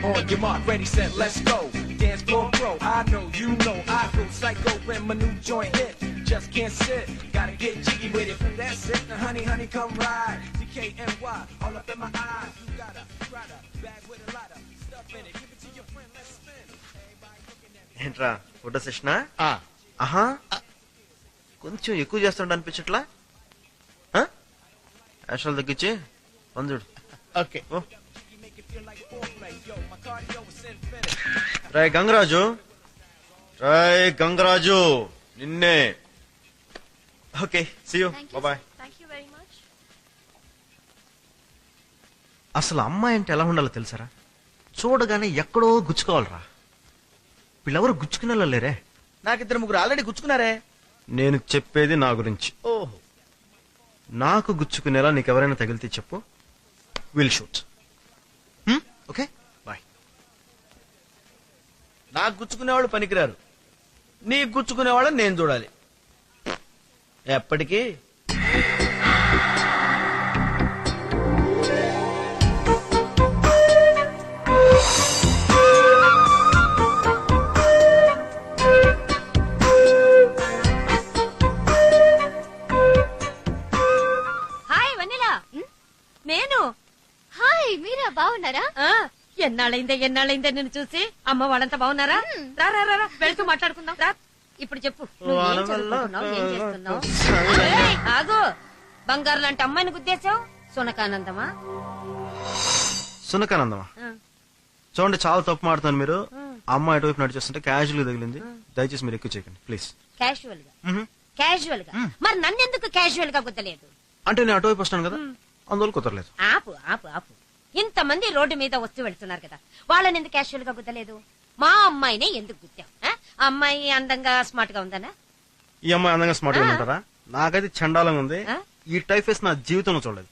On your mark, ready, set, let's go. Dance floor bro, I know, you know, I go psycho when my new joint hit. Just can't sit, gotta get jiggy with it. That's it, now honey, honey, come ride. DKNY, all up in my eyes. You got a rider, bag with a lot of stuff in it. Give it to your friend, let's spin. Everybody looking at me. ఏంట్రా photo సెషనా? ఆహా, కొంచెం ఎక్కువ చేస్తుండ అనిపించట్లా? యాషాలు తగ్గించి పందుడు. ఓకే. రాయ్ గంగరాజు, రాయ్ గంగరాజు, నిన్నే. Okay, see you, bye. అసలు అమ్మాయి అంటే ఎలా ఉండాలో తెలుసారా? చూడగానే ఎక్కడో గుచ్చుకోవాలరా. వీళ్ళెవరు గుచ్చుకునే లేరే. నాకు 2-3 ఆల్రెడీ గుచ్చుకున్నారే. నేను చెప్పేది నా గురించి. ఓహో, నాకు గుచ్చుకునేలా నీకెవరైనా తగిలితే చెప్పు, విల్ షూట్. Okay, bye. నాకు గుచ్చుకునేవాళ్ళు పనికిరారు, నీకు గుచ్చుకునేవాళ్ళని నేను చూడాలి ఎప్పటికీ. బాగున్నారా? ఎన్నాళ్ళైందే నిన్ను చూసి. అమ్మ వాళ్ళంతా బాగున్నారా? రా రా రా వెళ్తూ మాట్లాడుకుందాం. రా, ఇప్పుడు చెప్పు, నువ్వేం చదువుకుంటున్నావు, ఏం చేస్తున్నావు? ఆగు, బంగారు లాంటి అమ్మాయిని గుద్దేశావు. సునకానందమా? సునకానందమా? చూడండి, చాలా తప్పు మాడుతాను మీరు. అమ్మాయి అటువైపు నడిచేస్తుంటే క్యాజువల్ గా తగిలింది. దయచేసి మీరు ఎక్కువ చేయకండి ప్లీజ్. క్యాజువల్ గా? క్యాజువల్ గా? మరి నన్నెందుకు క్యాజువల్ గా గుద్దలేదు? అంటే నేను అటువైపు వస్తాను కదా, అందువల్ల కుదరలేదు. ఆపు ఆపు ఆపు. ఇంతమంది రోడ్డు మీద వస్తూ వెళ్తున్నారు కదా, వాళ్ళని ఎందుకు క్యాషువల్ గా గుద్దలేదు? మా అమ్మాయినే ఎందుకు గుద్దాం? అమ్మాయి అందంగా స్మార్ట్ గా ఉందనా? ఈ అమ్మాయి అందంగా స్మార్ట్ గా ఉంటారా? నాకైతే చండాలంగా ఉంది. ఈ టైప్ ఫేస్ నా జీవితంలో చూడలేదు.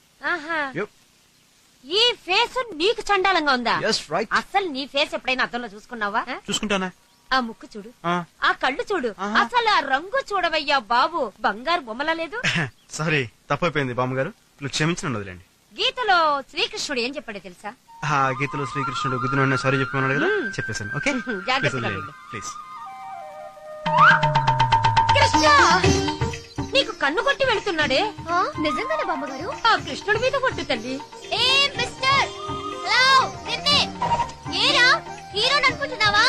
ఈ ఫేస్ నీకు చండాలంగా ఉందా? రైట్. అసలు నీ ఫేస్ ఎప్పుడైనా అద్దంలో చూసుకున్నావా? చూసుకుంటానా? ఆ ముక్కు చూడు, ఆ కళ్ళు చూడు, అసలు ఆ రంగు చూడవయ్యా బాబు, బంగారు బొమ్మలా లేదు. సారీ, తప్పైపోయింది బామ్మగారు, క్షమించండి, వదిలేండి. గీతలో శ్రీకృష్ణుడు ఏం చెప్పాడో తెలుసా? గీతలో శ్రీకృష్ణుడు గుద్దిన సారీ చెప్పమన్నాడు కదా, చెప్పేశాను. ఓకే, జాగ్రత్తగా ప్లీజ్. కృష్ణ, నీకు కన్ను కొట్టి వెళ్తున్నాడే. నిజంగానే బామ్మగారు? ఆ కృష్ణుడి మీద కొట్టు తల్లి. ఏ మిస్టర్, హలో, నిన్నే. ఏరా హీరో అనుకుంటున్నావా?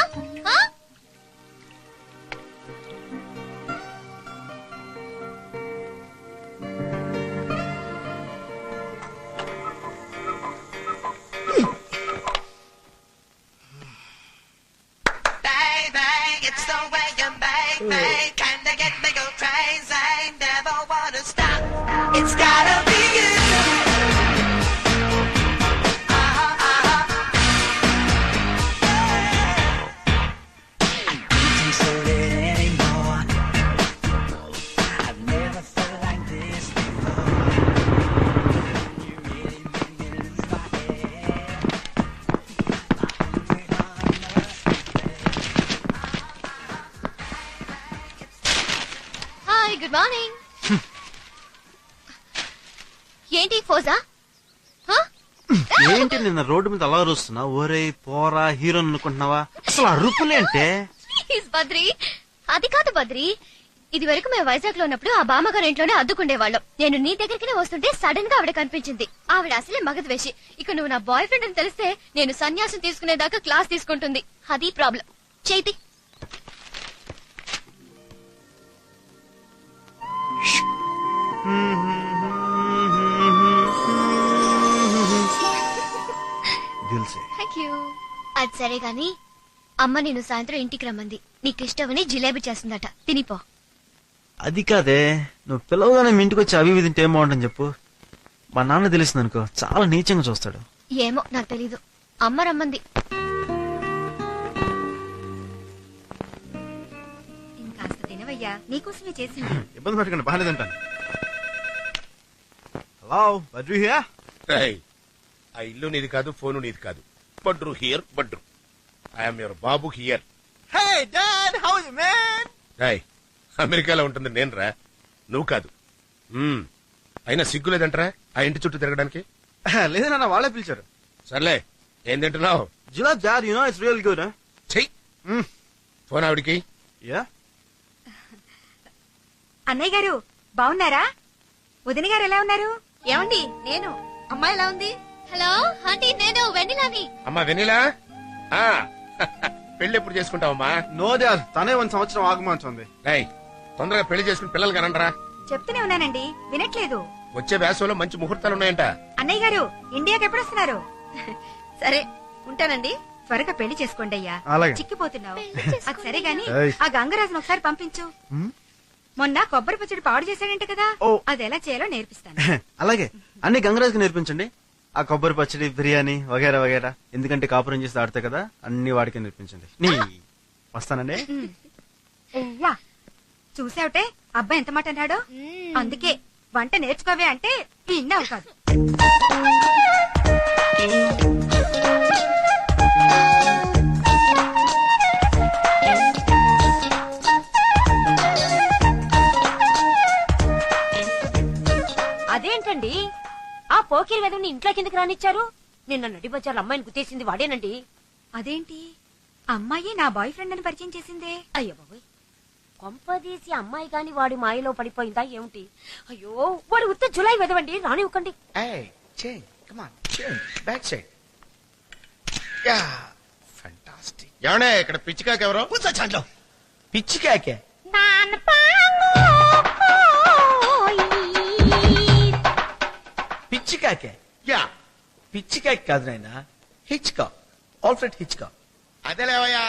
It's gotta be you. Can't hold it anymore. I've never felt like this before. You really made me lose my head. Hi, good morning. ఏంటి ఫోజా? ఏంటి నిన్న రోడ్డు మీద అలా చూస్తున్నా? ఓరే పోరా హీరో అనుకుంటున్నావా? అసలు అరుపులేంటే? బద్రి, అది కాదు బద్రి. ఇది వరకు మేము వైజాగ్ లో ఉన్నప్పుడు ఆ బామ్మగారు ఇంట్లోనే అద్దుకుండేవాళ్ళం. నేను నీ దగ్గరికి వస్తుంటే సడన్ గా ఆవిడ కనిపించింది. ఆవిడ అసలే మగధ వేసి. ఇక నువ్వు నా బాయ్ ఫ్రెండ్ అని తెలిస్తే నేను సన్యాసం తీసుకునేదాకా క్లాస్ తీసుకుంటుంది. అది ప్రాబ్లం. చేతి అది సరే గాని, అమ్మ నేను సాయంత్రం ఇంటికి రమ్మంది. నీకిష్టమని జిలేబీ చేస్తుందట, తినిపో. అది కాదే, నువ్వు పిలవగానే మీ ఇంటికి వచ్చి అవి ఇవి తింటే ఏం బాగుంటుంది చెప్పు. మా నాన్న తెలిసింది అనుకో, చాలా నీచంగా చూస్తాడు. ఏమో నాకు తెలీదు, అమ్మ రమ్మంది. ఇంకాస్త తినవయ్యా, నీకోసమే చేసింది. ఇబ్బంది పెట్టకండి, బాగానే తింటాను. Hello Badru here. ఆ ఇల్లు నీది కాదు, ఫోను నీది కాదు. Badru here, Badru. I'm your Babu here. Hey dad, how is you man? అమెరికాలో ఉంటుంది నేను రా, నువ్వు కాదు. అయినా సిగ్గు లేదంటరా ఆ ఇంటి చుట్టూ తిరగడానికి? లేదు నాన్న, వాళ్ళే పిలిచారు. సర్లే, ఏం తింటున్నావు? జులాబ్ జార్, you know it's real good. చెయ్యి ఫోన్ ఆవిడికి. యా. అన్నయ్య గారు బాగున్నారా? వదిన గారు ఎలా ఉన్నారు? ఏమండి నేను అమ్మాయి ఎలా ఉంది? హలో ఆంటీ, నేను వెన్నెలాని. అమ్మా వెన్నెలా, పెళ్లి ఎప్పుడు చేసుకుంటావమ్మా? నో డాడ్, తనే 1 సంవత్సరం ఆగమంటుంది. రేయ్, తొందరగా పెళ్లి చేసుకుని పిల్లలు కనండ్రా. చెప్తూనే ఉన్నానండి, వినట్లేదు. వచ్చే వేసవిలో మంచి ముహూర్తాలు ఉన్నాయంట. అన్నయ్య గారు ఇండియాకి ఎప్పుడు వస్తున్నారు? సరే ఉంటానండి. త్వరగా పెళ్లి చేసుకోండి అయ్యా, అలాగే. చిక్కిపోతున్నావు. పెళ్లి చేసుకోండి. అది సరే గాని ఏయ్. ఆ గంగరాజును ఒకసారి పంపించు. మొన్న కొబ్బరి పచ్చడి పాడు చేశాడంట కదా, ఓ. అది ఎలా చేయాలో నేర్పిస్తాను. అలాగే, అన్ని గంగరాజుకి నేర్పించండి. ఆ కొబ్బరి పచ్చడి, బిర్యానీ వగేరా వగేరా. ఎందుకంటే కాపురం చేసి ఆడతాయి కదా, అన్ని వాడికి నేర్పించండి. నీ వస్తానండి. యా, చూసావుటే అబ్బాయి ఎంత మాట అన్నాడో. అందుకే వంట నేర్చుకోవే అంటే విన్నావు కాదు. అదేంటండి ఆ పోకిరి వెదవిని ఇంట్లో కిందకి రానిచ్చారు? నిన్న నడి బజార్లో అమ్మాయిని గుర్తేసింది వాడేనండి. అదేంటి, అమ్మాయి నా బాయ్ ఫ్రెండ్ అని పరిచయం చేసిందే. అయ్యో బాబోయ్, కొంపదీసి అమ్మాయి గాని వాడి మాయలో పడిపోయిందా ఏమిటి? అయ్యో, వాడు ఉత్త జులై వెదవండి, రానివ్వకండి. ఏమన్నా ఇక్కడ పిచ్చికాకి ఎవరో? పిచ్చి కాకే. పిచ్చి కాకే. యా, పిచ్చి కాకి కాదు నాయన, హిచ్కా. ఆల్ఫ్రెడ్ హిచ్కా. అదేలేవయ్యా,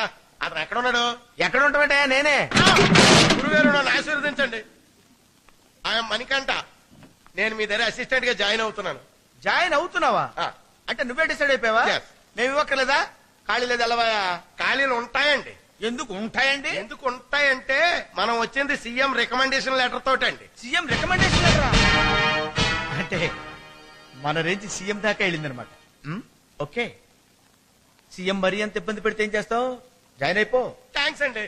అతను ఎక్కడ ఉన్నాడు? ఎక్కడ ఉంటామంటే నేనే. గురుగారు నన్ను ఆశీర్వదించండి. ఆయన మణికంఠ, నేను మీ దగ్గర అసిస్టెంట్ గా జాయిన్ అవుతున్నాను. జాయిన్ అవుతున్నావా? ఆ. అంటే నువ్వే డిసైడ్ అయిపోయావా? Yes. మేము ఇవ్వక్కర్లేదా? ఖాళీ లేదు ఎల్లవయ్యా. ఖాళీలు ఉంటాయండి. ఎందుకు ఉంటాయండి? ఎందుకు ఉంటాయంటే మనం వచ్చింది సీఎం రికమెండేషన్ లెటర్ తోటండి. సీఎం రికమెండేషన్ లెటరా? అంటే మన రేంజ్ సీఎం దాకా వెళ్ళిందనమాట. ఓకే, సీఎం మరీ అంత ఇబ్బంది పెడితే ఏం చేస్తావు? జాయిన్ అయిపో. థ్యాంక్స్ అండి.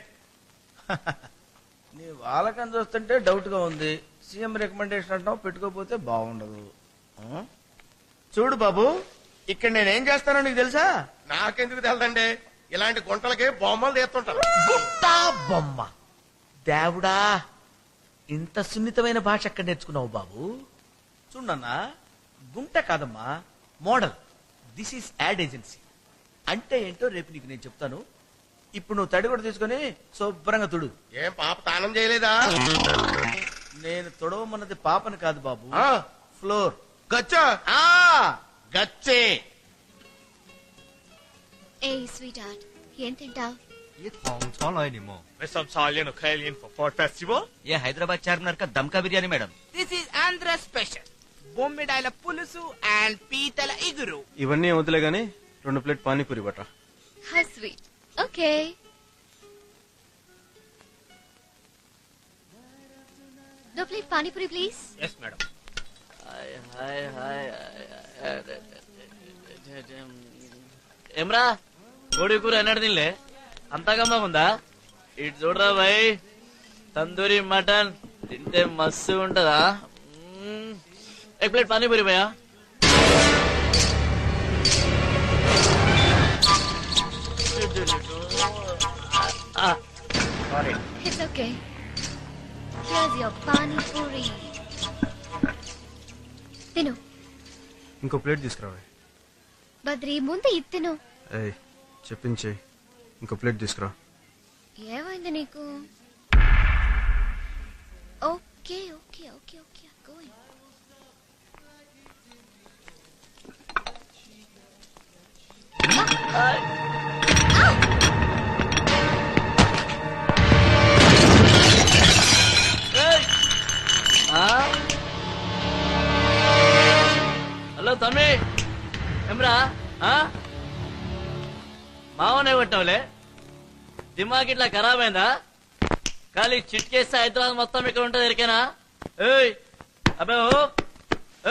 నీ వాళ్ళకని చూస్తుంటే డౌట్ గా ఉంది. సీఎం రికమెండేషన్ అంటావు, పెట్టుకోపోతే బాగుండదు. చూడు బాబు, ఇక్కడ నేనేం చేస్తానో నీకు తెలుసా? నాకెందుకు తెలదండి, ఇలాంటి గుంటలకి బొమ్మలు తీస్తుంటారు. గుట్టా బొమ్మ. దేవుడా, ఇంత సున్నితమైన భాష ఎక్కడ నేర్చుకున్నావు బాబు? చూడన్నా, గుంట కాదమ్మా, model. This is ad agency. అంటే ఏంటో రేపు నీకు నేను చెప్తాను. ఇప్పుడు నువ్వు తడి కూడా తీసుకొని శుభ్రంగా తుడు. ఏం పాప తానం చేయలేదా? నేను తొడవమన్నది పాపని కాదు బాబు, ఆ. ఫ్లోర్. గచ్చా గచ్చే. ఏ స్వీట్ హార్ట్, ఏం తింటావ్? With some Italian or Italian for Fort Festival? ये हैदराबाद चारमीनार का दमका biryani madam. This is Andhra special. బొమ్మిడాయల పులుసు అండ్ పీతల ఇగురు. ఇవన్నీ వదిలే గానీ 2 ప్లేట్ పానీపూరి బట్రా. How sweet. Okay. No plate pani puri, please. Yes, madam. ఏమ్రా, కోడి కూర ఎన్నడు తినలే? అంతా గమ్మగుందా? ఇటు చూడరా భాయ్, తందూరి మటన్ తింటే మస్తు ఉంటదా? एक प्लेट पानी पूरी भैया. Sorry. It's okay. Here's your pani puri. తిను. ఇంకో ప్లేట్ తీసుకురావే. బద్రి, ముందు ఇది తిను. ఏయ్, చెప్పించి ఇంకో ప్లేట్ తీసుకురా. ఏమైంది నీకు? Okay okay okay okay, going. Hello తమ్మి, ఏమ్రా మావనే కొట్టావులే? దిమాగ్ ఇట్లా ఖరాబ్ అయిందా? ఖాళీ చిట్కేస్తే హైదరాబాద్ మొత్తం ఇక్కడ ఉంటుంది ఎరికేనా? ఏయ్ అబ్బే, ఓ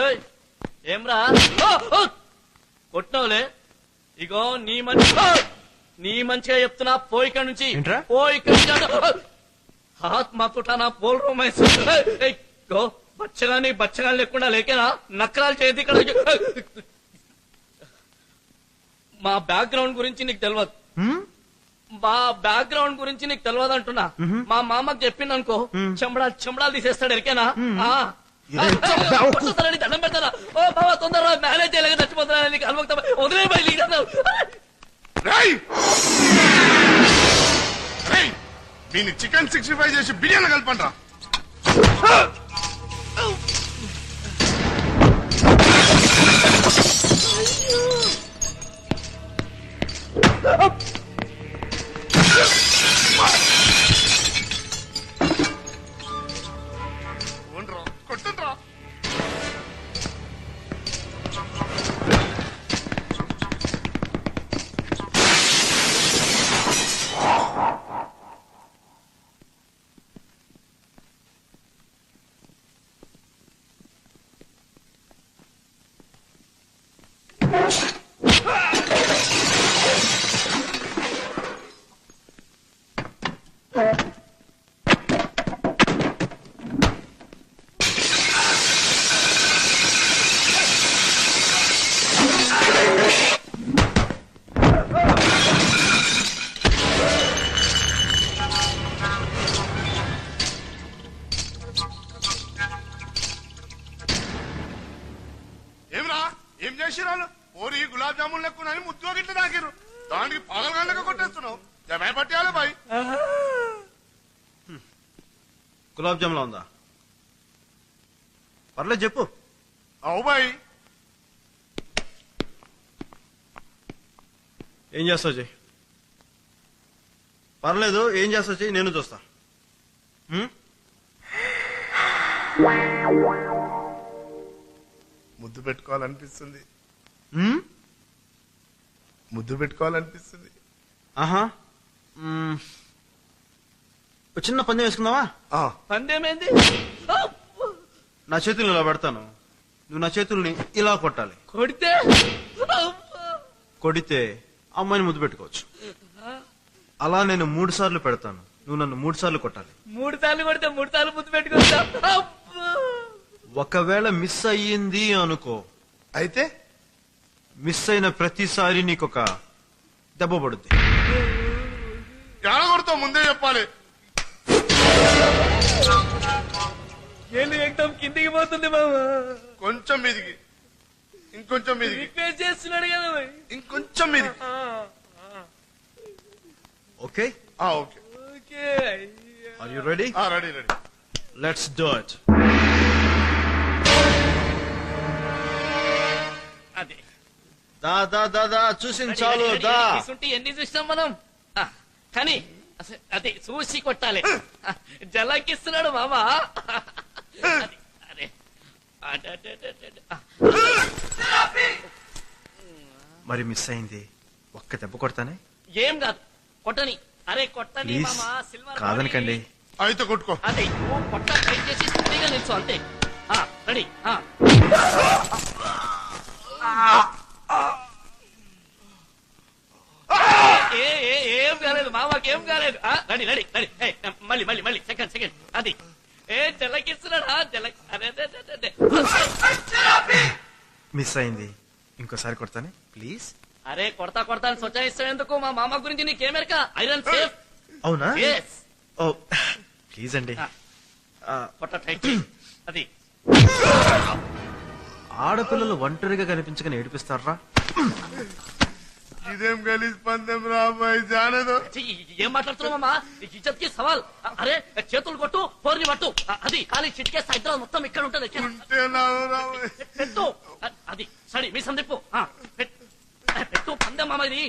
ఏయ్, ఏమ్రా కొట్టినావులే? ఇగో నీ మంచిగా చెప్తున్నా, పోయి ఇక్కడ నుంచి. ఏంట్రా? పోయి ఇక్కడ నుంచి. హాత్ మాతుటా నా పోల్ రో మై. గో బచ్చగాని బచ్చగాని లేకుండా లేకేనా నక్కరాలు చేతి ఇక్కడ మా బ్యాక్గ్రౌండ్ గురించి నీకు తెలియదు మా బ్యాక్గ్రౌండ్ గురించి నీకు తెలియదు అంటున్నా మా మామకు చెప్పింది అనుకో చెంబడాలు తీసేస్తాడు ఎరికేనా దండం పెడతారా ఓ బాబా తొందరగా మేనేజ్ చేయలేక చచ్చిపోతారా నీకు అనుభక్త వదిలే బయలు దీన్ని చికెన్ 65 చేసి బిర్యానీ కలపండి రా. కొట్టండి రా. ఏం చేసిరాను ఓరి గులాబ్ జామున్ లెక్కునని ముద్దుగా గిట్ల తాకిరు దానికి పగలగండగా కొట్టేస్తున్నావు జమే పట్టేయాలి బాయ్. గులాబ్ జాములా ఉందా? పర్లేదు చెప్పు. అవు బాయ్. ఏం చేస్తావు చెయ్యి. పర్లేదు ఏం చేస్తావు చెయ్యి, నేను చూస్తా. ముద్దు పెట్టుకోవాలనిపిస్తుంది. ముద్దు పెట్టుకోవాలనిపిస్తుంది. ఆహా, చిన్న పందెం వేసుకుందావా? పందేమేంది? నా చేతులు ఇలా పెడతాను, నువ్వు నా చేతుల్ని ఇలా కొట్టాలి. కొడితే అమ్మాయిని ముద్దు పెట్టుకోవచ్చు. అలా నేను 3 సార్లు పెడతాను, నువ్వు నన్ను 3 సార్లు కొట్టాలి. 3 సార్లు కొడితే 3 సార్లు ముద్దు పెట్టుకోవచ్చా? ఒకవేళ మిస్ అయ్యింది అనుకో, అయితే మిస్ అయిన ప్రతిసారి నీకొక దెబ్బ పడుద్ది. ఎలా కొడతావు ముందే చెప్పాలి. ఏళ్ళు ఎక్కడం కిందికి పోతుంది బాబా. కొంచెం మీదికి, ఇంకొంచెం మీదికి. రిక్వెస్ట్ చేస్తున్నాడు కదా, ఇంకొంచెం మీదికి. Okay okay okay. Are you ready? Ready ready. Let's do it. అదే దా దా దా దా చూసింది చాలు. దా ఎన్ని చూసినాం మనం, కానీ అదే చూసి కొట్టాలి. జలకిస్తున్నాడు మామా. అరే మరి మిస్ అయింది, ఒక్క దెబ్బ కొడతానే. ఏం కాదు, కొట్టని. అరే కొట్టని ప్లీజ్ మామా. సిల్వర్ కాదనకండి. అయితే కొట్టుకో. అదే నువ్వు కొట్ట ట్రై చేసి స్టడీగా నిల్చో అంతే. రెడీ. ఏం కాలేదు మామాకేం కాలేదు. Ready ready ready. మళ్ళీ మళ్ళీ మళ్ళీ సెకండ్. అది జలకిస్తున్నాడా జలక్. అదే మిస్ అయింది, ఇంకోసారి కొడతానే ప్లీజ్. అరే కొడతా అని సొచ్చాయిస్తావు ఎందుకు? మా మామ గురించి నీకేమెరక? Iron safe. అవునా? ఎస్. ఓ ప్లీజ్ అండి. కొట్ట ట్రై చేయి. అది ఆడపిల్లలు ఒంటరిగా కనిపించగానే ఏడిపిస్తారా? ఇదేం గలీజ్ పందెం రాబాయ్ జానదు. ఏం మాట్లాడుతున్నావు మామా? ఇజ్జత్ కి సవాల్. అరే చేతులు కొట్టు, పోర్ని పట్టు. అది ఖాళీ చిటికేస్తే హైదరాబాద్ మొత్తం ఇక్కడ ఉంటుంది. పెట్టు. అది సరే మీ సందిప్పు పెట్టు. పందెం మామ ఇది.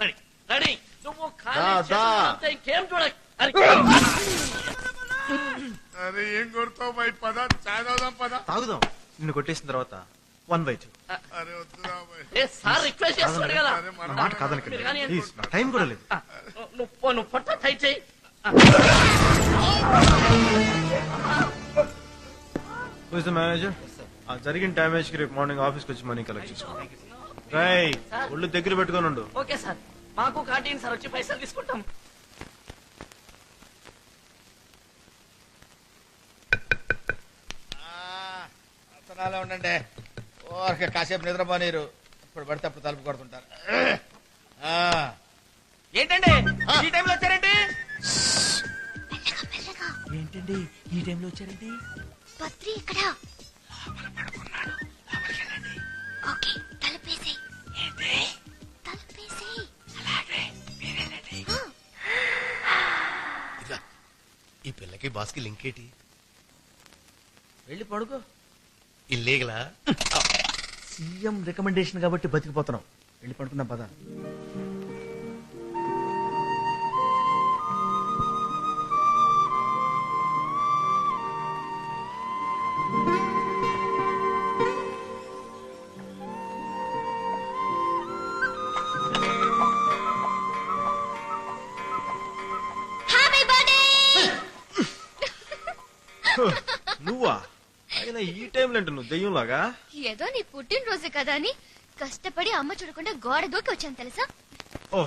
Ready ready. నువ్వు ఖాళీ ఇంకేం చూడ. అరే ఏం కొడతావు బాయ్? పద చాయ్ తాగుదాం. పద తాగుదాం. నిన్ను కొట్టేసిన తర్వాత 1/2. అరే వద్దురా బాయ్. సార్ రిక్వెస్ట్ చేస్తున్నాడు కదా. మాట కాదనకండి ప్లీజ్, నా టైం కూడా లేదు. నువ్వు పొట్ట టైట్ చేయి. Who is the manager? జరిగిన డ్యామేజ్ కి రేపు మార్నింగ్ ఆఫీస్కి వచ్చి మనీ కలెక్ట్ చేసుకోండి. ఒళ్ళు దగ్గర పెట్టుకొని ఉండు. Okay sir. మాకు కాంటీన్ సార్ వచ్చి పైసలు తీసుకుంటాం. అలా ఉండండి. ఓకే, కాసేపు నిద్రపోనీరు. ఇప్పుడు పడితే అప్పుడు తలుపు కొడుతుంటారు. ఏంటండి ఈ టైంలో వచ్చారండి? ఏంటండి ఈ టైంలో వచ్చారండి? పత్రి ఇక్కడ. ఓకే, తలుపేసి. తలుపేసి. ఈ పిల్లకి బాస్కి లింక్ ఏంటి? వెళ్ళి పడుకో. ఇల్లీగలా? సీఎం రికమెండేషన్ కాబట్టి బతికిపోతున్నాం. వెళ్ళి పడుకుందాం పద. నువ్వా? అయినా ఈ టైంలో అంటే నువ్వు దెయ్యంలాగా? ఏదో నీ పుట్టినరోజు కదా అని కష్టపడి అమ్మ చూడకుండా గోడ దూకి వచ్చాను తెలుసా. ఓ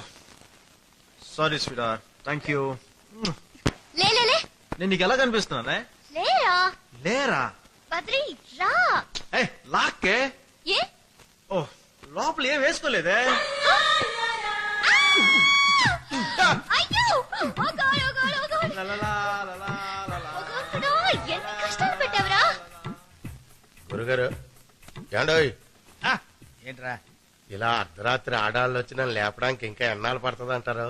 సారీ స్వీటార్, థ్యాంక్ యూ. లే నేను నీకు ఎలా కనిపిస్తున్నానే? లేరా లేరా? బద్రి రా. లాక్కే. ఏ ఓ లోపల ఏం వేసుకోలేదే? అయ్యో ఎన్ని కష్టాలు పెట్టావురా. గురుగారు ఏండోయ్, ఏంట్రా ఇలా అర్ధరాత్రి ఆడాళ్ళు వచ్చిన లేపడానికి ఇంకా ఎన్నాళ్ళు పడుతుంది అంటారు?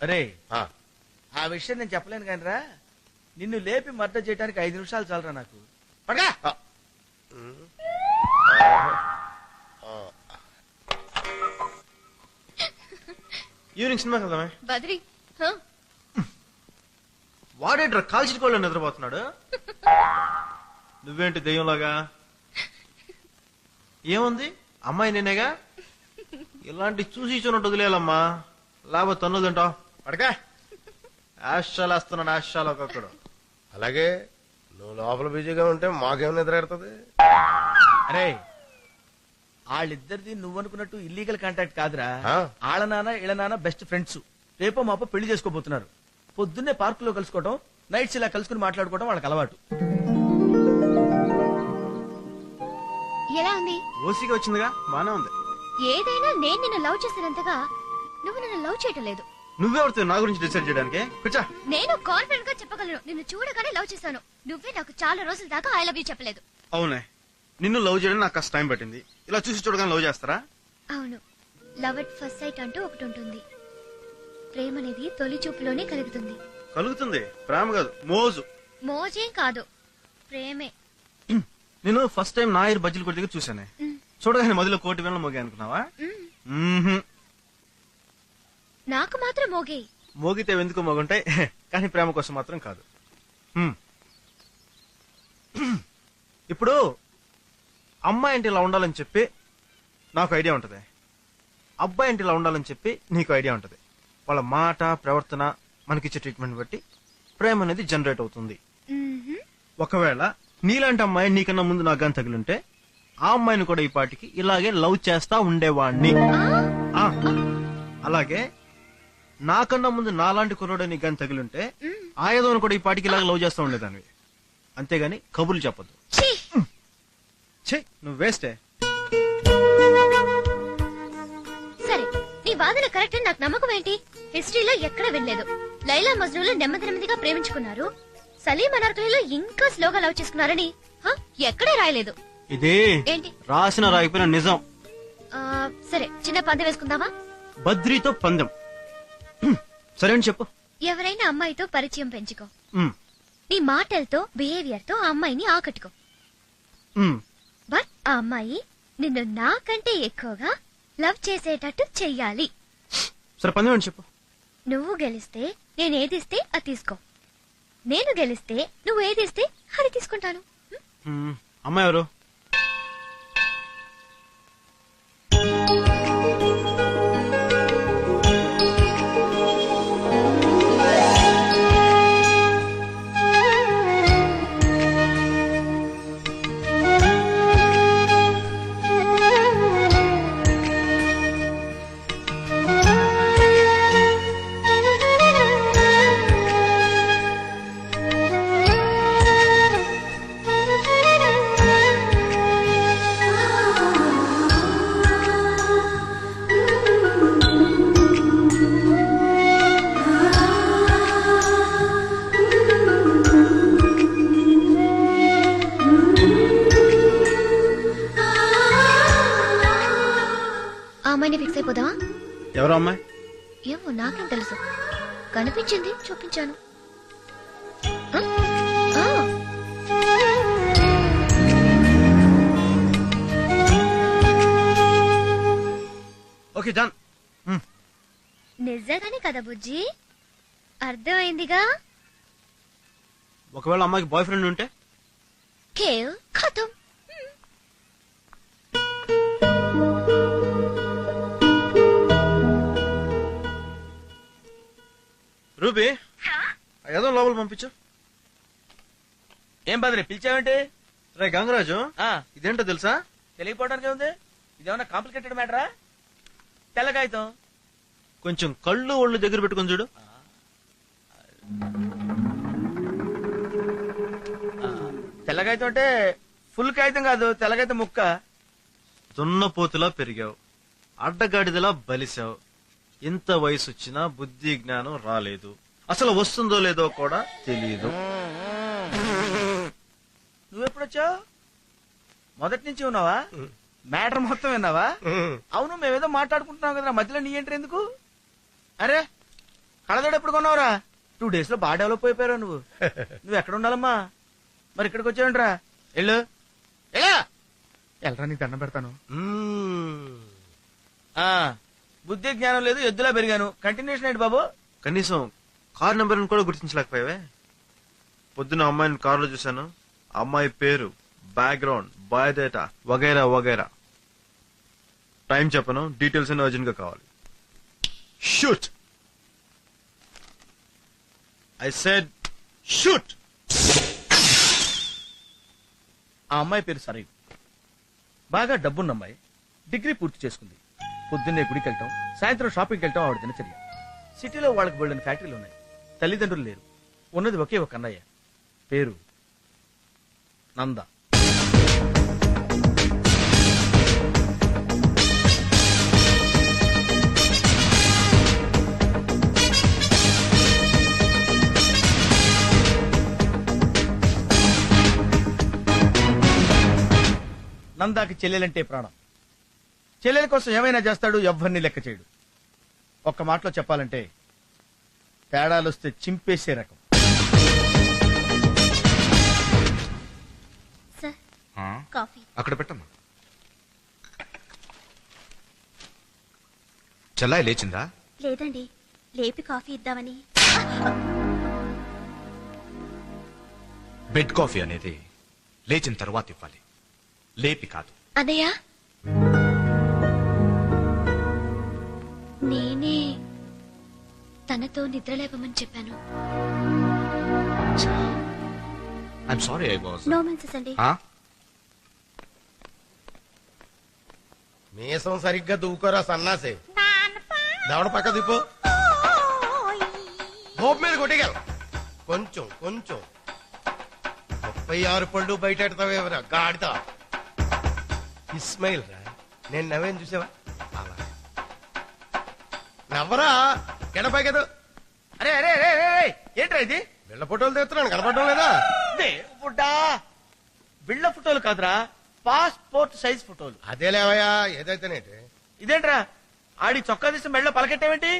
అరే ఆ విషయం నేను చెప్పలేను కానీ రా, నిన్ను లేపి మర్డర్ చేయడానికి 5 నిమిషాలు చాలరా నాకు. పడగా ఈవినింగ్ సినిమాకి వెళ్దామే. బద్రి వాడేట్రా కాల్చికోళ్ళు నిద్రపోతున్నాడు? నువ్వేంటి దెయ్యంలాగా? ఏముంది, అమ్మాయి నేనేగా. ఇలాంటి చూసి చూనట్టు వదిలేయాలమ్మా, లేకపోతే తన్నులు తింటావు. పడగా ఆశాలు వేస్తున్నాను, ఆశాలు ఒక్కొక్కడు. అలాగే నువ్వు లోపల బిజీగా ఉంటే మాకేం నిద్ర ఎడుతుంది? అరే వాళ్ళిద్దరిది నువ్వు అనుకున్నట్టు ఇల్లీగల్ కాంటాక్ట్ కాదురా. ఆళ్ళ నాన్న ఇళ్ళ నాన్న బెస్ట్ ఫ్రెండ్స్. రేపో మాపో పెళ్లి చేసుకోబోతున్నారు. పొద్దున్నే పార్కులో కలుసుకోవడం, నైట్స్ ఇలా కలుసుకుని మాట్లాడుకోవడం వాళ్ళకి అలవాటు. ఎలా ఉంది? ఓసిగా వచ్చిందిగా, బానే ఉంది. ఏదైనా నేను నిన్ను లవ్ చేసినంతగా నువ్వు నన్ను లవ్ చేయటం లేదు. నువ్వెవరితో నా గురించి డిసైడ్ చేయడానికి? కూర్చో. నేను కాన్ఫిడెంట్ గా చెప్పగలను, నిన్ను చూడగానే లవ్ చేశాను. నువ్వే నాకు చాలా రోజుల దాకా ఐ లవ్ యూ చెప్పలేదు. అవునే, నిన్ను లవ్ చేయడానికి నాకు కాస్త టైం పట్టింది. ఇలా చూసి చూడగానే లవ్ చేస్తారా? అవును, లవ్ ఎట్ ఫస్ట్ సైట్ అంటూ ఒకటి ఉంటుంది. ప్రేమ అనేది తొలి చూపులోనే కలుగుతుంది. కలుగుతుంది, ప్రేమ కాదు, మోజు. మోజేం కాదు, ప్రేమే. నేను ఫస్ట్ టైం నాయర్ బజ్జీలు కొట్టి దగ్గర చూసానే. చూడగానే మధ్యలో కోటి వేల మోగే అనుకున్నావా? నాకు మాత్రం మోగే. మోగితే ఎందుకు మోగుంటాయి, కానీ ప్రేమ కోసం మాత్రం కాదు. ఇప్పుడు అమ్మాయి అంటే ఇలా ఉండాలని చెప్పి నాకు ఐడియా ఉంటది, అబ్బాయి అంటే ఇలా ఉండాలని చెప్పి నీకు ఐడియా ఉంటది. వాళ్ళ మాట ప్రవర్తన మనకిచ్చే ట్రీట్మెంట్ బట్టి ప్రేమ అనేది జనరేట్ అవుతుంది. ఒకవేళ నీలాంటి అమ్మాయి నీకన్నా ముందు నాకు గాని తగిలింటే ఆ అమ్మాయిని కూడా ఈ పాటికి ఇలాగే లవ్ చేస్తా ఉండేవాణ్ణి. అలాగే నాకన్నా ముందు నాలాంటి కుర్రోడు నీకు గాని తగిలింటే ఆయుధం కూడా ఈ పాటికి ఇలాగే లవ్ చేస్తా ఉండేదాన్ని. అంతేగాని కబుర్లు చెప్పద్దు. నువ్వు వేస్టే. సరే, నీ వాదన కరెక్ట్ అని నాకు నమ్మకం ఏంటి? హిస్టరీలో ఎక్కడ వినలేదు. లైలా మజ్నూలో నెమ్మది నెమ్మదిగా ప్రేమించుకున్నారు, సలీం అనార్కలిలో ఇంకా స్లోగా లవ్ చేసుకున్నారని ఎక్కడే రాయలేదు. ఇది ఏంటి? రాసిన రాయిపోయిన నిజం. సరే, చిన్న పందెం వేసుకుందామా? బద్రీతో పందెం. సరే అని చెప్పు. ఎవరైనా అమ్మాయితో పరిచయం పెంచుకో, నీ మాటలతో బిహేవియర్ తో ఆ అమ్మాయిని ఆకట్టుకో. బట్ ఆ అమ్మాయి నిన్ను నాకంటే ఎక్కువగా లవ్ చేసేటట్టు చెయ్యాలి. సరే పందెం అని చెప్పు. నువ్వు గెలిస్తే నేను ఏదిస్తే అది తీసుకో, నేను గెలిస్తే నువ్వు ఏదిస్తే అది తీసుకుంటాను. అమ్మాయి ఎవరు? అమ్మాయిని ఫిక్స్ అయిపోదావా? ఎవరు అమ్మాయి? ఏమో నాకేం తెలుసు, కనిపించింది చూపించాను. Okay done. నిజంగానే కదా బుజ్జి, అర్థమైందిగా. ఒకవేళ అమ్మాయికి బాయ్ ఫ్రెండ్ ఉంటే ఖేల్ ఖతం. రూబీ ఏదో లోపల పంపించు. ఏం బదిలీ పిలిచావేంటి? రే గంగరాజు, ఆ, ఇదేంటో తెలుసా? తెలియపోవడానికి ఉంది. ఇదేమన్నా కాంప్లికేటెడ్ మ్యాటరా? తెల్ల కాగితం. కొంచెం కళ్ళు ఒళ్ళు దగ్గర పెట్టుకొని చూడు. తెల్ల కాగితం అంటే ఫుల్ కాగితం కాదు, తెల్ల కాగితం ముక్క. దున్నపోతులా పెరిగావు, అడ్డగాడిదలా బలిసావు. ఇంత వయసు వచ్చినా బుద్ధి జ్ఞానం రాలేదు. అసలు వస్తుందో లేదో కూడా తెలియదు. నువ్వెప్పుడొచ్చావు? మొదటి నుంచి ఉన్నావా? మ్యాటర్ మొత్తం విన్నావా? అవును, మేమేదో మాట్లాడుకుంటున్నాం కదా, మధ్యలో నీ ఎంట్రీ ఎందుకు? అరే కళ్ళదోడు ఎప్పుడు కొన్నావురా? 2 days లో బాగా డెవలప్ అయిపోయావు నువ్వు. నువ్వు ఎక్కడ ఉండాలమ్మా? మరి ఇక్కడికి వచ్చావంట్రా? వెళ్ళు వెళ్ళరా, నీకు దండం పెడతాను. బుద్ధి జ్ఞానం లేదు, ఎద్దులా పెరిగాను. కంటిన్యూషన్ ఏంటి బాబు? కనీసం కార్ నెంబర్ కూడా గుర్తించలేకపోయావే. పొద్దున అమ్మాయిని కారులో చూశాను. అమ్మాయి పేరు, బ్యాక్గ్రౌండ్, బయోడేటా వగైరా వగైరా. టైం చెప్పను, డీటెయిల్స్ అన్ని అర్జెంట్ గా కావాలి. Shoot, I said shoot. ఆ అమ్మాయి పేరు సరే, బాగా డబ్బున్న అమ్మాయి, డిగ్రీ పూర్తి చేసుకుంది. పొద్దున్నే గుడికి వెళ్ళటం, సాయంత్రం షాపింగ్కి వెళ్ళటం ఆవిడ దినచర్య. సిటీలో వాళ్ళకి బోల్డెన్ ఫ్యాక్టరీలు ఉన్నాయి. తల్లిదండ్రులు లేరు, ఉన్నది ఒకే ఒక అన్నయ్య, పేరు నంద. నందాకి చెల్లెలంటే ప్రాణం. చెల్లెల కోసం ఏమైనా చేస్తాడు, ఎవ్వరిని లెక్క చేయడు. ఒక్క మాటలో చెప్పాలంటే తేడాలొస్తే చింపేసే రకం. కాఫీ అక్కడ పెట్టమ్మా. చెల్లాయి లేచిందా? లేదండి, లేపి కాఫీ ఇద్దామని. బెడ్ కాఫీ అనేది లేచిన తర్వాత ఇవ్వాలి, లేపి కాదు. అన్నయ్య, నేనే తనతో నిద్ర లేపమని చెప్పాను. I'm sorry, I was. No menses అండి. మీసం సరిగ్గా దూకోరా సన్నాసే. దవడ పక్క దిప్పు, హోప్ మీద కొట్టిగల. కొంచెం కొంచెం 36 పళ్ళు బయట ఎడతావేవరా గాడితా. ఇస్మాయిల్ రా, నేను నవ్వేం చూసావా? అలా నవ్వరా, ఎడపైకదు. అరే అరే అరే అరే, ఏంట్రా ఇది? బిళ్ళ ఫోటోలు తెస్తున్నాను, కనపడడం లేదా? బిళ్ళ ఫోటోలు కాదురా, పాస్పోర్ట్ సైజ్ ఫోటోలు. అదే లేవయ్యా, ఏదైతేనేటి. ఇదేంట్రా, ఆడి చొక్కా తీసి మెళ్ళ పలకెట్టావేంటి?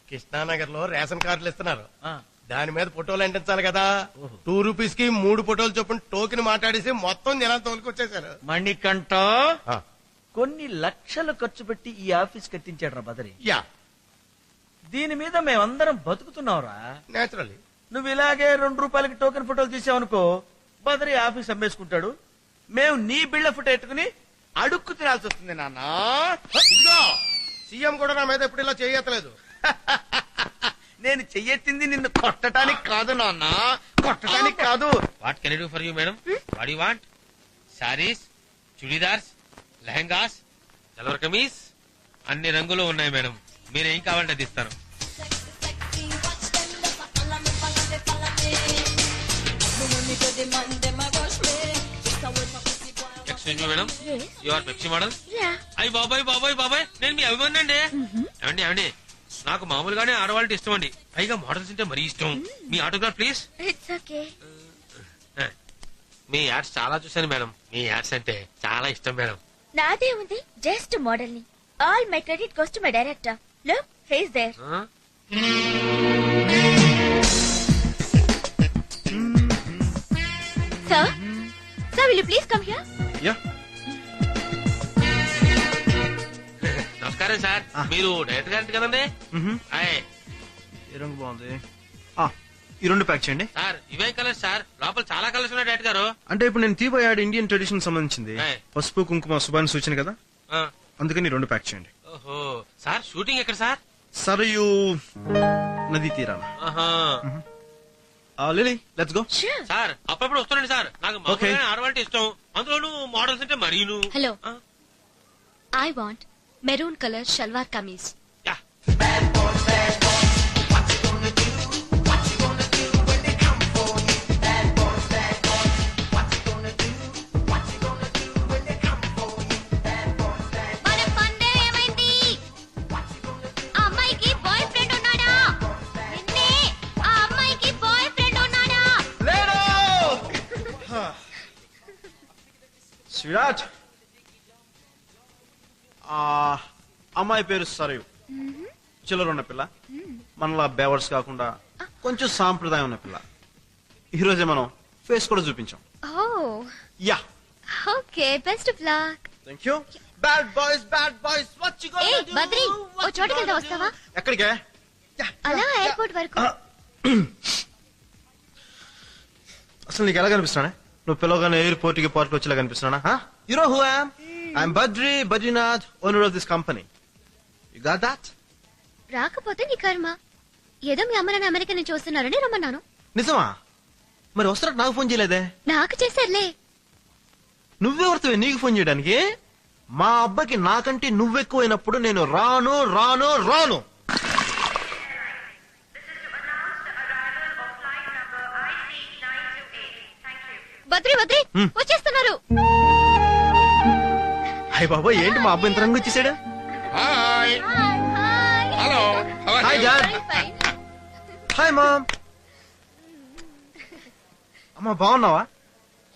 కృష్ణానగర్ లో రేషన్ కార్డులు ఇస్తున్నారు, ఆ, దాని మీద ఫోటోలు అంటించాలి కదా. 2 రూపీస్ కి 3 ఫోటోలు చొప్పున టోకెన్ మాట్లాడేసి మొత్తం జనాలు తోలుకొచ్చేసారు. మణికంఠ కొన్ని లక్షలు ఖర్చు పెట్టి ఈ ఆఫీస్ కట్టించాడు రా బదరి. యా, దీని మీద మేమందరం బతుకుతున్నావురా. నేచురల్లీ. నువ్వు ఇలాగే 2 రూపాయలకి టోకెన్ ఫోటోలు తీసావనుకో, బదరి ఆఫీస్ అమ్మేసుకుంటాడు. మేము నీ బిళ్ళ ఫోటో ఎట్టుకుని అడుక్కు తినాల్సి వస్తుంది నాన్న. ఇదిగో, సీఎం కూడా నా మీద ఎప్పుడు ఇలా చేయట్లేదు. నేను చెయ్యెత్తింది నిన్ను కొట్టడానికి కాదు నాన్న, కొట్టడానికి కాదు. What can I do for you madam? What you want? Saris, churidars, lehengas, salwar kameez అన్ని రంగులు ఉన్నాయి మేడం. మీరు ఏం కావాలంటే అది ఇస్తాను. Excuse me madam, you are Pepsi model? అయ్యి బాబాయ్ బాబాయ్ బాబాయ్, నేను మీ అభిమాని అండి. ఏమండి ఏమండి, నాకు మామూలుగానే ఆడవాళ్ళకి ఇష్టం అండి, పైగా మోడల్స్ అంటే మరీ ఇష్టం. మీ ఆటోగ్రాఫ్ ప్లీజ్. మీ యాడ్స్ చాలా చూశాను మేడం, మీ యాడ్స్ అంటే చాలా ఇష్టం మేడం. నాదే ఉంది, జస్ట్ మోడల్ ని. All my credit goes to my director. Look, he's there. Sir? Sir, will you please come here? Yeah నమస్కారం సార్, మీరు డైరెక్టర్ గారు కదండి? ఆయ్. ఈ రంగు బాగుంది. ఈ రెండు ప్యాక్ చేయండి. సార్ ఇవే కలర్స్ సార్, లోపల చాలా కలర్స్ ఉన్నాయి డైరెక్టర్ గారు. అంటే ఇప్పుడు నేను తీబోయాడు ఇండియన్ ట్రెడిషన్ సంబంధించింది. పసుపు కుంకుమ శుభాన్ని సూచన కదా, అందుకని రెండు ప్యాక్ చేయండి. ఓహో సార్, షూటింగ్ ఎక్కడ సార్? సరయూ నది తీరాన. Lily, let's go. సార్ అప్పుడప్పుడు వస్తున్నాండి సార్, నాకు మామూలుగానే ఆడవాళ్ళంటే ఇష్టం, అందులోనూ మోడల్స్ అంటే మరీను. Hello. I want maroon color shalwar kameez. Virat, అమ్మాయి పేరు సరయు, చిల్లరున్న పిల్ల, మనలా బేవర్స్ కాకుండా కొంచెం సాంప్రదాయం ఉన్న పిల్ల. ఈ రోజే మనం ఫేస్ కూడా చూపించాం. Yeah, okay, best of luck. Thank you. Bad boys what you gonna do? Badri, ఓ చోటుకి వెళ్దాం, వస్తావా? ఎక్కడికే? అలా ఎయిర్పోర్ట్ వరకు. అసలు నీకు ఎలా కనిపిస్తున్నానే? నువ్వు పిలవగానే ఎయిర్పోర్ట్ కి పార్క్ వచ్చేలా కనిపిస్తున్నా? You know who I am? I'm Badrinath, owner of this company. You got that? రాకపోతే నీ కర్మ. ఏదో మీ అమ్మ నాన్న అమెరికా నుంచి వస్తున్నారని రమ్మన్నాను. నిజమా? మరి వస్తున్నట్టు నాకు ఫోన్ చేయలేదే? నాకు చేశారులే. నువ్వెవరితో నీకు ఫోన్ చేయడానికి? మా అబ్బాయికి నాకంటే నువ్వెక్కువైనప్పుడు నేను రాను రాను రాను. బద్రి వచ్చేస్తున్నారు. హాయ్ బాబా, ఏంటి మా అబ్బాయి ఇంత రంగు వచ్చేసాడు? Hi. Hello. Hi dad. Hi mom. అమ్మా బాగున్నావా?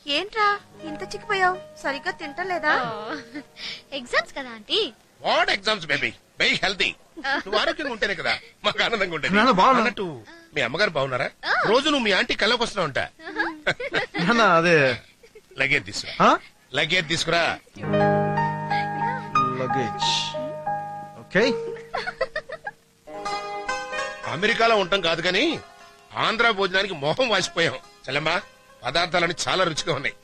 ఏంట్రా ఇంత చిక్కిపోయావు? సరిగ్గా తింటలేదా? ఎగ్జామ్స్ కదా aunty. What exams baby? Very healthy. నువ్వు ఆరోగ్యంగా ఉంటేనే కదా మాకు ఆనందంగా ఉంటుంది. అన్నట్టు మీ అమ్మగారు బాగున్నారా? రోజు నువ్వు మీ ఆంటీ కళ్ళకి వస్తున్నా ఉంటా. అదే లగేజ్ తీసుకురా. లగేజ్. ఓకే. అమెరికాలో ఉంటాం కాదు కానీ ఆంధ్ర భోజనానికి మొహం వాసిపోయాం. చెల్లమ్మా, పదార్థాలని చాలా రుచిగా ఉన్నాయి,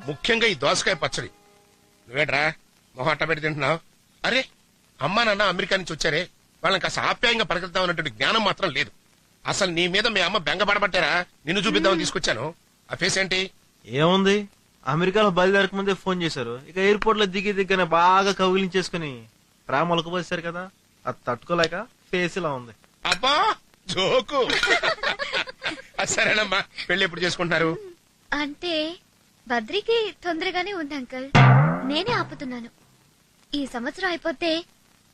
ముఖ్యంగా ఈ దోసకాయ పచ్చడి. నువ్వేట్రా మొహం అట్ట పెట్టి తింటున్నావు? అరే, అమ్మా నాన్న అమెరికా నుంచి వచ్చారే, వాళ్ళని కాస్త ఆప్యాయంగా పలకరిద్దాం అన్నటువంటి జ్ఞానం మాత్రం లేదు. అసలు నీ మీద మీ అమ్మ బెంగ పడబట్టారా నిన్ను చూపిద్దామని తీసుకొచ్చాను. ఆ ఫేస్ ఏంటి? ఏముంది, అమెరికాలో బయలుదేరక ముందే ఫోన్ చేశారు. ఇక ఎయిర్పోర్ట్ లో దిగ్గానే బాగా కౌగిలించేసుకుని ప్రేమ ఒలకపోసారు కదా, అది తట్టుకోలేక ఫేస్ ఇలా ఉంది. అబ్బా జోకు. సరేనమ్మా, పెళ్లి ఎప్పుడు చేసుకుంటున్నారు? అంటే బద్రికి తొందరగానే ఉంది అంకుల్, నేనే ఆపుతున్నాను. ఈ సంవత్సరం అయిపోతే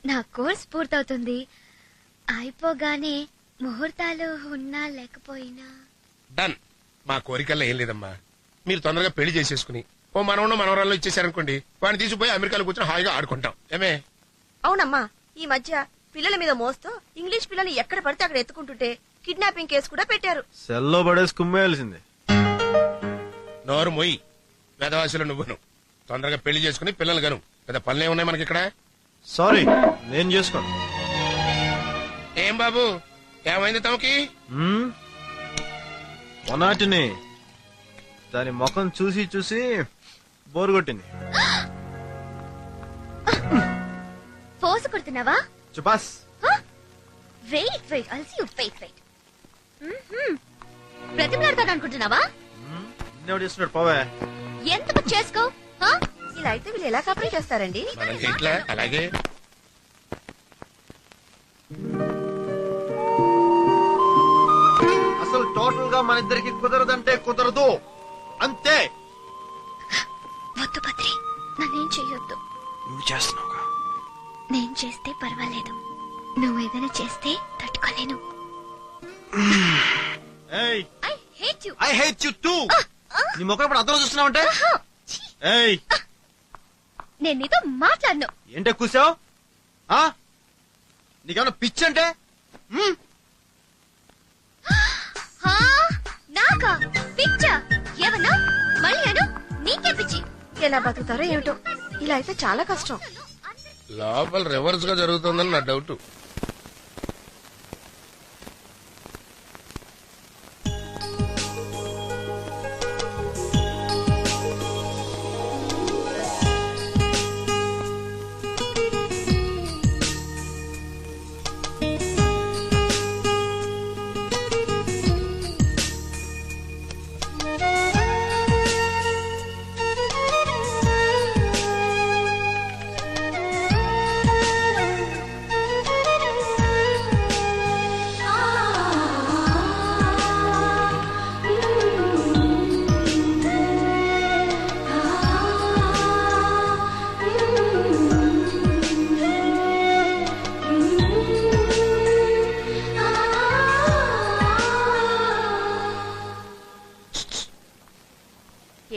నా కోర్స్ పూర్తవుతుంది. అయిపోగానే ముహూర్తాలు ఉన్నా లేకపోయినా డన్. మా కోరికల్లో ఏం లేదమ్మా, మీరు తొందరగా పెళ్లి చేసేసుకుని ఓ మనవన్న మనవరాల్లో ఇచ్చేసారనుకోండి, వాడిని తీసుకుపోయి అమెరికాలో కూర్చొని హాయిగా ఆడుకుంటాం. ఏమే? అవునమ్మా, ఈ మధ్య పిల్లల మీద మోస్తూ ఇంగ్లీష్ పిల్లల్ని ఎక్కడ పడితే అక్కడ ఎత్తుకుంటుంటే కిడ్నాపింగ్ కేసు కూడా పెట్టారు. సెల్లో పడేసి కుమ్మేయాల్సింది. నోరు మొయ్యి, వేదవాసులు నువ్వును. తొందరగా పెళ్లి చేసుకుని పిల్లలు గను. పెద్ద పనులే ఉన్నాయి మనకి ఇక్కడ. సారీ, నేను చేసుకోను. ఏం బాబు, ఏమైంది తమకి? మొనాటిని దాని ముఖం చూసి చూసి బోరు కొట్టింది. పోసు కొడుతున్నావా? చుపాస్. Wait I'll see you. Wait. ప్రతిమలాడతాడు అనుకుంటున్నావా? చేస్తున్నాడు పోవే. ఎంత చేసుకో. ఇలా అయితే వీళ్ళు ఎలా కాపరీ చేస్తారండి? ఇట్లా అలాగే. అసలు టోటల్ గా మన ఇద్దరికి కుదరదంటే కుదరదు, అంతే. వద్దు బద్రి, నన్నేం చెయ్యొద్దు. నువ్వు చేస్తున్నావుగా. నేను చేస్తే పర్వాలేదు, నువ్వు ఏదైనా చేస్తే తట్టుకోలేను. I hate you too. నీ ముఖం ఇప్పుడు అర్థం చూస్తున్నావంటే? నేను నీతో మాట్లాడను. ఏంటే కూసావు? నీకేమన్నా పిచ్చి అంటే హా? నాకా పిచ్చ ఏమన్నా మళ్ళీ అను నీకే పిచ్చి. ఎలా బతుకుతారో ఏమిటో, ఇలా అయితే చాలా కష్టం. లోపల రివర్స్ గా జరుగుతుందని నా డౌట్.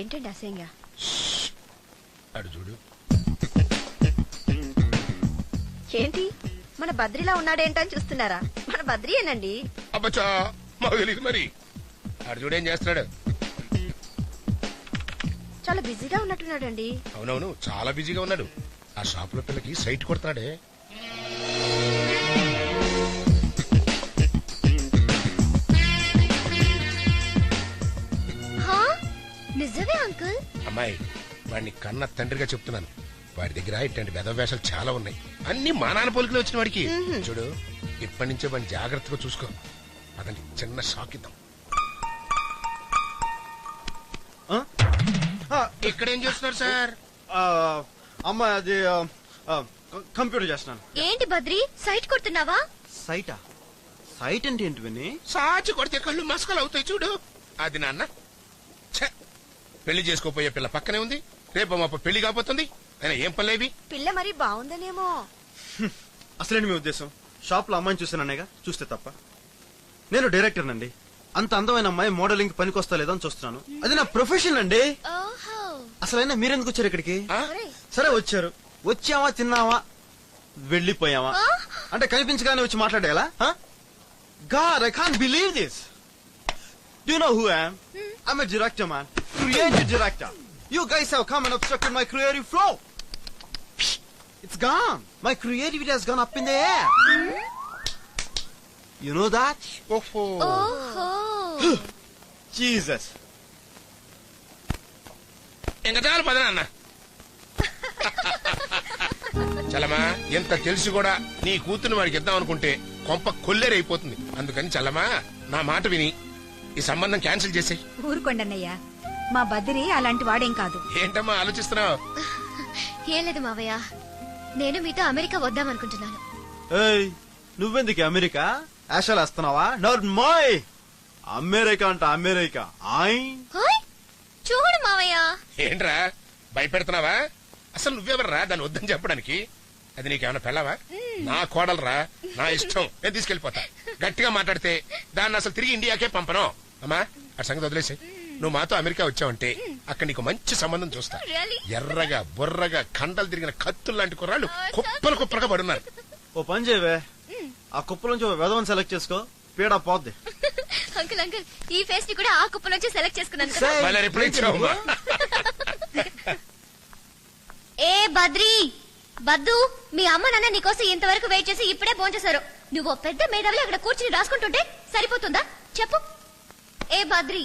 ఏంటండి అసహ్యంగా? అడు చూడు. ఏంటి మన బద్రిలా ఉన్నాడేంటని చూస్తున్నారా? మన బద్రియేనండి. అబ్బచ్చా మాకు తెలియదు మరి. అడు చూడు ఏం చేస్తున్నాడు. చాలా బిజీగా ఉన్నట్టున్నాడండి. అవునవును చాలా బిజీగా ఉన్నాడు. ఆ షాప్ లో పిల్లకి సైట్ కొడుతున్నాడే. నిజమే అంకుల్. అమ్మాయి వాడిని కన్న తండ్రిగా చెప్తున్నాను. వాడి దగ్గర ఇట్లాంటి వెధవ వేషాలు చాలా ఉన్నాయి. అన్ని మా నాన్న పోలికలు వచ్చిన వాడికి. చూడు ఇప్పటి నుంచే వాడిని జాగ్రత్తగా చూసుకో. అతని చిన్న షాక్ ఇద్దాం. ఇక్కడేం చేస్తున్నారు సార్? అమ్మాయి అది కంప్యూటర్ చేస్తున్నాను. ఏంటి బద్రి సైట్ కొడుతున్నావా? సైటా? సైట్ అంటే ఏంటి విని? సాచి కొడితే కళ్ళు మసకలు అవుతాయి చూడు. అది నాన్న. పెళ్లి చేసుకోపోయే పిల్ల పక్కనే ఉంది. రేపు మా పెళ్లి కాబోతుంది. అయినా ఏం పనిలేవి? పిల్ల మరి బాగుందనేమో. అసలేంటి మీ ఉద్దేశం? షాప్ లో అమ్మాయిని చూసాననేగా, చూస్తే తప్ప. నేను డైరెక్టర్ నండి. అంత అందమైన అమ్మాయి మోడలింగ్ పనికొస్తా లేదని చూస్తున్నాను. అది నా ప్రొఫెషన్ అండి. అసలైనా మీరెందుకు వచ్చారు ఇక్కడికి? సరే వచ్చారు, వచ్చావా తిన్నావా వెళ్ళిపోయావా అంటే కనిపించగానే వచ్చి మాట్లాడేలా? God, I can't believe this. Do you know who I am? I'm a director, man. Creative director. You guys have come and obstructed my creative flow. It's gone. My creativity has gone up in the air. You know that? Oh. Jesus. ఇంకా చాలు పదనా అన్న. చలమా ఎంత తెలిసి కూడా నీ కూతురు వాడికి ఇద్దాం అనుకుంటే కొంప కొల్లేరైపోతుంది. అందుకని చల్లమా నా మాట విని ఈ సంబంధం క్యాన్సిల్ చేసేయ్. ఊరుకోండన్నయ్యా, మా బద్రి అలాంటి వాడేం కాదు. ఏంటమ్మా ఆలోచిస్తున్నావు? ఏం లేదు మావయ్య, నేను మీతో అమెరికా వద్దామనుకుంటున్నాను. ఏయ్ నువ్వెందుకు అమెరికా ఆశలు వేస్తున్నావా? నోర్మోయ్, అమెరికా అంట అమెరికా. చూడు మావయ్య. ఏంట్రా భయపెడుతున్నావా? అసలు నువ్వెవర్రా దాన్ని వద్దని చెప్పడానికి? అది నీకేమైనా పెళ్ళావా? నా కోడలరా, నా ఇష్టం, నేను తీసుకెళ్లిపోతా. గట్టిగా మాట్లాడితే దాన్ని అసలు తిరిగి ఇండియాకే పంపను. అమ్మా ఆ సంగతి వదిలేసి నువ్వు మాతో అమెరికా వచ్చావంటే అక్కడ నీకు మంచి సంబంధం చూస్తా. ఎర్రగా బుర్రగా కండలు తిరిగిన కత్తులు లాంటి కుర్రాళ్ళు కుప్పలు కుప్పలుగా పడున్నారు. ఓ పని చేయవే, ఆ కుప్పల నుంచి వెధవని సెలెక్ట్ చేసుకో, పీడా పోద్ది. అంకుల్ అంకుల్, ఈ ఫేస్ ని కూడా ఆ కుప్ప నుంచి సెలెక్ట్ చేసుకున్నాను. ఏ బద్రి బద్దు, మీ అమ్మ నాన్న నీకోసం ఇంతవరకు వెయిట్ చేసి ఇప్పుడే భోంచేశారు. నువ్వు పెద్ద మేధావిలో అక్కడ కూర్చుని రాసుకుంటుంటే సరిపోతుందా చెప్పు? ఏ బద్రి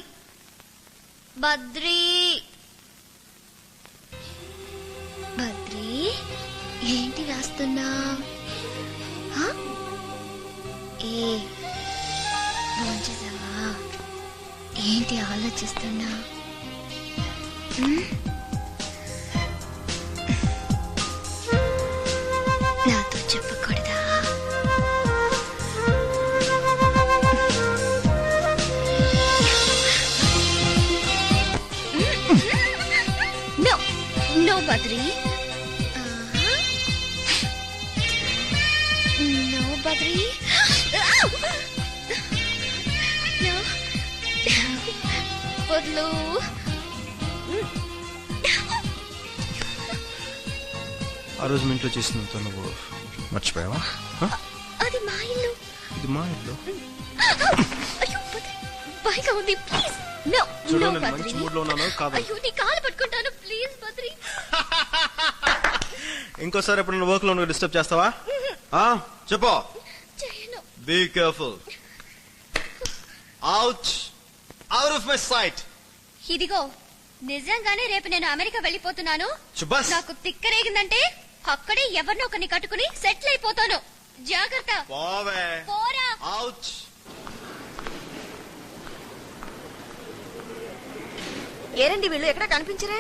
బద్రి బద్రి ఏంటి రాస్తున్నా? ఏ భోంచేసావా? ఏంటి ఆలోచిస్తున్నా? నాతో చెప్పకూడదా? No no Badri, no Badri, no బద్లు. ఆ రోజు మీ ఇంట్లో చేసినంత నువ్వు మర్చిపోయావా? అది మా ఇల్లు. ఇది మా ఇల్లు. అయ్యో బద్రి, భయంగా ఉంది. ప్లీజ్ నో చూడు, నో నేను బద్రి. మంచి మూడ్ లో ఉన్నాను. కాదు, అయ్యో నీ కాలు పట్టుకుంటాను ప్లీజ్ బద్రి. ఇంకోసారి ఎప్పుడు వర్క్ లో డిస్టర్బ్ చేస్తావా? చెప్పు. చేయను. Be careful. Out of my sight. ఇదిగో నిజంగానే రేపు నేను అమెరికా వెళ్ళిపోతున్నాను. శుభాష్. నాకు తిక్కరేగిందంటే అక్కడే ఎవరినో ఒకరిని కట్టుకుని సెటిల్ అయిపోతాను. జాగ్రత్త. పోవే. పోరా. అవుట్. ఏరండి వీళ్ళు ఎక్కడ కనిపించరే?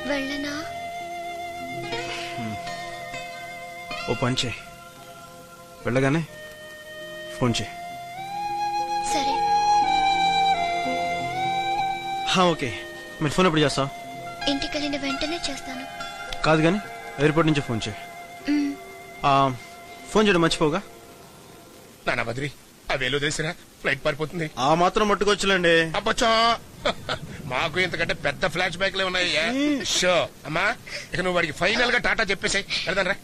వెళ్ళనా? ఓ పని చేయి, వెళ్ళగానే ఫోన్ చేయి. సరే. ఓకే. మీరు ఫోన్ ఎప్పుడు చేస్తావు? ఇంటికి వెళ్ళిన వెంటనే చేస్తాను. కాదు కానీ ఎయిర్పోర్ట్ నుంచి ఫోన్ చేయి. ఫోన్ చేయడం మర్చిపోగా. నానా బద్రి, అవేలో తెలిసినా ఫ్లైట్ పారిపోతుంది. ఆ మాత్రం మట్టుకొచ్చులేండి. అబ్బచ్చా, మాకు ఇంతకంటే పెద్ద ఫ్లాష్ బ్యాక్ లే ఉన్నాయ్యా. షో అమ్మా, ఇక నువ్వు వాడికి ఫైనల్ గా టాటా చెప్పేసాయి. వెళ్దాం రా.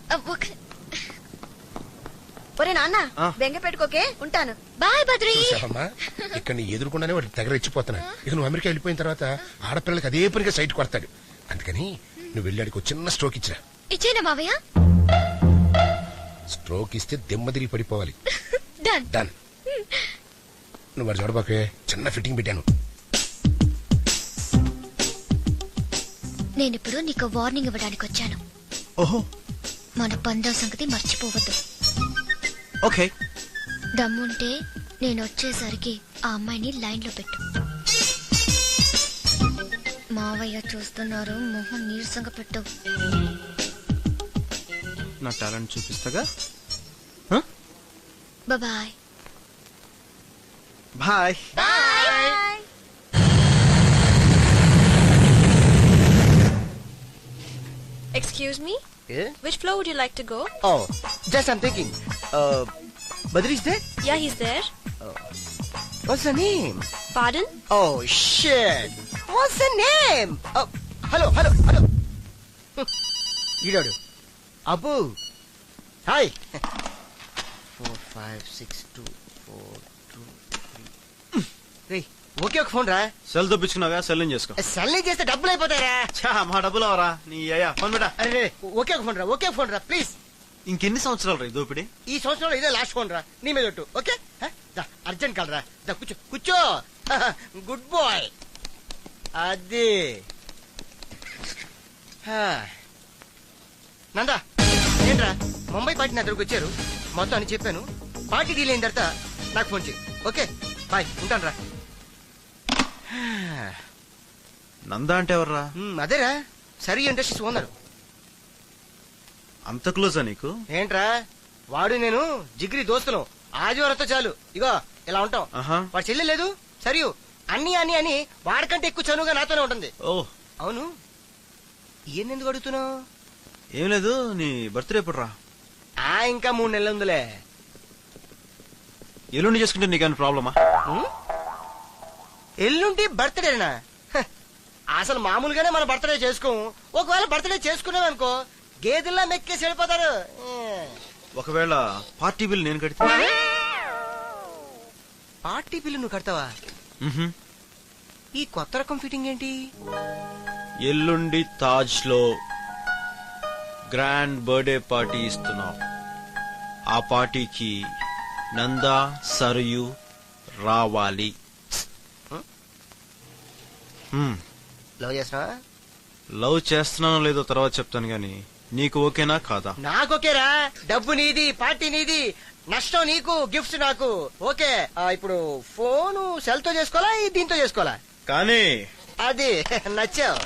ఒరే నాన్న, బెంగ పెట్టుకోకే, ఉంటాను. బాయ్ బద్రి. చూసావమ్మా, ఇక్కడ నీ ఎదుర్కొండానే వాడికి తెగరెచ్చిపోతున్నా. ఇక నువ్వు అమెరికా వెళ్ళిపోయిన తర్వాత ఆడపిల్లలకి అదే పనిగా సైట్ కొడతాడు. అందుకని నువ్వు వెళ్ళాడికి చిన్న స్ట్రోక్ ఇచ్చిరా. ఇచ్చేనా మావయ్య? స్ట్రోక్ ఇస్తే దెమ్మ తిరిగి పడిపోవాలి. డన్. డన్. నువ్వు వాడు చూడబాకే, చిన్న ఫిట్టింగ్ పెట్టాను. నేనిప్పుడు నీకు వార్నింగ్ ఇవ్వడానికి వచ్చాను. ఓహో. మన పందెం సంగతి మర్చిపోవద్దు. ఓకే. దమ్ముంటే నేను వచ్చేసరికి ఆ అమ్మాయిని లైన్ లో పెట్టు. మావయ్య చూస్తున్నారు, మొహం నీరసంగా పెట్టు. నా టాలెంట్ చూపిస్తాగా. Bye. Bye. Bye. Excuse me? Yeah? Which floor would you like to go? Oh, just I'm thinking. Badri is there? Yeah, he's there. What's the name? Pardon? Oh, shit. What's the name? Oh, hello. Idodu. Abu. Hi. 4, 5, 6, 2, 4, 2, 3. Hey, okay ఒక phone రా. Cell తప్పించుకున్నాగా, cell చేసుకో. Cell చేస్తే డబ్బులు అయిపోతారా? మా డబ్బులు అవరా నీ అయ్యా. ఫోన్ పెట్టా. అరే ఓకే ఒక ఫోన్ రా ప్లీజ్. ఇంకెన్ని సంవత్సరాలు రా దోపిడి? ఈ సంవత్సరంలో ఇదే లాస్ట్ ఫోన్ రా, నీ మీద ఒట్టు. ఓకే అర్జెంట్ కాల్ రా. కూర్చో. Good boy. అది నందా ఏంట్రా, ముంబై పార్టీ నా దగ్గరకు వచ్చారు. మొత్తం అని చెప్పాను. పార్టీ డీల్ అయిన తర్వాత నాకు ఫోన్ చేయి. ఓకే బాయ్, ఉంటాను రా. నందా అంటే ఎవర్రా? అదేరా, సరి ఇండస్ట్రీస్ ఓనరు. అంత క్లోజా నీకు? ఏంట్రా, వాడు నేను జిగ్రీ దోస్తులు. ఆదివారంతో చాలు ఇగో ఇలా ఉంటాం. వాడు చెల్లి లేదు సరియు, అన్ని అని వాడికంటే ఎక్కువ చనువుగా నాతోనే ఉంటుంది. ఓ అవును, ఎందుకు అడుగుతున్నావు? ఏం లేదు, నీ బర్త్డే ఎప్పుడు రా? ఇంకా 3 నెలలు ఉందిలే. ఎల్లుండి చేసుకుంటే నీకేమైనా ప్రాబ్లమా? ఎల్లుండి బర్త్డేనా? అసలు మామూలుగానే మన బర్త్డే చేసుకోము. ఒకవేళ బర్త్డే చేసుకున్నాం అనుకో, గేదెల్లా మెక్కేసి వెళ్ళిపోతారు. ఒకవేళ పార్టీ బిల్ నేను కడితే? పార్టీ బిల్లు నువ్వు కడతావా? ఈ కొత్త రకం ఫిట్టింగ్ ఏంటి? ఎల్లుండి తాజ్ లో గ్రాండ్ బర్త్డే పార్టీ ఇస్తున్నాం. ఆ పార్టీకి నందా సరయు రావాలి. లవ్ చేస్తున్నానో లేదో తర్వాత చెప్తాను గాని నీకు ఓకేనా కాదా? నాకు ఓకేరా. డబ్బు నీది, పార్టీ నీది, నష్టం నీకు, గిఫ్ట్స్ నాకు. ఓకే. ఇప్పుడు ఫోను సెల్ తో చేసుకోవాలా, దీంతో చేసుకోవాలా? కానీ అది నచ్చావు.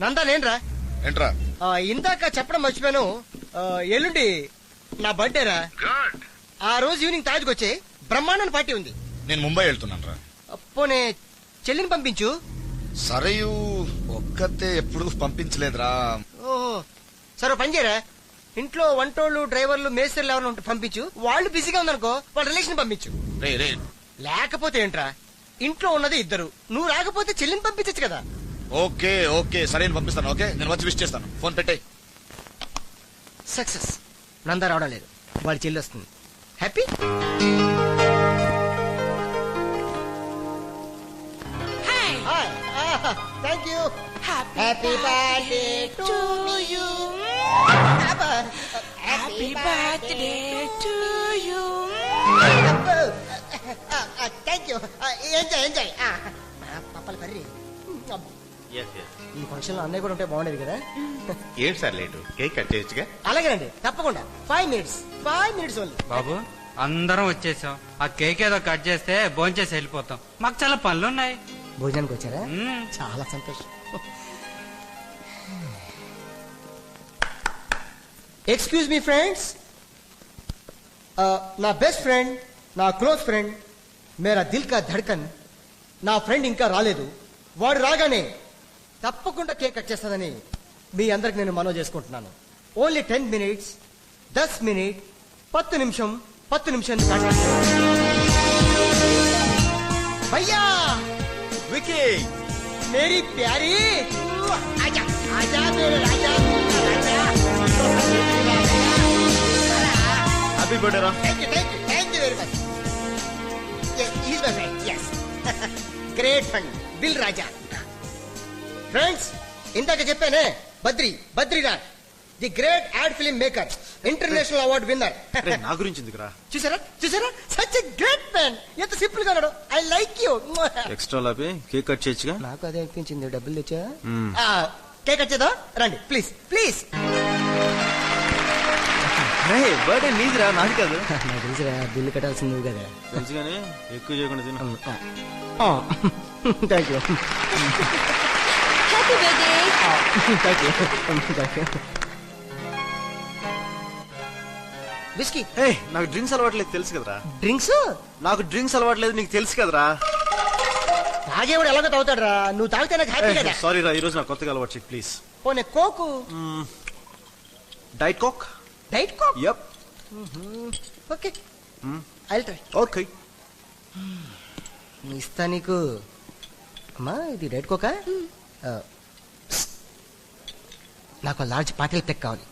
నందా నేనురా. ఏంట్రా? ఇందాక చెప్పడం మర్చిపోయాను. ఎల్లుండి నా బర్త్డే రా. ఆ రోజు ఈవినింగ్ తాజ్కి వచ్చే బ్రహ్మాండ పార్టీ ఉంది. నేను ముంబై వెళ్తున్నాను రా. పోనే చెల్లిని పంపించు. సరయు ఒక్కతే ఎప్పుడు పంపించలేదురా. ఓహో సరే, పని చేయరా, ఇంట్లో వంటోళ్ళు డ్రైవర్లు మేస్త్రీలు ఎవరైనా ఉంటే పంపించు. వాళ్ళు బిజీగా ఉందనుకో వాళ్ళ రిలేషన్ పంపించు. లేకపోతే ఏంట్రా, ఇంట్లో ఉన్నది ఇద్దరు, నువ్వు రాకపోతే చెల్లిని పంపించచ్చు కదా. ఓకే ఓకే సరే పంపిస్తాను. ఓకే నేను వచ్చి విష్ చేస్తాను. ఫోన్ పెట్టే. సక్సెస్. నందా రావడం లేదు, వాళ్ళ చెల్లి వస్తుంది. Happy. Thank you. Happy birthday to you. Happy birthday to you. Thank you. Enjoy enjoy. Pappala curry. ఈ ఫంక్షన్ లో అన్నయ్య కూడా ఉంటే బాగుండేది కదా. ఏంటి సార్ లేటు? కేక్ కట్ చేయొచ్చుగా? అలాగేనండి, తప్పకుండా. 5 minutes ఓన్లీ. బాబు అందరం వచ్చేసాం. ఆ కేక్ ఏదో కట్ చేస్తే భోంచేసి వెళ్ళిపోతాం. మాకు చాలా పనులున్నాయి. భోజనానికి వచ్చారా? చాలా సంతోషం. ఎక్స్క్యూజ్ మీ ఫ్రెండ్స్, నా బెస్ట్ ఫ్రెండ్, నా క్లోజ్ ఫ్రెండ్, మేరా దిల్ కా ధడ్కన్ నా ఫ్రెండ్ ఇంకా రాలేదు. వాడు రాగానే తప్పకుండా కేక్ కట్ చేస్తానని మీ అందరికి నేను మనవి చేసుకుంటున్నాను. ఓన్లీ 10 minutes, 10 minutes, 10 నిమిషం, 10 నిమిషం. భయ్యా వికీ, మేరీ ప్యారీ, ఆజా ఆజా మేరే రాజా. హ్యాపీ బర్త్డే రా. Thank you very much. Is my friend. yes. Great friend Dil Raja. Friends, ఇందాక చెప్పానే, Badrinath, the great ad film maker, international award winner. నా గురించి ఎందుకురా? చూసారా సచ్ ఎ గ్రేట్ మ్యాన్. ఎంత సింపుల్ గా ఉన్నాడు. I like you. ఎక్స్ట్రా లాపి కేక్ కట్ చేయొచ్చుగా? నాకు అదే అనిపించింది. డబ్బులు తెచ్చా. కేక్ కట్ చేద్దాం రండి ప్లీజ్ ప్లీజ్. బర్త్డే నీదిరా, నాది కాదు. నాకు తెలుసురా, బిల్లు కట్టాల్సింది నువ్వు కదా. తెలుసు కానీ ఎక్కువ చేయకుండా తిను. Thank you. Happy birthday. Whisky. నాకు డ్రింక్స్ అలవాట్లేదు తెలుసు కదరా. డ్రింక్స్? నాకు డ్రింక్స్ అలవాట్లేదు నీకు తెలుసు కదరా. తాగేవాడు ఎలాగో తాగుతాడు రా, నువ్వు తాగితే నాకు హ్యాపీ కదా. సారీ రా, ఈ రోజు నాకు కొత్తగా అలవాటు చెక్ ప్లీజ్. పోనీ Coke. Diet Coke. Diet Coke? Yup. Okay, I'll try. Okay, ఇస్తా నీకు. అమ్మా ఇది డైట్ కోకా? నాకు లార్జ్ పాటిల్ ప్యాక్ కావాలి.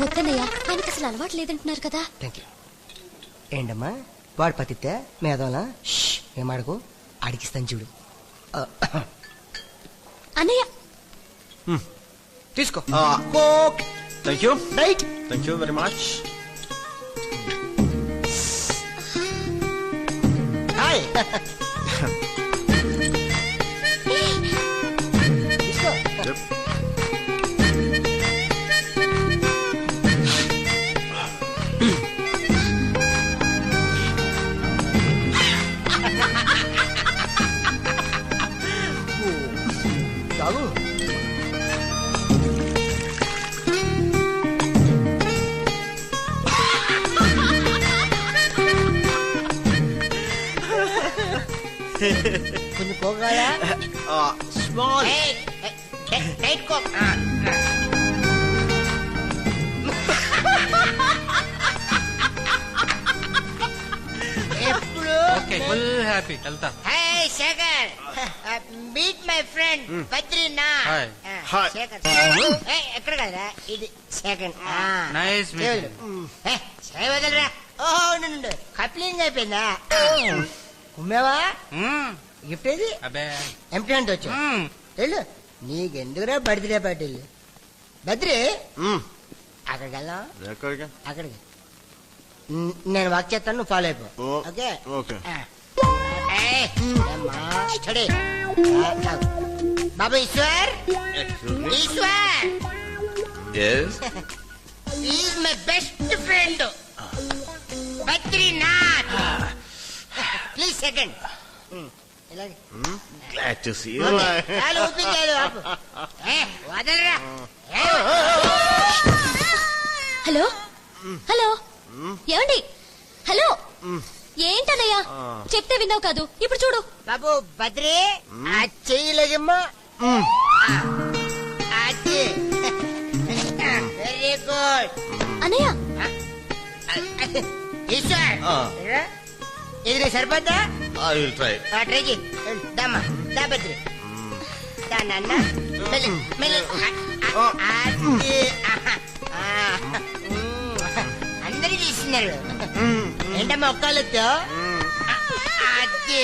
వద్దనయ్యా, ఆయనకి అసలు అలవాటు లేదంటున్నారు కదా. Thank you. ఏంటమ్మా వాడు పతితే మేధవలా? ఏమాడకు, అడిగిస్తాను చూడు. అన్నయ్య తీసుకో. Coke. Thank you. Diet. Thank you very much. Hi. తీసుకో. తాగు. కొంచెం కోకాయా? స్మాల్. Diet Coke. ఎప్పుడు ఫుల్ హ్యాపీ. వెళ్తా. Hi Shekhar, meet my friend Badrinath. Hi. Shekhar ఎక్కడ కదా ఇది శేఖర్. నైస్ వదలరా. ఓహో నుండి కప్లింగ్ అయిపోయిందా? ఉమ్మేవా? గిఫ్ట్ ఏది? అబ్బే ఎంటీ హ్యాండ్ వచ్చా. వెళ్ళు, నీకెందుకురా బర్త్డే పార్టీలు. బద్రి అక్కడికి వెళ్దాం. అక్కడికి నేను వాక్ చేస్తాను, నువ్వు ఫాలో అయిపో. Okay okay. స్టడీ. బాబు Eshwar, Eshwar is my best friend Badrinath. Please second. ఇలాగే. Glad to see you. చాలు ఊపించాడు బాబు. వదలరా. హలో హలో, ఏమండి? హలో, ఏంటన్నయ్యా చెప్తే విన్నావు కాదు, ఇప్పుడు చూడు. బాబు బద్రి ఆ చెయ్యలేదమ్మా. అన్నయ్య ఈశ్వర్ ఇది సరిపోద్దా ఐ విల్ ట్రై. ట్రై చేయి దమ్మా దా బద్రి దా నాన్న మెల్లి మెల్లి అందరూ చేస్తున్నారు ఏంటమ్మా ఒక్కళ్ళతో అది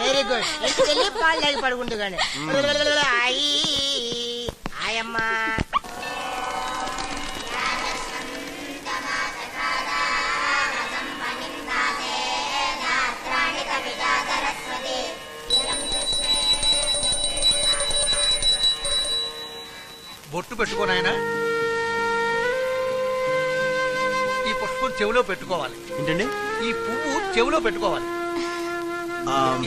వెరీ గుడ్ వెళ్ళి పాలు తాగి పడుకుంటూ కానీ ఆయమ్మా బొట్టు పెట్టుకోనాయనా ఈ పుష్పం చెవిలో పెట్టుకోవాలి. ఏంటండి? ఈ పువ్వు చెవిలో పెట్టుకోవాలి.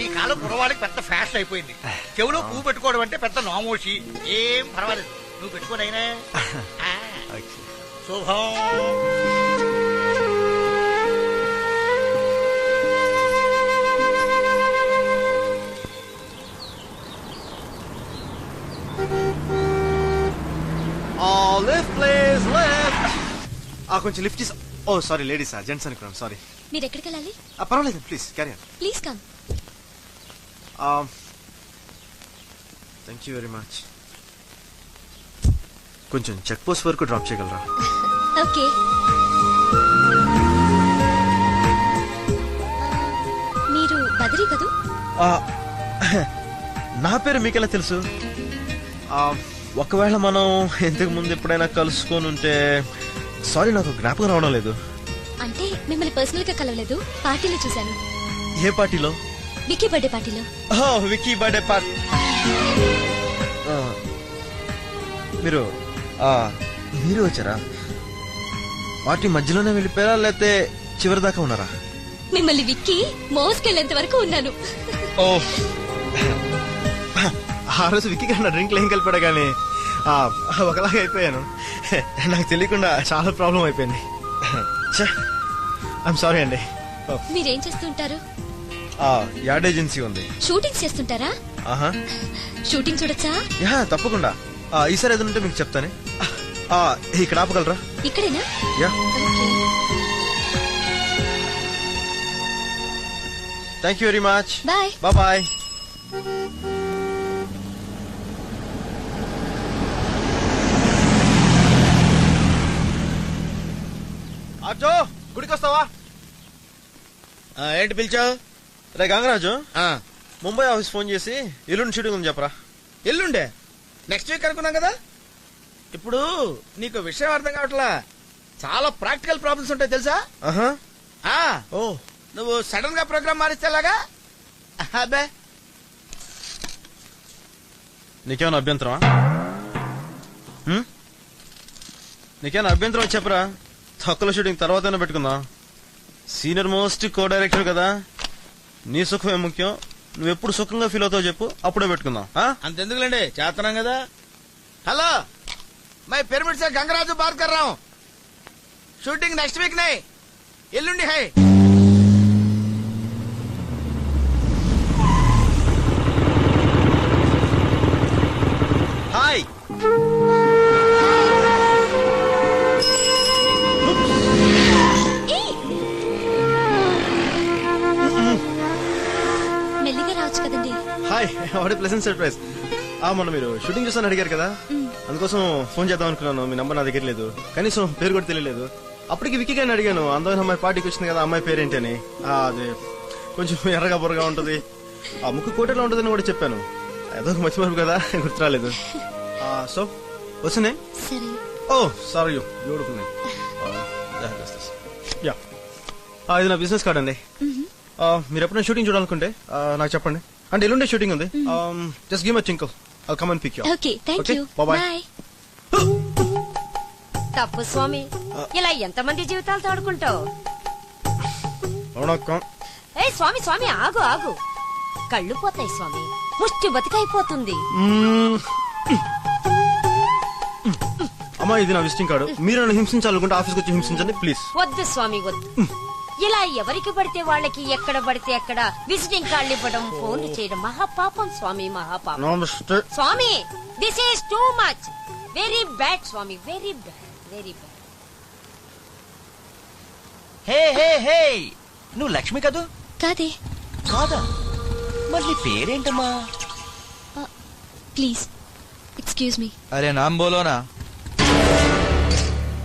ఈ కాలం కురవాడికి పెద్ద ఫ్యాషన్ అయిపోయింది. చెవిలో పువ్వు పెట్టుకోవడం అంటే పెద్ద నామోషి. ఏం పర్వాలేదు, నువ్వు పెట్టుకోనైనా శుభం. Left please left. కొంచెం లిఫ్ట్ చేసి. ఓ సారీ లేడీస్ జెంట్స్ అనుకున్నాను, సారీ. మీరు ఎక్కడికి వెళ్ళాలి? పర్వాలేదు please carry on. Please come. Thank you very much. కొంచెం చెక్ పోస్ట్ వరకు డ్రాప్ చేయగలరా? ఓకే. మీరు బద్రీ కదూ? నా పేరు మీకెలా తెలుసు? ఒకవేళ మనం ఇంతకు ముందు ఎప్పుడైనా కలుసుకొని ఉంటే సారీ, నాకు జ్ఞాపకం రావడం లేదు. అంటే మిమ్మల్ని పర్సనల్ గా కలవలేదు, పార్టీలో చూశాను. ఏ పార్టీలో? విక్కీ బర్త్డే పార్టీలో. Vicky birthday party. మీరు మీరు వచ్చారా? పార్టీ మధ్యలోనే వెళ్ళిపోయారా లేకపోతే చివరి దాకా ఉన్నారా? మిమ్మల్ని విక్కీ మోసుకెళ్లేంత వరకు ఉన్నాను. ఓ ఆ రోజు విక్కీ కన్నా డ్రింక్లు ఏం కలిపాడా కానీ ఒకలాగా అయిపోయాను. నాకు తెలియకుండా చాలా ప్రాబ్లం అయిపోయింది. ఐఎమ్ సారీ అండి. మీరేం చేస్తుంటారు? యాడ్ ఏజెన్సీ ఉంది. షూటింగ్స్ చేస్తుంటారా? షూటింగ్ చూడొచ్చా? యా తప్పకుండా. ఈసారి ఏదైనా ఉంటే మీకు చెప్తానే. ఇక్కడ ఆపగలరా? ఇక్కడేనా? Yeah. Thank you very much. Bye bye. అర్జో గుడికి వస్తావా? ఏంటి పిలిచావు? రే గంగరాజు, ముంబై ఆఫీస్ ఫోన్ చేసి ఎల్లుండి షూటింగ్ ఉంది చెప్పరా. ఎల్లుండే? నెక్స్ట్ వీక్ అనుకున్నాం కదా. ఇప్పుడు నీకు విషయం అర్థం కావట్లా. చాలా ప్రాక్టికల్ ప్రాబ్లమ్స్ ఉంటాయి తెలుసా? ఓ నువ్వు సడన్ గా ప్రోగ్రామ్ మారిస్తేలాగా. అబ్బే నీకేమైనా అభ్యంతరమా? నీకేమైనా అభ్యంతరం చెప్పరా? తక్కువ షూటింగ్ తర్వాత పెట్టుకుందాం. సీనియర్ మోస్ట్ కో డైరెక్టర్ కదా, నీ సుఖమే ముఖ్యం. నువ్వెప్పుడు సుఖంగా ఫీల్ అవుతావు చెప్పు, అప్పుడే పెట్టుకుందాం. అంతెందుకులేండి, చేస్తున్నాం కదా. హలో, మై పిరమిడ్ సే గంగరాజు బాత్ కర్ రहा हूं. షూటింగ్ నెక్స్ట్ వీక్ नहीं, ఎల్లుండి है. హాయ్. మెల్లిగా రావచ్చు కదండి. Hi, what a pleasant surprise. మొన్న మీరు షూటింగ్ చూసాను అడిగారు కదా, అందుకోసం ఫోన్ చేద్దాం అనుకున్నాను. మీ నంబర్ నా దగ్గర లేదు, కనీసం పేరు కూడా తెలియలేదు. అప్పటికి విక్కీ గారిని అడిగాను, అందమైన అమ్మాయి పార్టీకి వచ్చింది కదా, అమ్మాయి పేరేంటి అని. అది కొంచెం ఎర్రగా బొర్రగా ఉంటది, ముక్కు కోటలో ఉంటదని కూడా చెప్పాను. ఏదో ఒక మర్చిపోరు కదా, గుర్తు రాలేదు. సో వచ్చింది. ఓ సారీ, బ్యూటిఫుల్ నేమ్. యా, ఇది నా బిజినెస్ కార్డ్ అండి. మీరు ఎప్పుడైనా షూటింగ్ చూడాలనుకుంటే నాకు చెప్పండి. అంటే ఎల్లుండే షూటింగ్ ఉంది. Just give my tinkle, I'll come and pick you. Okay, thank you. Bye. తప్పు స్వామి, ఇలా ఎంతమంది జీవితాలు తోడుకుంటావు? ఏ స్వామి స్వామి, ఆగు ఆగు, కళ్ళు పోతాయి స్వామి, ముష్టి బతికైపోతుంది. అమ్మా, ఇది నా విజిటింగ్ కార్డు. మీరు నన్ను హింసించాలనుకుంటే ఆఫీస్కి వచ్చి హింసించండి ప్లీజ్. వద్దు స్వామి వద్దు. ఇలా ఎవరికి పడితే వాళ్ళకి ఎక్కడ పడితే అక్కడ విజిటింగ్ కార్డులు ఇవ్వడం, ఫోన్లు చేయడం మహాపాపం స్వామి, మహాపాపం. స్వామి, this is too much, very bad స్వామి, very bad, very bad. Hey hey hey నువ్వు లక్ష్మి కదూ? కాదే. కాదా? మరి నీ పేరేంటమ్మా? Please excuse me. అరే నామ్ బోలోనా.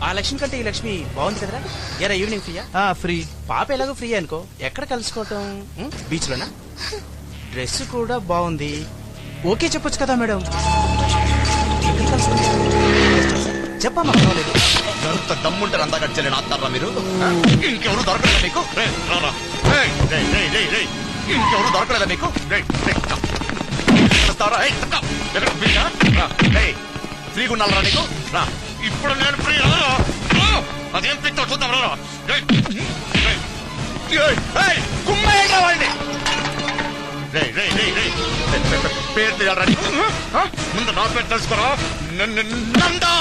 ఆ లక్ష్మి కంటే ఈ లక్ష్మి బాగుంది కదరా? ఎరా ఈవినింగ్ ఫ్రీయా? ఫ్రీ. పాప ఎలాగో ఫ్రీ అనుకో. ఎక్కడ కలుసుకోవటం? బీచ్ లోనా? డ్రెస్ కూడా బాగుంది. ఓకే చెప్పొచ్చు కదా మేడం. ఎక్కడ కలుసుకుంటాం? చెప్పమ్మా. ఎంత దమ్ముంటారు అంతా గడిచలే నాస్తారా మీరు? ఇంకెవరు దొరకలేదా మీకు? ఇంకెవరు దొరకలేదా మీకు? ఫ్రీగా ఉండాలరా నీకు? ఇప్పుడు నేను ఫ్రీ అదేం పిక్తో చూద్దాం. కుమ్మేయండి పేరు తెలియాలరా నీకు? ముందు నా పేరు తెలుసుకోరా. నందా.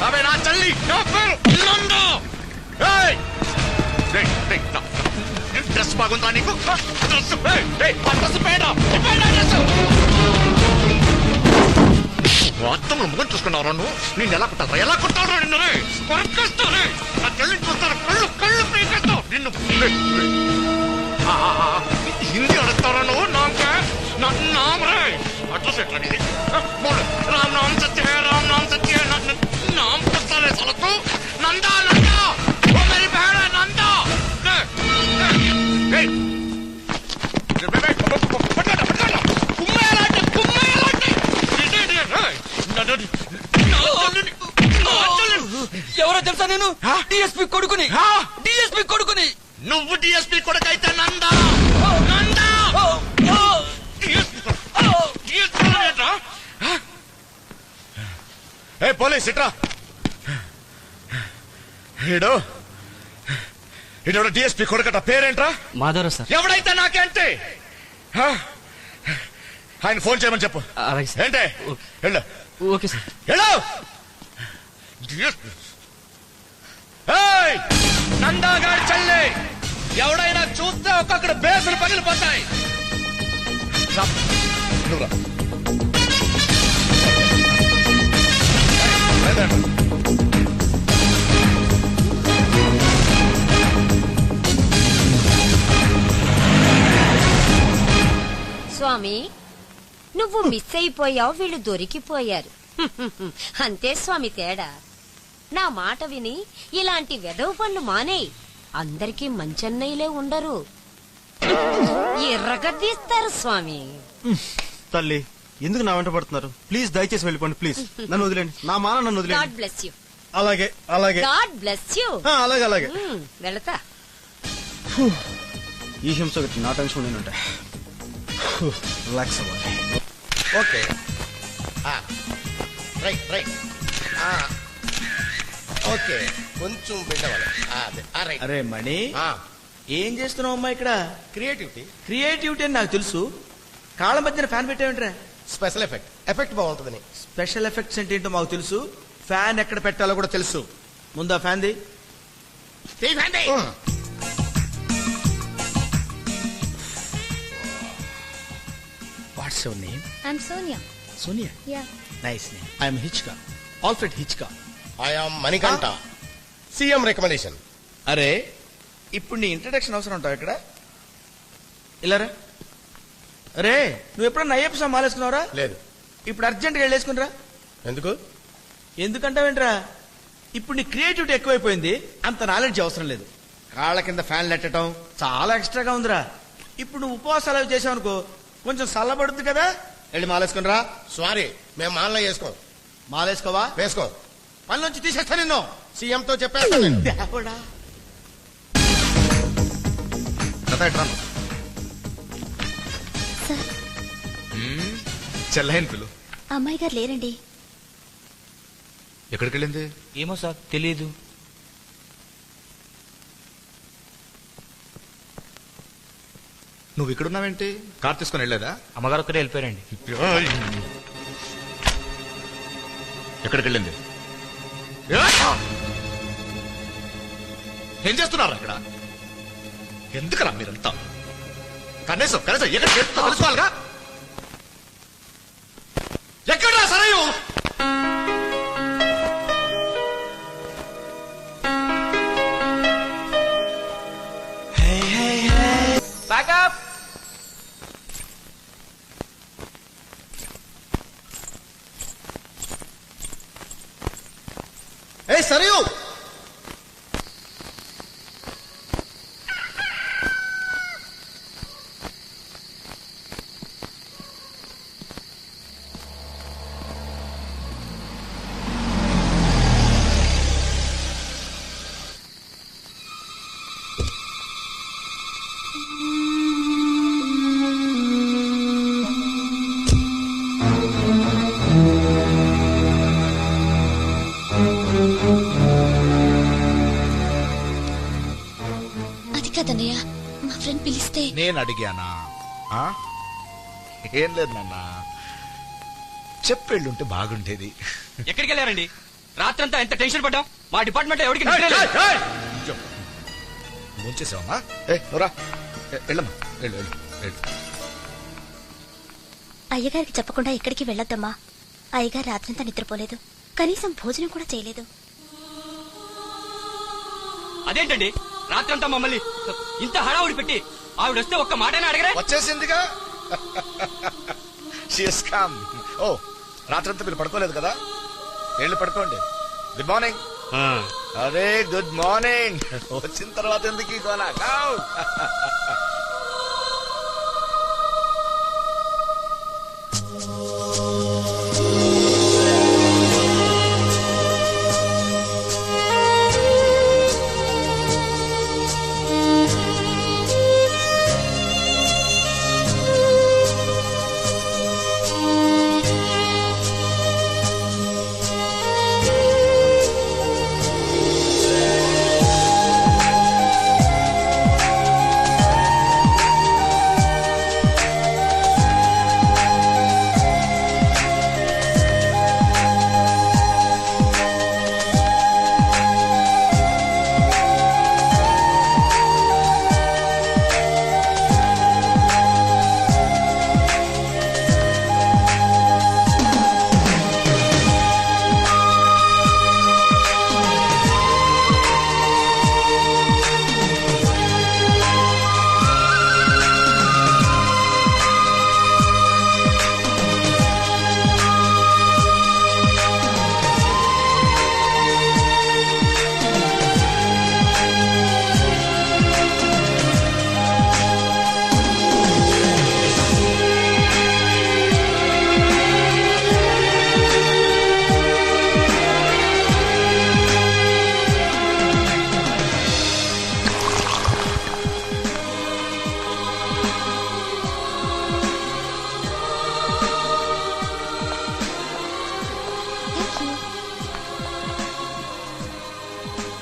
అవే నా తల్లి. నా పేరు నందా. డ్రెస్ బాగుందా నీకు? డ్రెస్ పేడ మొత్తం ముగ్గురు చూసుకున్నావు నువ్వు. నేను ఎలా కుట్టారా? ఎలా కుట్టారా? నిన్ను కొరకేస్తాను. నా చెల్లిని చూస్తాను. కళ్ళు పీకేస్తావు నిన్ను. హిందీ అడుగుతారా నువ్వు? नाम रे अड्रेस एट्ला नीदी बोल राम नाम सत्य है नाम पता ले साला तू नंदा वो मेरी बहन है नंदा ఎవరో తెలుసా? నేను డిఎస్పీ కొడుకుని. నువ్వు డిఎస్పీ కొడుకైతే నందా పోలీస్ ఇట్రా. ఇడు డిఎస్పీ కొడుకట. పేరేంట్రా? మాధవరావు సార్. ఎవడైతే నాకేంటి? ఆయన ఫోన్ చేయమని చెప్పు. ఏంటే? Okay sir. నందాగాడి చల్లే ఎవడైనా చూస్తే ఒక్కొక్కడ బేసులు పగిలిపోతాయి. నువ్వురా. స్వామి నువ్వు మిస్ అయిపోయావు, వీళ్ళు దొరికిపోయారు. అంతే స్వామి తేడా. నా మాట విని ఇలాంటి వెధవ పనులు మానేయ్. అందరికీ మంచన్నయ్యలే ఉండరు, ఎర్రగద్దీస్తారు స్వామి. తల్లి ఎందుకు నా వెంట పడుతున్నారు? ప్లీజ్ దయచేసి వెళ్ళిపోండి. ప్లీజ్ నన్ను వదిలేండి. నా మాన నన్ను వదిలేండి. God bless you. అలాగే అలాగే. God bless you. అలాగే అలాగే. వెళతా. ఈ హింస ఒకటి నా టెన్షన్ నేనుంటా. రిలాక్స్ అవ్వాలి. ఓకే రైట్ ఓకే కొంచెం పెట్టవాలి. అరే మణి, ఏం చేస్తున్నావు అమ్మా ఇక్కడ? క్రియేటివిటీ అని నాకు తెలుసు. కాళ్ళ మధ్యన ఫ్యాన్ పెట్టావేంట్రా? స్పెషల్ ఎఫెక్ట్ బాగుంటుందని. స్పెషల్ ఎఫెక్ట్స్ అంటే ఏంటో మాకు తెలుసు. ఫ్యాన్ ఎక్కడ పెట్టాలో కూడా తెలుసు. ముందు ఆ fan the. What's your name? I'm Sonia. Sonia? Yeah. Nice name. I'm హిచ్కా, Alfred హిచ్కా. I am Manikanta, CM recommendation. అరే ఇప్పుడు నీ ఇంట్రడక్షన్ అవసరం ఉంటావు ఇక్కడ. ఇలారా. అరే నువ్వు ఎప్పుడన్నా అయ్యప్ప స్వామి మాలేసుకున్నావురా? లేదు. ఇప్పుడు అర్జెంట్గా వెళ్ళేసుకునిరా. ఎందుకు? ఎందుకంటావేంట్రా? ఇప్పుడు నీ క్రియేటివిటీ ఎక్కువైపోయింది, అంత నాలెడ్జ్ అవసరం లేదు. కాళ్ళ కింద ఫ్యాన్లు ఎట్టడం చాలా ఎక్స్ట్రాగా ఉందిరా. ఇప్పుడు నువ్వు ఉపవాసాలు అవి చేసావనుకో కొంచెం చల్లబడుతుంది కదా. వెళ్ళి మాలేసుకునిరా. సారీ మేము మాలలో వేసుకోం. మాలేసుకోవా? వేసుకో. పని నుంచి తీసేస్తా నిన్ను. సీఎంతో చెప్పేస్తాను. చెల్లైన పిలు. అమ్మాయి గారు లేరండి. ఎక్కడికి వెళ్ళింది? ఏమో సార్ తెలియదు. నువ్వు ఇక్కడున్నావేంటి? కార్ తీసుకుని వెళ్ళలేదా? అమ్మగారు ఒక్కరే వెళ్ళిపోయారండి. ఎక్కడికి వెళ్ళింది? ఏం చేస్తున్నారు ఇక్కడ? ఎందుకురా మీరంతా? కనీసం ఎక్కడ చేస్తుందో తెలుసుకోవాలిగా. ఎక్కడా సరయు? రే సరియు నేను అడిగానా? ఏం లేదు నాన్న, చెప్పెళ్ళుంటే బాగుండేది. ఎక్కడికి వెళ్ళారండి? రాత్రంతా ఎంత టెన్షన్ పడ్డాం. మా డిపార్ట్మెంట్ ఎవరికి ముంచేసావమ్మా? నువ్వురా, వెళ్ళమ్మా, వెళ్ళు వెళ్ళు వెళ్ళు. అయ్యగారికి చెప్పకుండా ఎక్కడికి వెళ్ళొద్దమ్మా. అయ్యగారు రాత్రంతా నిద్రపోలేదు, కనీసం భోజనం కూడా చేయలేదు. అదేంటండి రాత్రంతా మమ్మల్ని ఇంత హడావుడి పెట్టి ఆవిడ వస్తే ఒక్క మాటనే అడగరా? వచ్చేసిందిగా. ఓ రాత్రంతా మీరు పడుకోలేదు కదా, వెళ్ళి పడుకోండి. Good morning. అదే గుడ్ మార్నింగ్. వచ్చిన తర్వాత ఎందుకు ఈ గోల?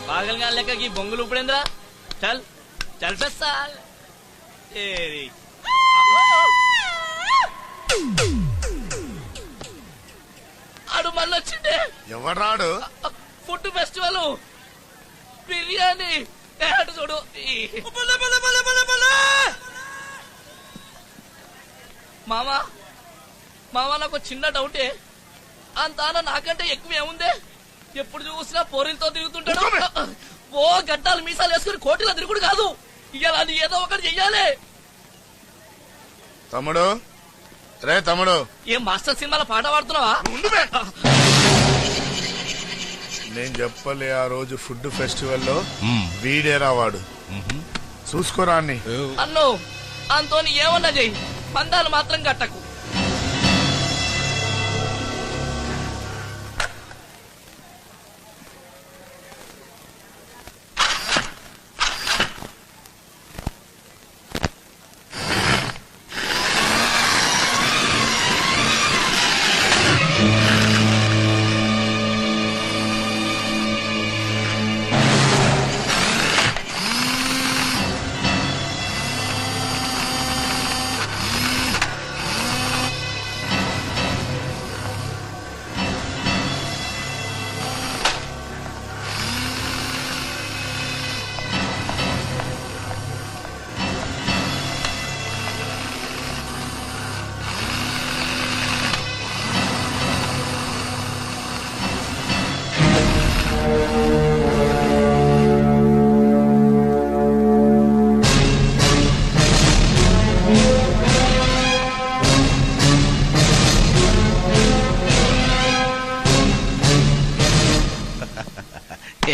పాగల్గా లెక్క ఈ బొంగులు ఉపడేంద్రా. చల్ చల్ సాల్. ఆడు మళ్ళీ వచ్చిండే. ఎవరాడు? ఫుడ్ ఫెస్టివల్ బిర్యానీ చూడు. మామా మామా నాకు చిన్న డౌటే. అంతాన నాకంటే ఎక్కువ ఏముందే? ఎప్పుడు చూసినా పోరీలతో తిరుగుతుంటాడు. ఓ గడ్డాలు మీసాలు వేసుకుని కోటిలో తిరుగుడు కాదు. ఇలా ఏదో ఒకటి చెయ్యాలి. తమ్ముడు, రే తమ్ముడు, ఏం మాస్టర్ సినిమాలో పాట పాడుతున్నావా? నేను చెప్పలే ఆ రోజు ఫుడ్ ఫెస్టివల్ లో వీడేరా వాడు. చూసుకోరా అన్ని. అన్నో అంతోని ఏమన్నా చెయ్యి, పందాలు మాత్రం కట్టకు.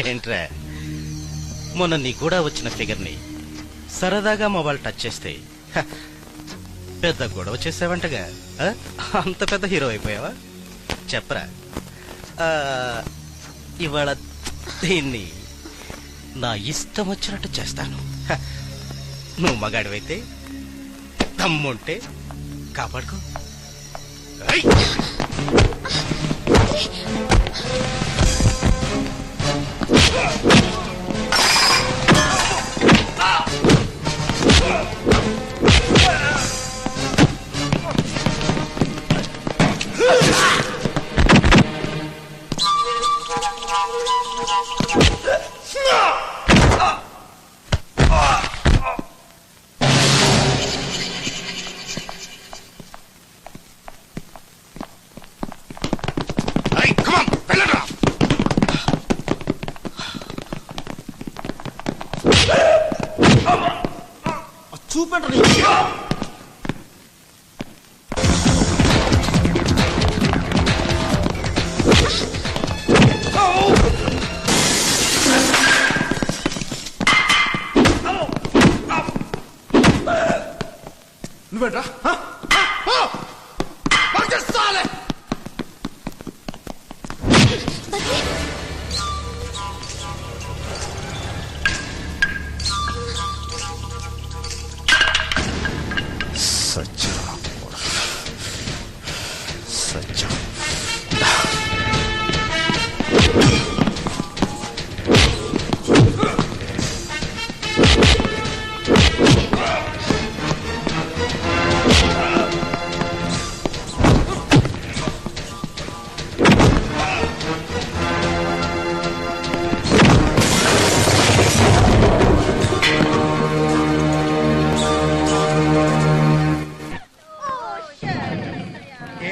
ఏంట్రా మొన్న నీ కూడా వచ్చిన ఫిగర్ని సరదాగా మా వాళ్ళు టచ్ చేస్తే పెద్ద గొడవ చేసావంటగా ఆ? అంత పెద్ద హీరో అయిపోయావా చెప్పరా ఇవాళ దీన్ని నా ఇష్టం వచ్చినట్టు చేస్తాను నువ్వు మగాడివైతే దమ్ముంటే కాపాడుకో చూపెంట నువ్వేట్రా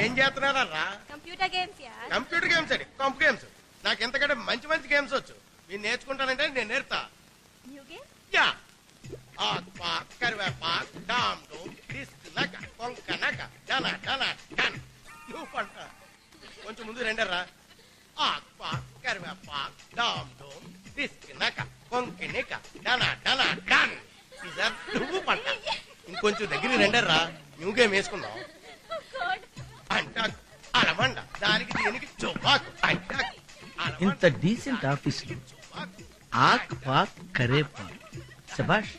ఏం చేస్తున్నారా? కంప్యూటర్ గేమ్స్ కంప్యూటర్ గేమ్స్ అండి, కంప్ గేమ్స్. నాకు ఎంతకంటే మంచి మంచి గేమ్స్ వచ్చు. మీరు నేర్చుకుంటానంటే నేను నేర్తా. న్యూ గేమ్ యా పాక్ కరివేపాక్ డామ్ డూమ్ డిస్క్ నక కొంక నక డన డన డన్. నువ్వు పంట కొంచెం ముందు రెండరా. పాక్ కరివేపాక్ డామ్ డూమ్ డిస్క్ నక కొంక నిక డన డన డన్. సార్ నువ్వు పంట ఇంకొంచెం దగ్గర రెండరా. న్యూ గేమ్ వేసుకుందాం. అంటాకు అలమండ దానికి దీనికి చొవ్వాకు అంటాకు. ఇంత డీసెంట్ ఆఫీసులు ఆక్ పాక్ కరేపా శబాష్.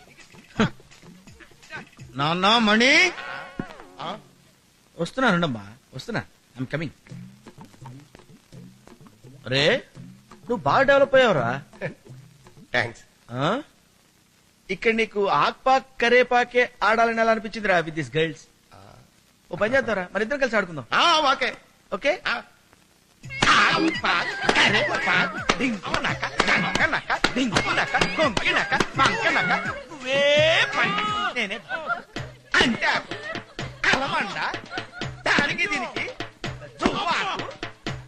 నాన్న మణి వస్తున్నానుండమ్మా వస్తున్నా. I'm coming. రే నువ్వు బాగా డెవలప్ అయ్యావురా. థ్యాంక్స్. ఇక్కడ నీకు ఆక్ పాక్ కరేపాకే ఆడాలని ఎలా అనిపించిందిరా విత్ దిస్ గర్ల్స్? ఓ పని చేద్దారా మన ఇద్దరం కలిసి ఆడుకుందాం. Okay okay. నేనే అంటే అలమండ దానికి దీనికి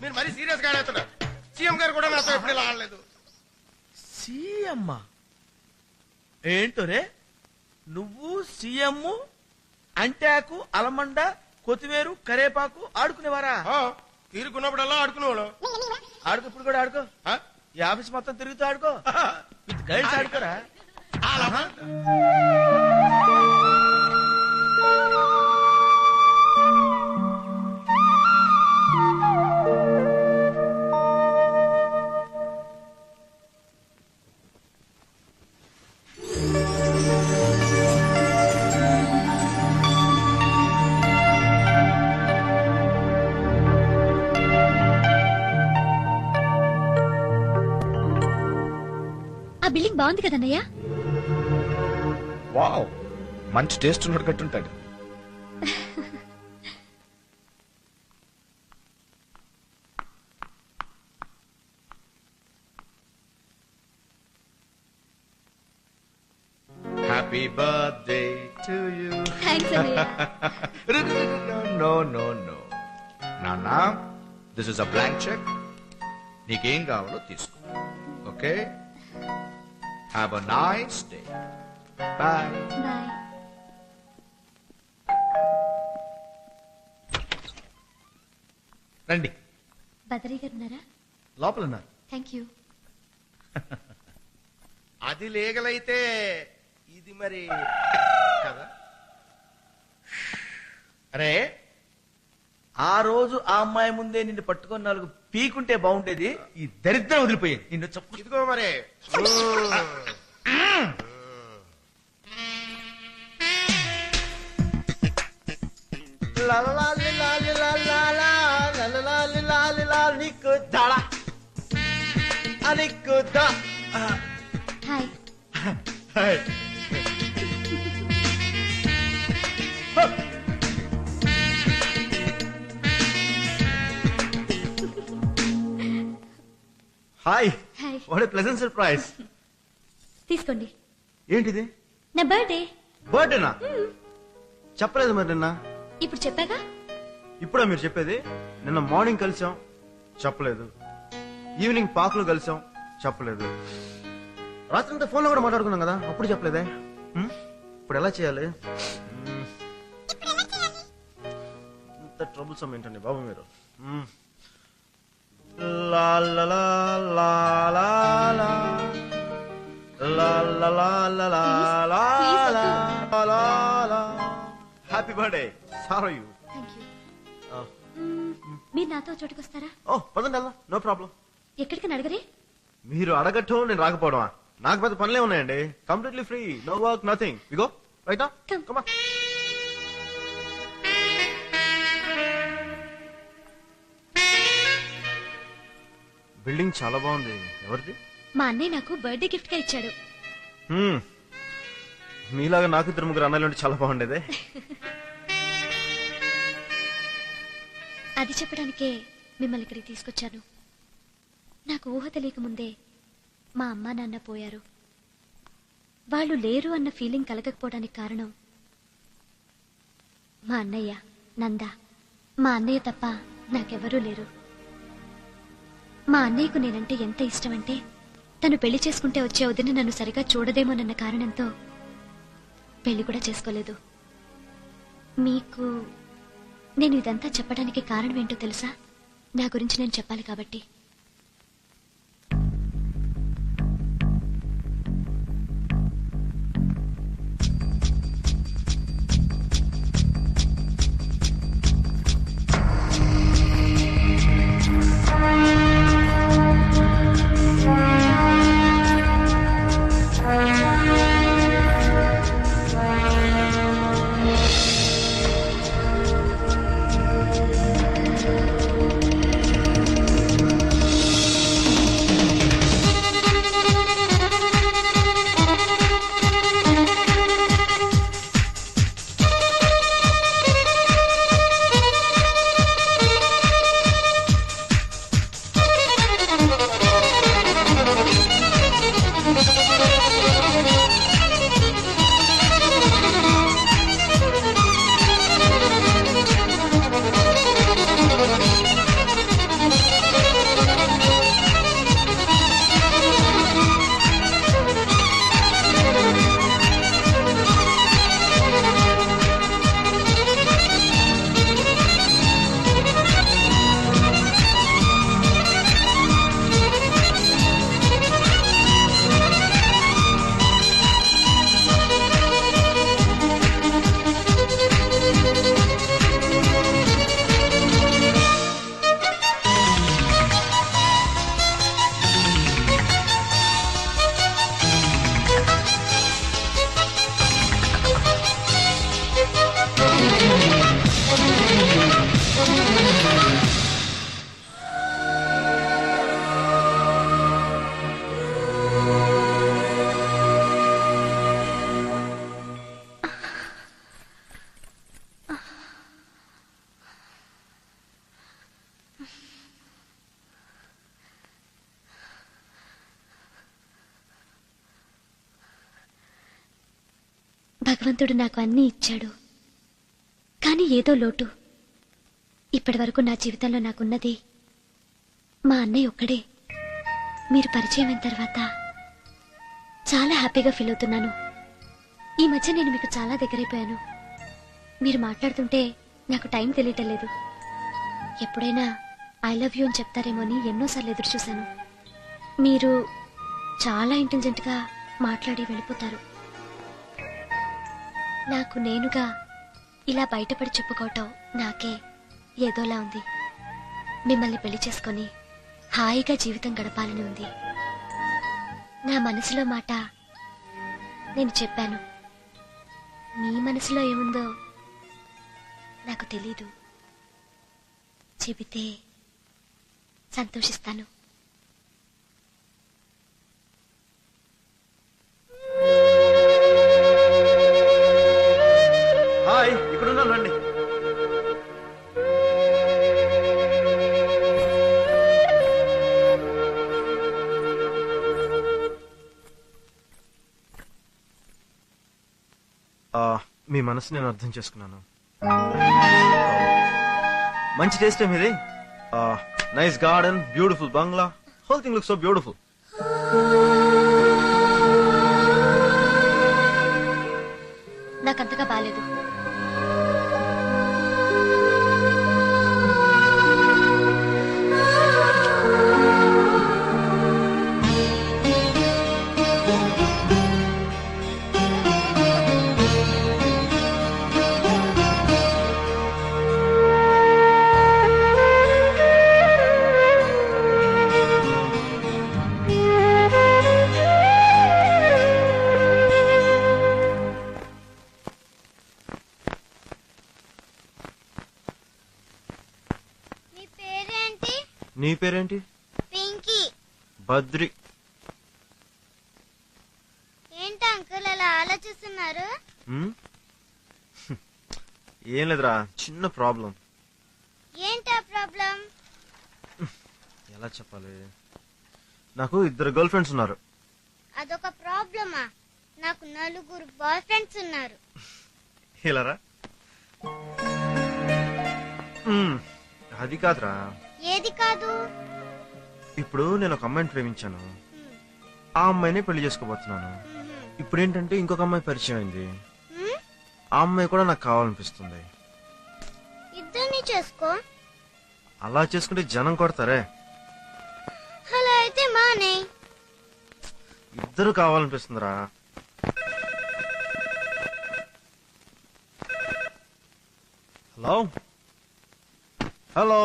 మీరు మరీ సీరియస్ గా ఆడుతున్నారు. సీఎం గారు కూడా నాతో ఎప్పుడు ఇలా ఆడలేదు. సీఎం ఏంటో రే నువ్వు సీఎం అంటాకు అలమండ కొత్తిమీర కరేపాకు ఆడుకునేవారా? తీరుకున్నప్పుడల్లా ఆడుకునేవాడు. ఆడుకో ఇప్పుడు కూడా ఆడుకో. ఈ ఆఫీస్ మొత్తం తిరుగుతూ ఆడుకో. With girls ఆడుకోరా. బిల్డింగ్ బాగుంది కదన్నయ్య. వావ్ మంచి టేస్ట్ ఉన్నాడు కట్టుంటాడు. Happy birthday to you. Thanks అన్నయ్య. నో నో నో నానా, this is a blank cheque. నీకేం కావాలో తీసుకో. Okay, have a nice day. Bye. Bye. రండి. బద్రీ గారు ఉన్నారా? లోపల ఉన్నారు. Thank you. అది లీగలైతే ఇది మరి కదా. అరే ఆ రోజు ఆ అమ్మాయి ముందే నిన్ను పట్టుకొని 4 పీకుంటే బాగుండేది. ఈ దరిద్రం వదిలిపోయేది. నిన్ను చెప్పు ఇదిగో మరి నీకు దళ నీకు hi hi hi what a pleasant surprise. తీసుకోండి. ఏంటిది? నా బర్త్డే. బర్త్డేనా? చెప్పలేదు మరి నిన్న. ఇప్పుడు చెప్పాగా. ఇప్పుడా మీరు చెప్పేది? నిన్న మార్నింగ్ కలిసాం, చెప్పలేదు. ఈవినింగ్ పార్క్ లో కలిసాం, చెప్పలేదు. రాత్రి ఫోన్ లో కూడా మాట్లాడుకున్నాం కదా, అప్పుడు చెప్పలేదే. ఇప్పుడు ఎలా చేయాలి? ఇంత ట్రబుల్సమ్ ఏంటండి బాబు మీరు. Happy birthday. Sorry you. మీరు నాతో చోటుకు వస్తారా? ఓ పదండి వెళ్దాం, నో ప్రాబ్లం. ఎక్కడికి అడగరే? మీరు అడగటం నేను రాకపోవడమా? నాకు పెద్ద పనులే ఉన్నాయండి. Completely free, no work, nothing. We go right. Come on. Building చాలా బాగుంది. ఎవరిది? మా అన్నయ్య నాకు బర్త్డే గిఫ్ట్ గా ఇచ్చాడు. మీలాగా నాకు 2-3 అన్నలు ఉంటే చాలా బాగుండేదే. అది చెప్పడానికే మిమ్మల్ని ఇక్కడికి తీసుకొచ్చాను. నాకు ఊహ తెలియక ముందే మా అమ్మా నాన్న పోయారు. వాళ్ళు లేరు అన్న ఫీలింగ్ కలగకపోవడానికి కారణం మా అన్నయ్య నంద. మా అన్నయ్య తప్ప నాకెవరూ లేరు. మా అన్నయ్యకు నేనంటే ఎంత ఇష్టమంటే తను పెళ్లి చేసుకుంటే వచ్చే వదిన నన్ను సరిగా చూడదేమోనన్న కారణంతో పెళ్లి కూడా చేసుకోలేదు. మీకు నేను ఇదంతా చెప్పడానికి కారణం ఏంటో తెలుసా? నా గురించి నేను చెప్పాలి కాబట్టి. భగవంతుడు నాకు అన్నీ ఇచ్చాడు, కానీ ఏదో లోటు. ఇప్పటి వరకు నా జీవితంలో నాకున్నది మా అన్నయ్య ఒక్కడే. మీరు పరిచయం అయిన తర్వాత చాలా హ్యాపీగా ఫీల్ అవుతున్నాను. ఈ మధ్య నేను మీకు చాలా దగ్గరైపోయాను. మీరు మాట్లాడుతుంటే నాకు టైం తెలియటం లేదు. ఎప్పుడైనా ఐ లవ్ యూ అని చెప్తారేమో అని ఎన్నోసార్లు ఎదురు చూశాను. మీరు చాలా ఇంటెలిజెంట్ గా మాట్లాడి వెళ్ళిపోతారు. నాకు నేనుగా ఇలా బయటపడి చెప్పుకోవటం నాకే ఏదోలా ఉంది. మిమ్మల్ని పెళ్లి చేసుకొని హాయిగా జీవితం గడపాలని ఉంది. నా మనసులో మాట నేను చెప్పాను. మీ మనసులో ఏముందో నాకు తెలీదు. చెబితే సంతోషిస్తాను. హాయ్, ఇక్కడున్నాను రండి. మీ మనసు నేను అర్థం చేసుకున్నాను. మంచి టేస్ట్ మీది. Nice garden, beautiful bungalow, whole thing look so beautiful. నాకంతగా బాలేదు. నీ పేరేంటి? పింకీ. బద్రి. ఏంటి అంకుల్ అలా ఆలోచిస్తున్నారు? ఏం లేదురా, చిన్న ప్రాబ్లం. ఏంటా ప్రాబ్లం? ఎలా చెప్పాలి, నాకు 2 గర్ల్ ఫ్రెండ్స్ ఉన్నారు. అదొక ప్రాబ్లమా? నాకు 4 బాయ్ ఫ్రెండ్స్ ఉన్నారు. ఇలారా? అది కాదురా. ఏది కాదు? ఇప్పుడు నేను ఒక అమ్మాయిని ప్రేమించాను, ఆ అమ్మాయిని పెళ్లి చేసుకోబోతున్నాను. ఇప్పుడు ఏంటంటే ఇంకొక అమ్మాయి పరిచయం అయింది, ఆ అమ్మాయి కూడా నాకు కావాలనిపిస్తుంది. ఇద్దరిని చేసుకో. అలా చేసుకుంటే జనం కొడతారే. అలా అయితే మానే. ఇద్దరు కావాలనిపిస్తుందిరా. హలో హలో,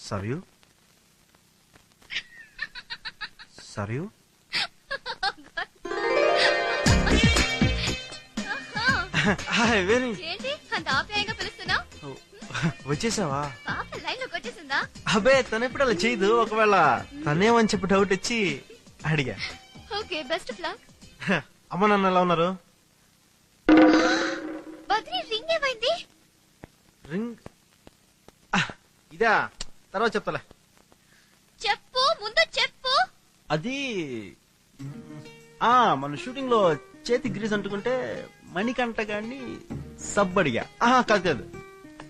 సరియు సరియు, ఏంటి అంత ఆప్యాయంగా పిలుస్తున్నావు? వచ్చేసావా? పాప లైన్ లోకి వచ్చేసిందా? అబే తను ఎప్పుడు అలా చేయదు. ఒకవేళ తనేమని చెప్పి డౌట్ వచ్చి అడిగా. Okay, best of luck. అమ్మ నాన్న ఎలా ఉన్నారు? బద్రి, రింగ్ ఏమైంది? రింగ్ ఇదా, తర్వాత చెప్తాలే. చెప్పు, ముందు చెప్పు. అది మన షూటింగ్ లో చేతి గ్రీజ్ అంటుకుంటే మణికంఠ గారిని సబ్ అడిగా. కాదు,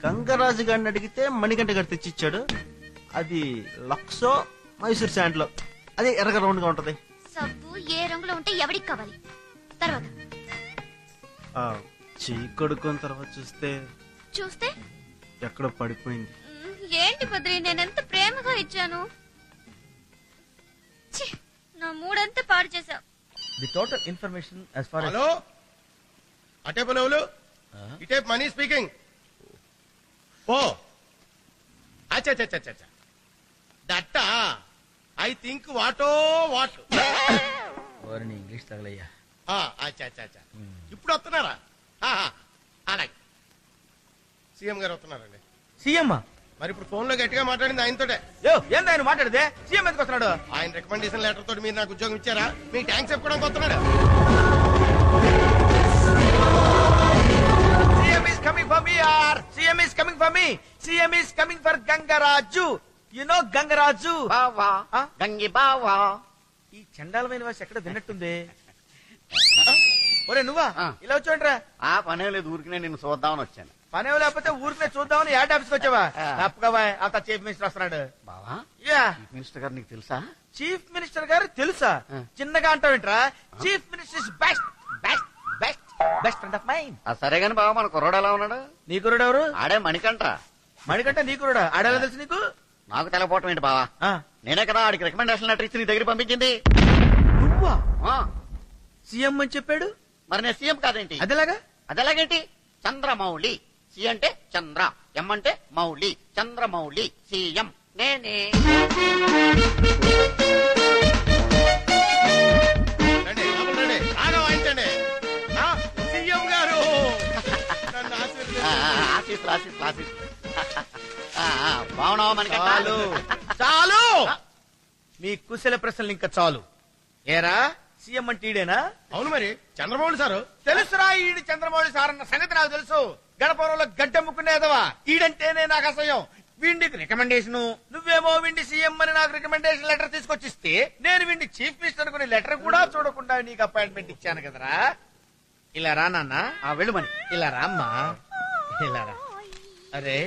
గంగరాజు గారిని అడిగితే మణికంఠ గారు తెచ్చిచ్చాడు. అది లక్సో మైసూర్ శాండ్ లో, అది ఎర్రగా రౌండ్ గా ఉంటది. సబ్బు ఏ రంగులో ఉంటే ఎవరికి కావాలి? తర్వాత చెయ్యి కడుక్కొని తర్వాత చూస్తే ఎక్కడో పడిపోయింది. ఏంటి బద్రి, నేనెంత ప్రేమగా ఇచ్చాను. నా మూడంతా పాడు చేశావు. The total information as far as hello, అటే పనులు ఇటే మనీ స్పీకింగ్. ఓ అచ్చా దట్టా, ఐ థింక్ వాటో వాట్. ఓరిని ఇంగ్లీష్ తగలయ్యా. అచ్చా ఇప్పుడు వస్తున్నారా? అలాగే సీఎం గారు వస్తున్నారండి. సీఎం మరి ఇప్పుడు ఫోన్ లో గట్టిగా మాట్లాడింది ఆయనతోటే. ఏంది ఆయన మాట్లాడితే? సీఎం ఎందుకు వస్తున్నాడు? ఆయన రికమెండేషన్ లెటర్ తోటి మీరు నాకు ఉద్యోగం ఇచ్చారా? మీకు థ్యాంక్స్ చెప్పుకోవడానికి వస్తున్నాడు. CM is coming for me యార్. CM is coming for me. CM is coming for Gangaraju. You know Gangaraju బావా, గంగి బావా. ఈ చండాలమైన వాసి ఎక్కడ విన్నట్టుంది. ఒరే నువ్వా? ఇలా వచ్చాంట్రా. ఆ పనే లేదు, ఊరికినే నిన్ను చూద్దామని వచ్చాను. పనే లేకపోతే ఊరికే చూద్దామని యాడ్ ఆఫీస్కి వచ్చావా? తప్పగా అంత చీఫ్ మినిస్టర్ వస్తున్నాడు. బావా, యా, చీఫ్ మినిస్టర్ గారు నీకు తెలుసా? చీఫ్ మినిస్టర్ గారు తెలుసా? చిన్నగా అంటావేంట్రా? Chief minister is best best best best friend of mine. సరే గాని బావా, మన కుర్రాడు ఎలా ఉన్నాడు? నీ కుర్రాడు ఎవరు? ఆడే మణికంఠ. మణికంఠ నీ కుర్రాడా? ఆడేలా తెలుసు నీకు? నాకు తెలపోవటం ఏంటి బావా నేనే కదా ఆడికి రికమెండేషన్ లెటర్ ఇచ్చి నీ దగ్గర పంపించింది. నువ్వా? ఆ, సీఎం అని చెప్పాడు. మరి నేను సీఎం కాదేంటి? అదేలాగా? అదేలాగేంటి? చంద్రమౌళి. సి అంటే చంద్ర, ఎం అంటే మౌళి, చంద్రమౌళి సీఎం నేనే. సీఎం గారు ఆశీస్సులు ఆశీస్సులు ఆశీస్సులు. బాగున్నావా మనకి? చాలు మీ కుశల ప్రశ్నలు ఇంకా చాలు. ఏరా సీఎం అంటే ఈడేనా? అవును మరి చంద్రమౌళి సారు. తెలుసురా ఈడు చంద్రమౌళి సార్ అన్న సంగతి నాకు తెలుసు. గడపవరంలో గడ్డమ్ముకునేదవా ఈడంటేనే నాకు అసహ్యం. వీడికి రికమెండేషన్, నువ్వేమో వీడి సీఎం అని నాకు రికమెండేషన్ లెటర్ తీసుకొచ్చిస్తే నేను వీడి చీఫ్ మినిస్టర్ అనుకుని లెటర్ కూడా చూడకుండా నీకు అపాయింట్మెంట్ ఇచ్చాను కదరా. ఇలా రా నాన్న. వెళ్ళు మరి. ఇలా రా అమ్మా, ఇలా రా. అరే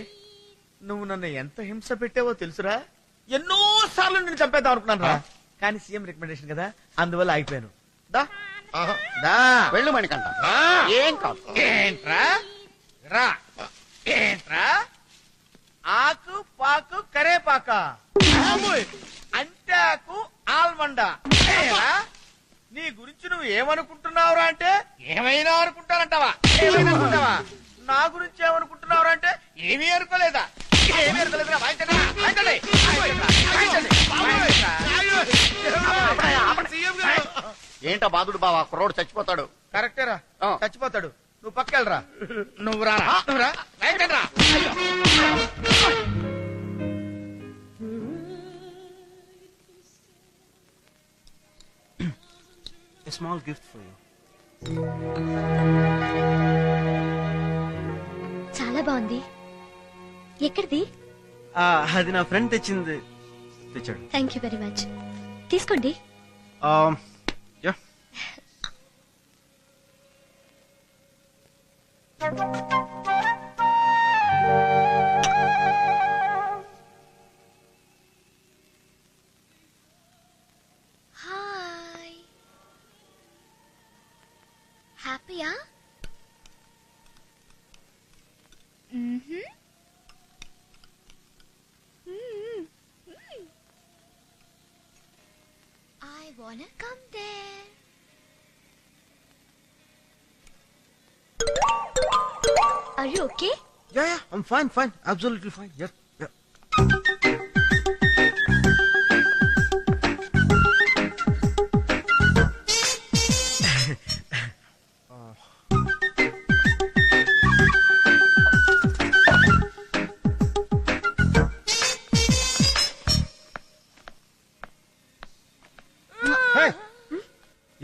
నువ్వు నన్ను ఎంత హింస పెట్టావో తెలుసురా. ఎన్నో సార్లు నేను చంపేద్దాం అనుకున్నాను రా, కానీ సీఎం రికమెండేషన్ కదా అందువల్ల ఆగిపోయాను. దా దా వెళ్ళు మణికంట. ఏం కాదు. ఏంట్రా రా, ఏంట్రా ఆకు పాకు కరేపాక అంటాకు ఆల్మండ. నీ గురించి నువ్వు ఏమనుకుంటున్నావురా అంటే ఏమైనా అనుకుంటానంటావా? ఏమైనా అనుకుంటావా? నా గురించి ఏమనుకుంటున్నావురా అంటే ఏమీ అనుకోలేదా? ఏమీ అనుకోలేదురా. వాయించండి, వాయించండి, వాయించండి, వాయించండి. ఏంటా బాధుడు బావా? కుర్రోడు చచ్చిపోతాడు. కరెక్టేరా, చచ్చిపోతాడు. నువ్వు పక్కెళ్ళరా. నువ్వు రా, నువ్వు రా, వాయించండి రా. A small gift for you. చాలా బాగుంది. ఎక్కడిది? అది నా ఫ్రెండ్ తెచ్చాడు. Thank you very much. తీసుకోండి. యా. హాయ్. హ్యాపీయా? I wanna come there. Are you okay? Yeah, I'm fine, absolutely fine. Yeah.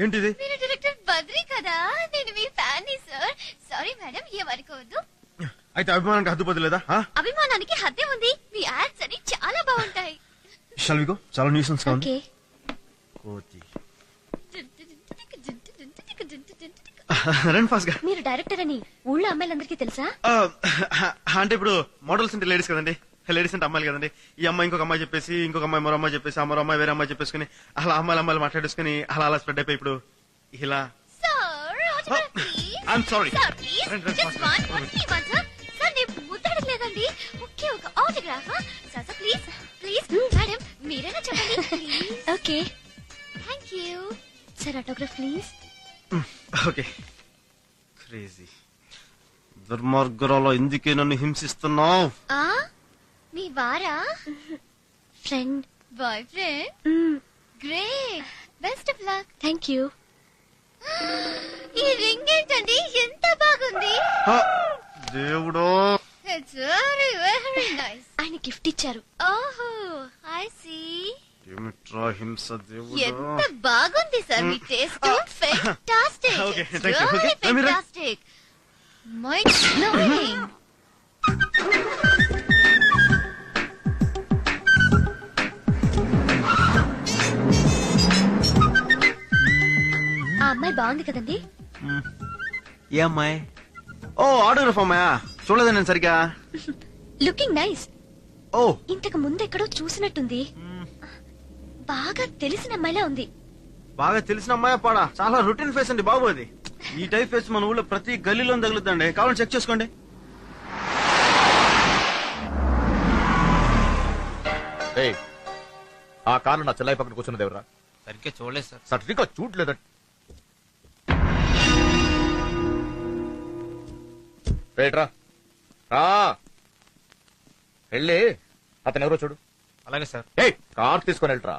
ఏంటిది? మీరు డైరెక్టర్ బద్రి కదా? నేను మీ ఫ్యాన్ సార్. సారీ మేడం, ఏమనుకోవద్దు. అయితే అభిమానానికి హద్దు పదలేదా? అభిమానానికి హద్దే ఉంది. మీ యాడ్స్ అని చాలా బాగుంటాయి. Shall we go? చాలా న్యూసెన్స్ గా ఉంది. ఓకే. కోతి. రండి ఫాస్ట్ గా. మీరు డైరెక్టర్ అని ఊళ్ళో అమ్మాయిలందరికీ తెలుసా? అంటే ఇప్పుడు మోడల్స్ అంటే లేడీస్ కదండి, లేడీస్ అంటే అమ్మాయిలు కదండి. ఈ అమ్మాయి ఇంకొక అమ్మాయి చెప్పేసి, ఇంకొక అమ్మాయి మరో అమ్మాయి చెప్పేసి, ఆ మరో అమ్మాయి వేరే అమ్మాయి చెప్పేసుకుని అలా అమ్మాయిలు మాట్లాడేసుకుని అలా స్ప్రెడ్ అయిపోయి ఇప్పుడు ఇలా. I'm sorry. సార్ నేను ముద్దడలేదండి. ఓకే, ఒక autograph. Sir please please madam మీరైనా చెప్పండి. Okay thank you sir. Autograph please. Okay. Crazy దుర్మార్గురాలో ఎందుకే నన్ను హింసిస్తున్నావు? మీ వారా? Friend. Boy friend? Great, best of luck. Thank you. ఈ రింగ్ ఏంటండి, ఎంత బాగుంది. దేవుడో. It's very very nice. ఆయన గిఫ్ట్ ఇచ్చారు. ఓహో ఐ సీ. ఏమిట్రా హింస దేవుడా. ఎంత బాగుంది సార్ మీ taste. Fantastic. Okay thank you. Okay fantastic. Mind blowing. ఆ అమ్మాయి బాగుంది కదండి. ఏ అమ్మాయి? ఓ ఆటోగ్రాఫ్ అమ్మాయా? చూడలేదు నేను సరిగా. Looking nice. ఓ ఇంతకు ముందు ఎక్కడో చూసినట్టుంది. బాగా తెలిసిన అమ్మాయిలా ఉంది. బాగా తెలిసిన అమ్మాయి పాడా? చాలా రొటీన్ ఫేస్ అండి బాబు అది. ఈ టైప్ ఫేస్ మన ఊళ్ళో ప్రతి గల్లీలో తగులుతుందండి. కావాలని చెక్ చేసుకోండి. ఏయ్, ఆ కార్లు నా చెల్లాయి పక్కన కూర్చున్నది ఎవరా? సరిగ్గా చూడలేదు సార్. సరిగ్గా చూడలేదంట. రా రా, వెళ్ళి అతను ఎవరో చూడు. అలాగే సార్. ఏయ్, కార్ తీసుకొని వెళ్ళరా.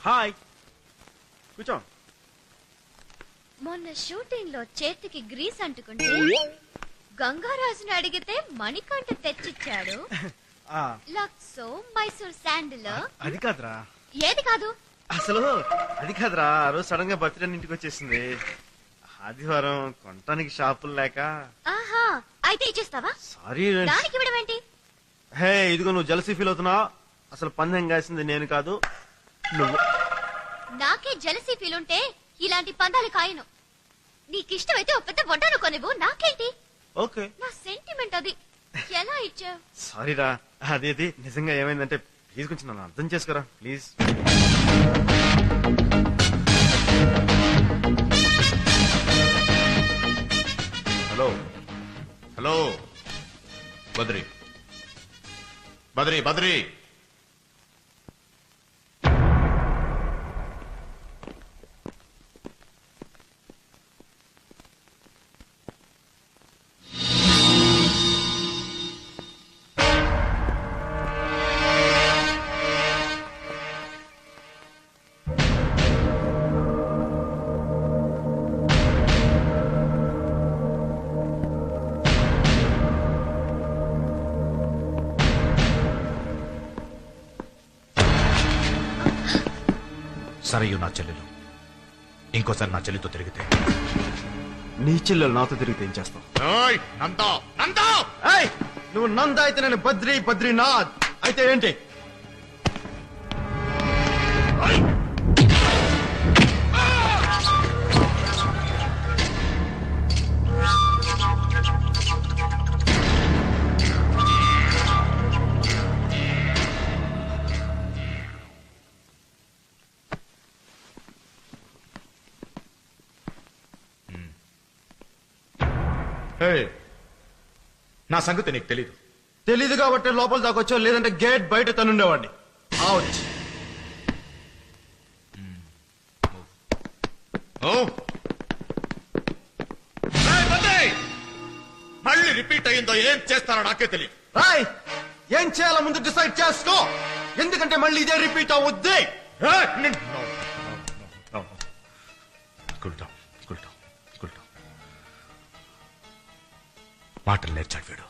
హాయ్, కూర్చో. మొన్న షూటింగ్ లో చేతికి గ్రీస్ అంటుకుంటే గంగారాజుని అడిగితే మణికంఠ తెచ్చిచ్చాడు. లక్సో మైసూర్ శాండిల్. అది కాదురా. ఏది కాదు? అసలు అది కాదురా, ఆ రోజు సడన్ గా బర్త్డే ఇంటికి వచ్చేసింది. ఆదివారం కొనటానికి షాపులు లేక. ఆహా, అయితే ఇచ్చేస్తావా? సారీ. దానికి ఇవ్వడం ఏంటి? హే, ఇదిగో నువ్వు జలసీ ఫీల్ అవుతున్నావు. అసలు పందెం కాసింది నేను కాదు, నువ్వు. నాకే జలసీ ఫీల్ ఉంటే ఇలాంటి పందాలు కాయను. నీకిష్టమైతే ఒక పెద్ద వడ్డాను కొనివ్వు, నాకేంటి? ఓకే. నా సెంటిమెంట్ అది. ఎలా ఇచ్చావు? సారీరా, అది నిజంగా ఏమైందంటే ప్లీజ్ కొంచెం నన్ను అర్థం చేసుకోరా please. Hello hello, Badri Badri Badri. Sarayu నా చెల్లెలు ఇంకోసారి నా చెల్లితో తిరిగితే, నీ చెల్లెలు నాతో తిరిగితే ఏం చేస్తావు? నువ్వు నంద అయితే నేను బద్రీ, బద్రీనాథ్ అయితే ఏంటి? నా సంగతి నీకు తెలీదు. తెలీదు కాబట్టి లోపల దాకొచ్చో, లేదంటే గేట్ బయట తనుండేవాడిని. మళ్ళీ రిపీట్ అయ్యిందో ఏం చేస్తారో నాకే తెలియదు. రాయ్, ఏం చేయాలో ముందు డిసైడ్ చేసుకో, ఎందుకంటే మళ్ళీ ఇదే రిపీట్ అవుద్ది. మాటలు నేర్చాడు వీడు.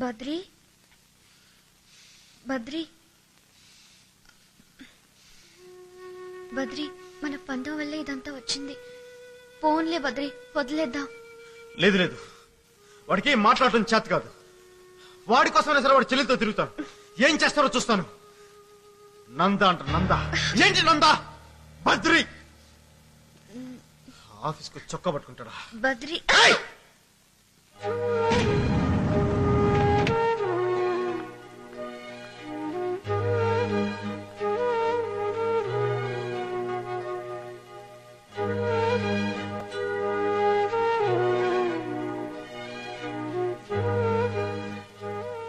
బద్రి, బద్రి, బద్రి, మన పందెం వల్ల ఇదంతా వచ్చింది. పోన్లే బద్రి, వదిలేద్దాం. లేదు లేదు, వాడికి మాట్లాడటం చేత కాదు. వాడి కోసమైనా సరే వాడి చెల్లితో తిరుగుతాను. ఏం చేస్తారో చూస్తాను. నంద అంట, నంద ఏంటి నంద? బద్రి ఆఫీస్కు చొక్కా పట్టుకుంటాడా? బద్రి,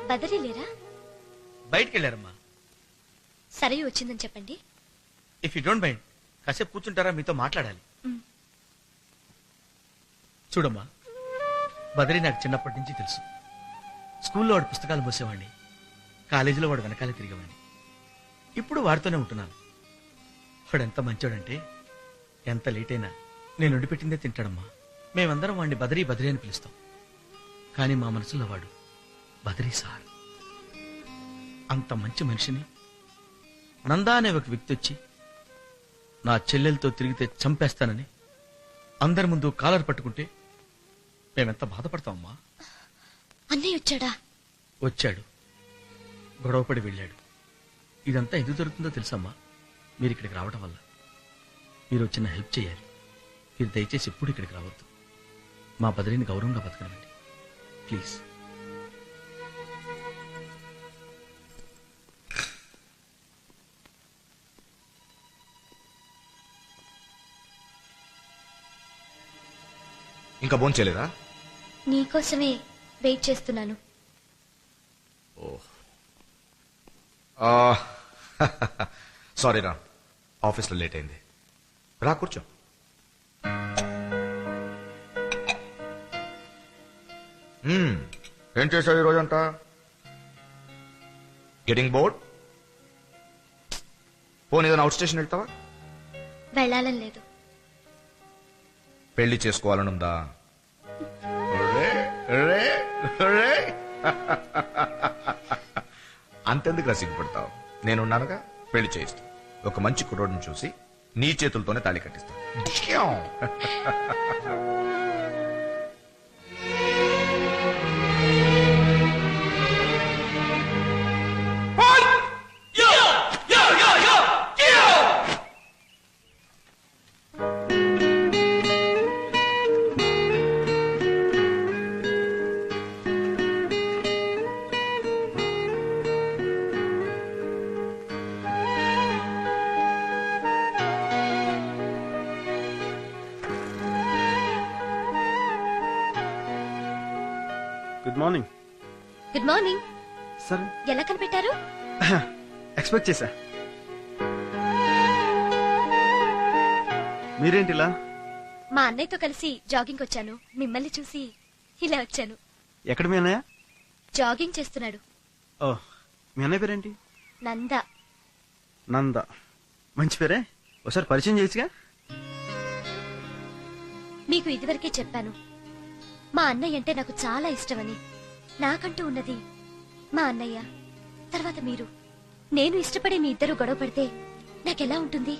బదరి లేరా? బయటికి వెళ్ళారమ్మా. సరే వచ్చిందని చెప్పండి. ఇఫ్ యూ డోంట్ మైండ్ కాసేపు కూర్చుంటారా? మీతో మాట్లాడాలి. చూడమ్మా, బదరి నాకు చిన్నప్పటి నుంచి తెలుసు. స్కూల్లో వాడు పుస్తకాలు మోసేవాడిని, కాలేజీలో వాడు వెనకాలే తిరిగేవాడిని. ఇప్పుడు వాడితోనే ఉంటున్నాను. వాడు ఎంత మంచోడంటే ఎంత లేట్ అయినా నేను వండిపెట్టిందే తింటాడమ్మా. మేమందరం వాడిని బదరీ బదరీ అని పిలుస్తాం. కానీ మా మనసులో వాడు బదరీ సార్. అంత మంచి మనిషిని నందా అనే ఒక వ్యక్తి వచ్చి నా చెల్లెలతో తిరిగితే చంపేస్తానని అందరి ముందు కాలర్ పట్టుకుంటే మేమెంత బాధపడతామమ్మా. అన్నయ్య వచ్చాడా? వచ్చాడు, గొడవపడి వెళ్ళాడు. ఇదంతా ఎందుకు జరుగుతుందో తెలుసమ్మా? మీరు ఇక్కడికి రావడం వల్ల. మీరు చిన్న హెల్ప్ చేయాలి. మీరు దయచేసి ఎప్పుడు ఇక్కడికి రావద్దు. మా బదిలీని గౌరవంగా బతకనండి ప్లీజ్. ఇంకా భోంచేయలేదా? నీకోసమే వెయిట్ చేస్తున్నాను. సారీ రా, ఆఫీస్లో లేట్ అయింది. రా కూర్చో. ఏం చేశావు ఈ రోజంతా? Getting bored? పోనీ ఏదైనా అవుట్ స్టేషన్ వెళ్తావా? వెళ్ళాలని లేదు. పెళ్లి చేసుకోవాలనుందా? అంతెందుకు రసిగ్గుపడతావు? నేనున్నానుగా, పెళ్లి చేయిస్తా. ఒక మంచి కుర్రోడిని చూసి నీ చేతులతోనే తాళి కట్టిస్తా. Good morning. Good morning. సరే, ఎలా కనిపెట్టారు? ఎక్స్పెక్ట్ చేశా. మీరేంటిలా? మా అన్నయ్యతో కలిసి జాగింగ్ వచ్చాను. మిమ్మల్ని చూసి ఇలా వచ్చాను. ఎక్కడ మీ అన్నయ్య? జాగింగ్ చేస్తున్నాడు. ఓ, మీ అన్నయ్య పేరేంటి? నంద. నంద, మంచి పేరే. ఒకసారి పరిచయం చేసిగా. మీకు ఇదివరకే చెప్పాను, మా అన్నయ్య అంటే నాకు చాలా ఇష్టమని. నాకంటూ ఉన్నది మా అన్నయ్య, తర్వాత మీరు. నేను ఇష్టపడే మీ ఇద్దరు గొడవ పడితే నాకెలా ఉంటుంది?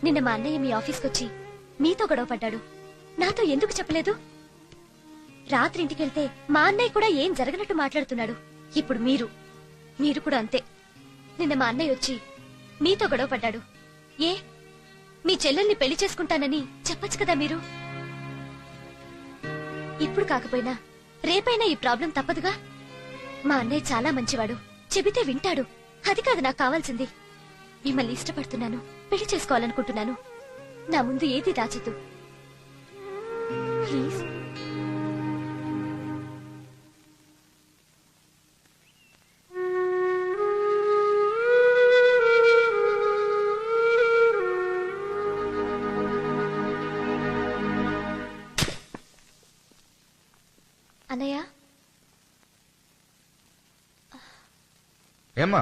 నిన్న మా అన్నయ్య మీ ఆఫీస్కొచ్చి మీతో గొడవ పడ్డాడు. నాతో ఎందుకు చెప్పలేదు? రాత్రి ఇంటికెళ్తే మా అన్నయ్య కూడా ఏం జరగనట్టు మాట్లాడుతున్నాడు. ఇప్పుడు మీరు కూడా అంతే. నిన్న మా అన్నయ్య వచ్చి మీతో గొడవ పడ్డాడు. ఏ, మీ చెల్లెల్ని పెళ్లి చేసుకుంటానని చెప్పొచ్చు కదా మీరు. ఇప్పుడు కాకపోయినా రేపైనా ఈ ప్రాబ్లం తప్పదుగా. మా అన్నయ్య చాలా మంచివాడు, చెబితే వింటాడు. అది కాదు నాకు కావాల్సింది. మిమ్మల్ని ఇష్టపడుతున్నాను, పెళ్లి చేసుకోవాలనుకుంటున్నాను. నా ముందు ఏది దాచదు ప్లీజ్. అన్నయ్య. ఏమ్మా?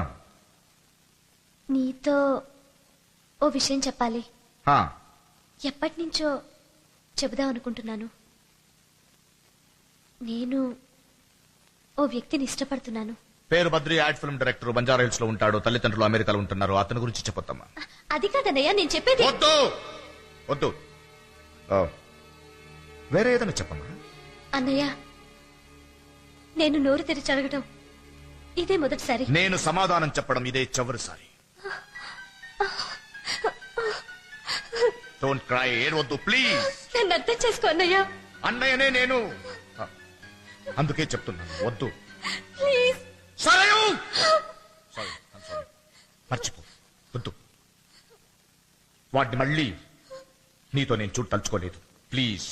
నీతో ఓ విషయం చెప్పాలి. ఎప్పటి నుంచో చెబుదాం అనుకుంటున్నాను. నేను ఓ వ్యక్తిని ఇష్టపడుతున్నాను. పేరు Badri, ad film director, Banjara hills లో ఉంటాడు. తల్లిదండ్రులు అమెరికాలో ఉంటున్నారు. అతని గురించి చెప్పొద్దమ్మా. అది కాదన్నయ్య నేను చెప్పేది. వద్దు, వేరే ఏదైనా చెప్పమ్మా. అన్నయ్య, నేను నోరు తెరిచి అడగటం ఇదే మొదటిసారి. నేను సమాధానం చెప్పడం ఇదే చివరిసారి. డోంట్ క్రై, ఏడవద్దు ప్లీజ్. నన్ను అర్థం చేసుకో అన్నయ్య. అన్నయ్యనే నేను, అందుకే చెప్తున్నాను వద్దు ప్లీజ్. సారీ, మర్చిపో, వద్దు. వాటిని మళ్ళీ నీతో నేను చూడతలుచుకోలేదు ప్లీజ్.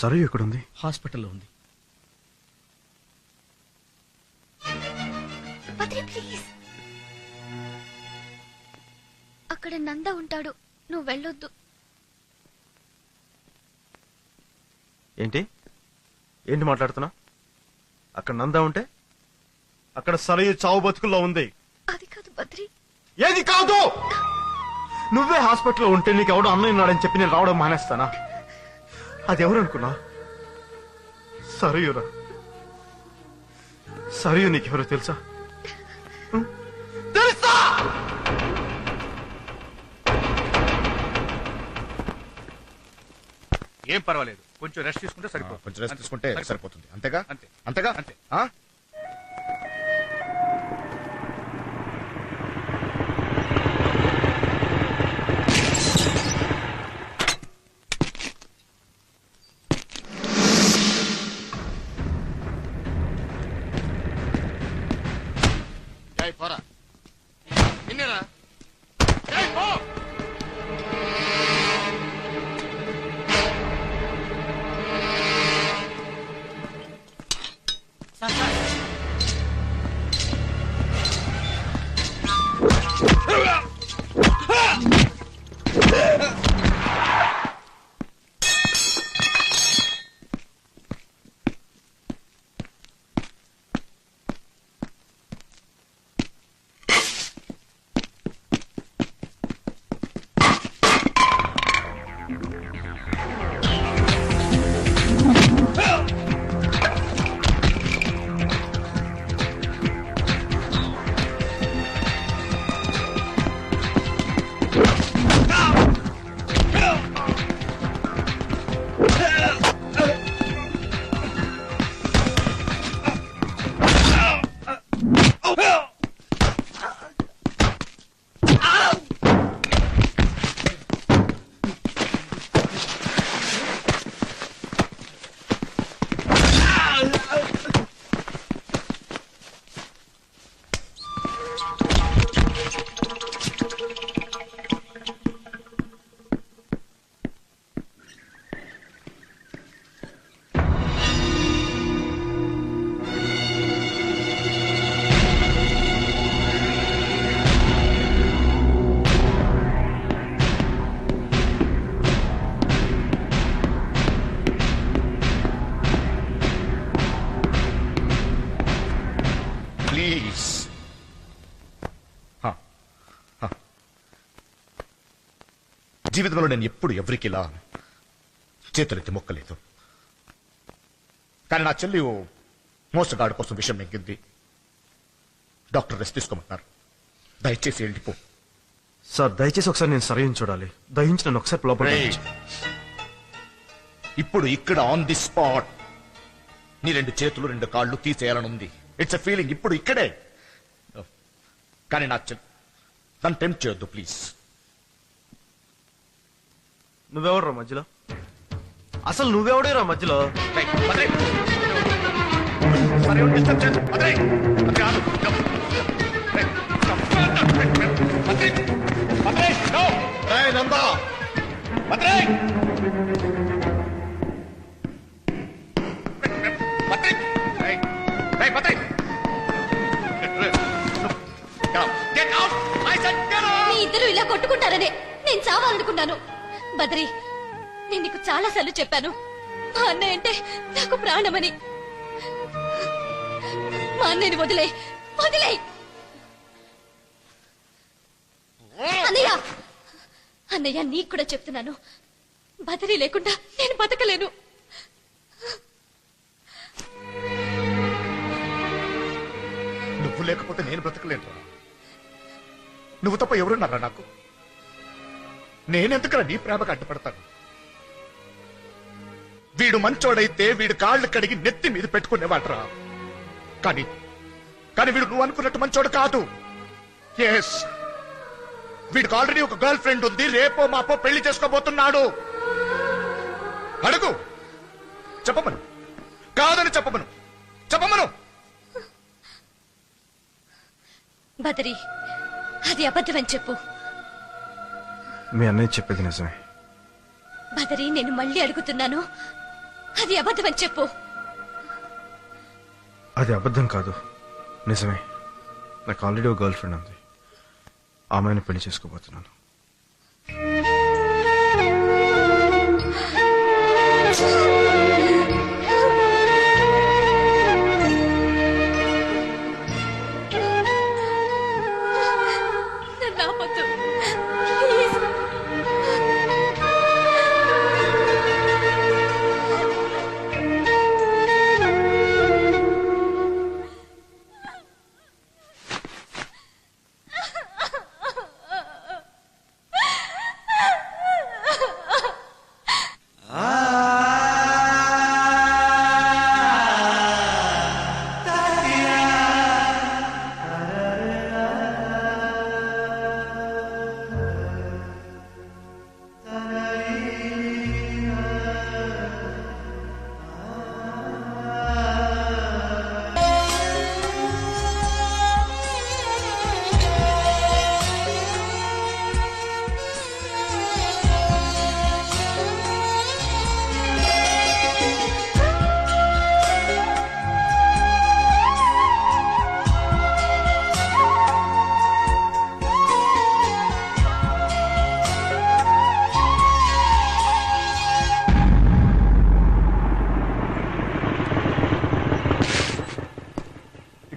సరే ఎక్కడుంది? హాస్పిటల్లో ఉంది. ప్లీజ్, అక్కడ నంద ఉంటాడు, నువ్వు వెళ్ళొద్దు. ఏంటి ఏంటి మాట్లాడుతున్నా? అక్కడ నంద ఉంటే అక్కడ సరయు చావు బతుకుల్లో ఉంది. అది కాదు బద్రి. ఏది కాదు? నువ్వే హాస్పిటల్లో ఉంటే నీకెవడో అన్నయ్య ఉన్నాడని చెప్పి నేను రావడం మానేస్తానా? అది ఎవరు అనుకున్నా? సరయురా. సరయు నీకెవరో తెలుసా? తెలుసా? ఏం పర్వాలేదు, కొంచెం రెస్ట్ తీసుకుంటే సరిపోతుంది. కొంచెం రెస్ట్ తీసుకుంటే సరిపోతుంది. అంతేగా? అంతే అంతేగా? అంతే. పోరా నిన్నేరా ప్లీజ్. జీవితంలో నేను ఎప్పుడు ఎవరికి ఇలా చేతులెత్తి మొక్కలేదు. కానీ నా చెల్లి మోసగాడు కోసం విషయం నెగ్గింది. డాక్టర్ రెస్ట్ తీసుకోమన్నారు. దయచేసి వెళ్ళిపో. సార్ దయచేసి ఒకసారి నేను సరయుని చూడాలి. దయించి నన్ను ఒకసారి లోపల ఇప్పుడు ఇక్కడ ఆన్ ది స్పాట్ నీ 2 చేతులు 2 కాళ్ళు తీసేయాలని ఉంది. ఇట్స్ ఎ ఫీలింగ్ ఇప్పుడు ఇక్కడే. కానీ నా నన్ను టెంప్ట్ చేయొద్దు ప్లీజ్. నువ్వెవడరా మధ్యలో? అసలు నువ్వెవడేరా మధ్యలో? మీ ఇద్దరు ఇలా కొట్టుకుంటారనే నేను చావాలనుకున్నాను. బద్రి, నేను నీకు చాలా సార్లు చెప్పాను, మా అన్నయ్య అంటే నాకు ప్రాణమని. మా అన్నయ్యని వదిలే వదిలే. అన్నయ్య అన్నయ్య నీకు కూడా చెప్తున్నాను, బద్రి లేకుండా నేను బతకలేను. నువ్వు లేకపోతే నేను బ్రతకలేనురా. నువ్వు తప్ప ఎవరున్నారా నాకు? నేనెందుకురా నీ ప్రేమకు అడ్డుపడతాను? వీడు మంచోడైతే వీడు కాళ్ళు కడిగి నెత్తి మీద పెట్టుకునేవాడ్రా. కానీ వీడు నువ్వు అనుకున్నట్టు మంచోడు కాదు. ఎస్, వీడికి ఆల్రెడీ ఒక గర్ల్ ఫ్రెండ్ ఉంది. రేపో మాపో పెళ్లి చేసుకోబోతున్నాడు. అడుగు, చెప్పమను. కాదని చెప్పమను. బదరి, అది అబద్ధమని చెప్పు. మీ అన్నయ్య చెప్పేది నిజమే. బదరి, నేను మళ్ళీ అడుగుతున్నాను, అది అబద్ధమని చెప్పు. అది అబద్ధం కాదు, నిజమే. నాకు ఆల్రెడీ ఒక గర్ల్ ఫ్రెండ్ ఉంది. ఆమెను పెళ్లి చేసుకోబోతున్నాను.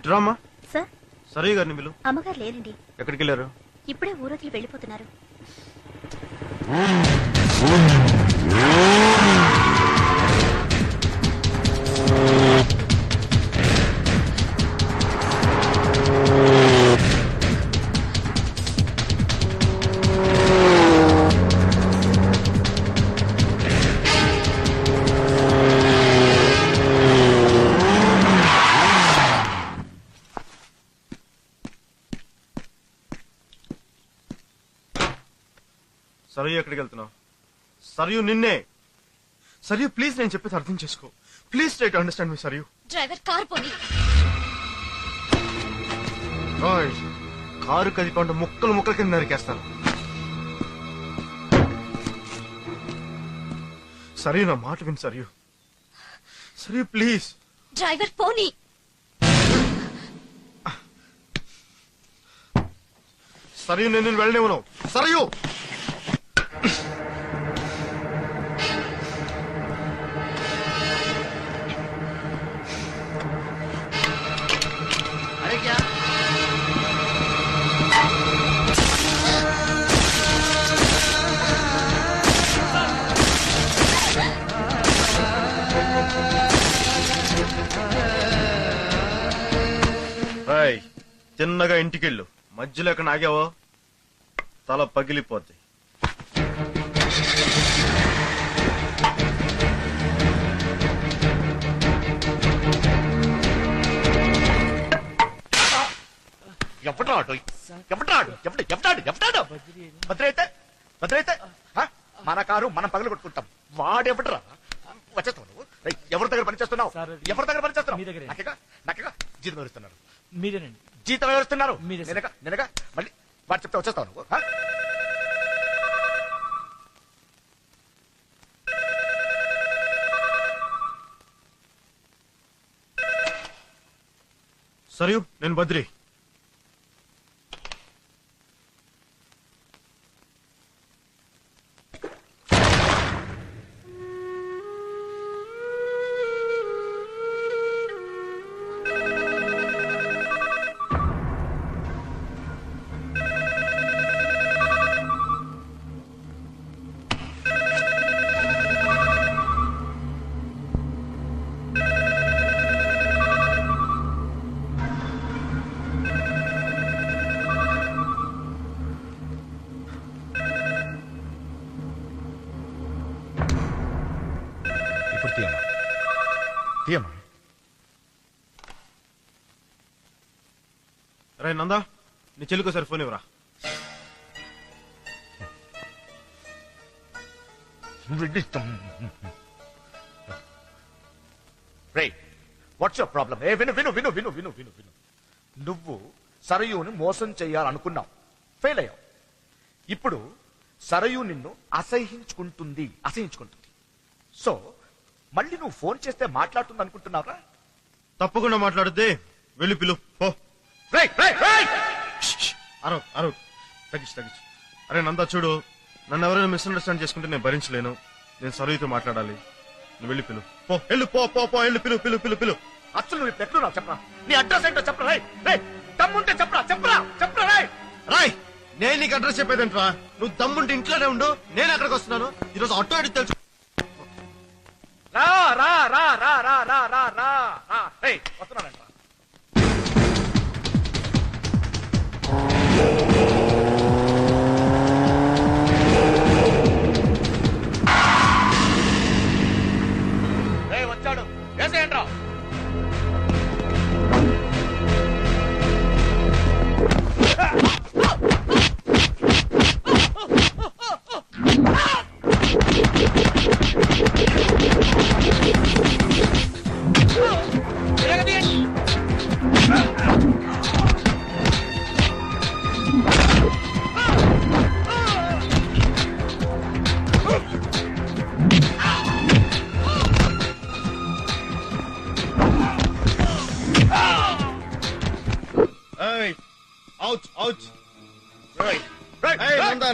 రామ్మా. సార్, సరయ్య గారిని పిలు. అమ్మగారు లేరండి. ఎక్కడికి వెళ్ళారు? ఇప్పుడే ఊరొదిలి వెళ్ళిపోతున్నారు. సరయు ఎక్కడికి వెళ్తున్నావు? సరయు నిన్నే. సరయు ప్లీజ్, నేను చెప్పేది అర్థం చేసుకో. Please try to understand me Sarayu. Driver car పోనీ. కారు కదిపంటే ముక్కలు ముక్కల కింద నరికేస్తాను. సరయు నా మాట విని సరయు. సరయు ప్లీజ్. డ్రైవర్ పోనీ. సరయు నేను వెళ్ళనివ్వను. సరయు చిన్నగా ఇంటికెళ్ళు. మధ్యలో ఎక్కడ ఆగావో తల పగిలిపోద్ది. మన కారు మనం పగలు కొట్టుకుంటాం. వాడెవడరా? వచ్చేస్తావు నువ్వు? ఎవరి దగ్గర పనిచేస్తున్నావు? ఎవరి దగ్గర పనిచేస్తున్నావు? నాకేగా జీతం ఎవరిస్తున్నారు? మీరేనండి. జీతం ఎవరిస్తున్నారు? నేనగా మళ్ళీ వాడు చెప్తే వచ్చేస్తావు నువ్వు? సరయు నేను బద్రి. రే నందా, నీ చెల్లికి ఒకసారి ఫోన్ ఇవ్వరా. What's your problem? విను విను విను విను విను విను విను నువ్వు సరయుని మోసం చేయాలనుకున్నావు, ఫెయిల్ అయ్యావు. ఇప్పుడు సరయు నిన్ను అసహించుకుంటుంది. సో మళ్ళీ నువ్వు ఫోన్ చేస్తే మాట్లాడుతుంది అనుకుంటున్నావురా? తప్పకుండా మాట్లాడుద్ది. వెళ్ళి పిలు పో. అరవ్ అరవ్ తగ్గించు. అరే నందా చూడు, నన్ను ఎవరైనా మిస్అండర్స్టాండ్ చేసుకుంటే నేను భరించలేను. నేను సరయుతో మాట్లాడాలి. నువ్వు వెళ్ళి పిలు పో. వెళ్ళు పో పో పో. వెళ్ళి పిలు. అసలు నువ్వు ఇప్పుడు ఎట్లున్నావు చెప్పరా? నీ అడ్రస్ ఏంటో చెప్పరా? రై దమ్ముంటే చెప్పరా రాయ్. నేను నీకు అడ్రస్ చెప్పేదంటరా. నువ్వు దమ్ముంటే ఇంట్లోనే ఉండు, నేను అక్కడికి వస్తున్నాను. ఈరోజు ఆటో అడిగి తెలుసు. రా రా రా రా రా రా రా రా రా వస్తున్నానంట. వచ్చాడు వేసేయండి రా.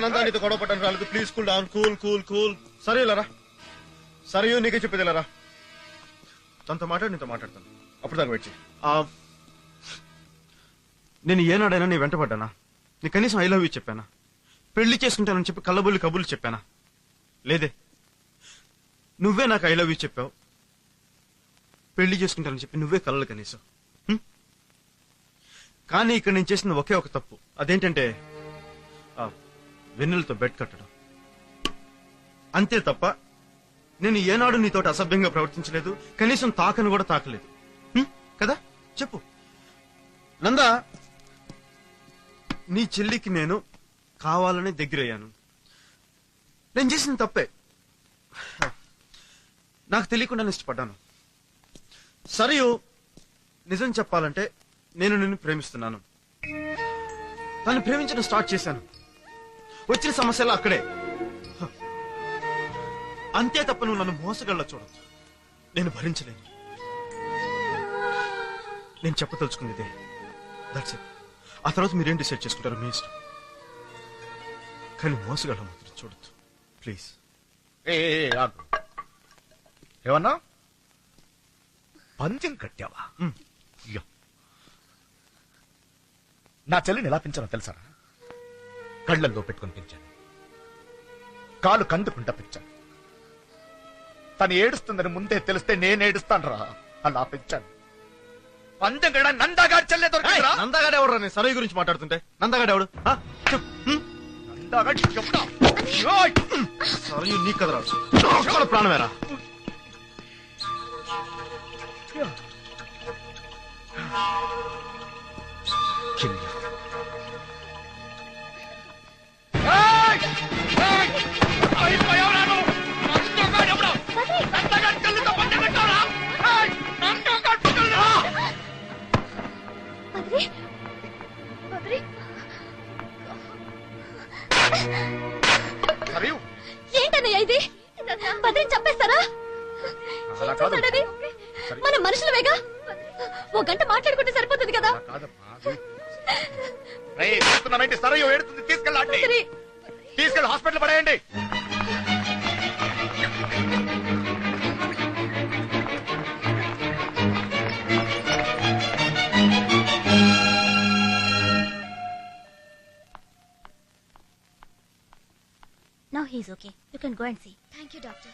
నందా నీతో గొడవ పట్టను రాలేదు. Please cool down. కూల్. సరేలరా, సరే నీకే చెప్పేదిలరా. తనతో నీతో మాట్లాడతాను. అప్పుడు దాకా వెయిట్ చేయి. నేను ఏనాడైనా నీ వెంట పడ్డానా? నీ కనీసం ఐ లవ్ యూ చెప్పానా? పెళ్లి చేసుకుంటానని చెప్పి కళ్ళబొల్లి కబుర్లు చెప్పానా? లేదే. నువ్వే నాకు ఐ లవ్ యూ చెప్పావు. పెళ్లి చేసుకుంటానని చెప్పి నువ్వే కలలు కనీసం. కానీ ఇక్కడ నేను చేసిన ఒకే ఒక తప్పు. అదేంటంటే వెన్నెలతో బెడ్ కట్టడం. అంతే తప్ప నేను ఏనాడు నీతోటి అసభ్యంగా ప్రవర్తించలేదు. కనీసం తాకను కూడా తాకలేదు కదా. చెప్పు నందా, నీ చెల్లికి నేను కావాలని దగ్గరయ్యాను. నేను చేసిన తప్పే. నాకు తెలియకుండా ఇష్టపడ్డాను. సరియు, నిజం చెప్పాలంటే నేను నిన్ను ప్రేమిస్తున్నాను. తను ప్రేమించడం స్టార్ట్ చేశాను. వచ్చిన సమస్యలు అక్కడే. అంతే తప్ప నువ్వు నన్ను మోసగళ్ళ చూడొచ్చు. నేను భరించలేను. నేను చెప్పదలుచుకునేదే. That's it. ఆ తర్వాత మీరేం డిసైడ్ చేసుకుంటారో మీ ఇష్టం. కానీ మోసగళ్ళ మాత్రం చూడొచ్చు ప్లీజ్. ఏమన్నా పంచం కట్టావా? నా చెల్లిని ఎలా పెంచానో తెలుసారా? కళ్ళల్లో పెట్టుకుని పెంచాను. కాలు కందుకుంటా పెంచాను. తను ఏడుస్తుందని ముందే తెలిస్తే నేను ఏడుస్తాను రా. అలా పెంచాను. పందెం కూడా నందాగాడు చెల్లె దొరికిందిరా. నందాగాడు ఎవరు? నేను సరయ్య గురించి మాట్లాడుతుంటే నందాగాడు ఎవడు? నందాగాడు చెప్తా. సరయ్య నీ కదరా, ప్రాణమేరా. ఏంటన్నయ్య ఇది? బద్రి చంపేస్తారా? మన మనుషులవేగా, ఓ గంట మాట్లాడుకుంటే సరిపోతుంది కదా. సరే ఏడుతుంది, తీసుకెళ్ళి హాస్పిటల్ పడేయండి. Now he's okay. You can go and see. Thank you, doctor.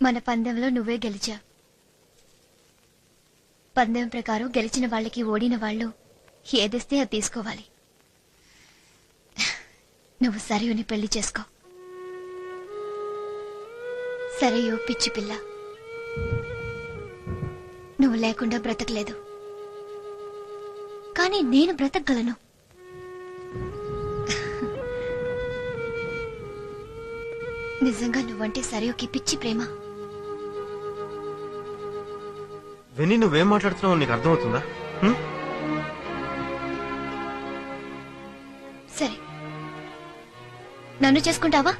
మన పందెంలో నువ్వే గెలిచావు. పందెం ప్రకారం గెలిచిన వాళ్ళకి ఓడిన వాళ్ళు ఏదిస్తే అది తీసుకోవాలి. నువ్వు సరయుని పెళ్లి చేసుకో. సరయు పిచ్చి పిల్ల, నువ్వు లేకుండా బ్రతకలేదు, కానీ నేను బ్రతకగలను. నిజంగా నువ్వంటే సరయుకి పిచ్చి ప్రేమ. విని నువ్వేం మాట్లాడుతున్నావు నీకు అర్థమవుతుందా? సరే, నన్ను చేసుకుంటావా?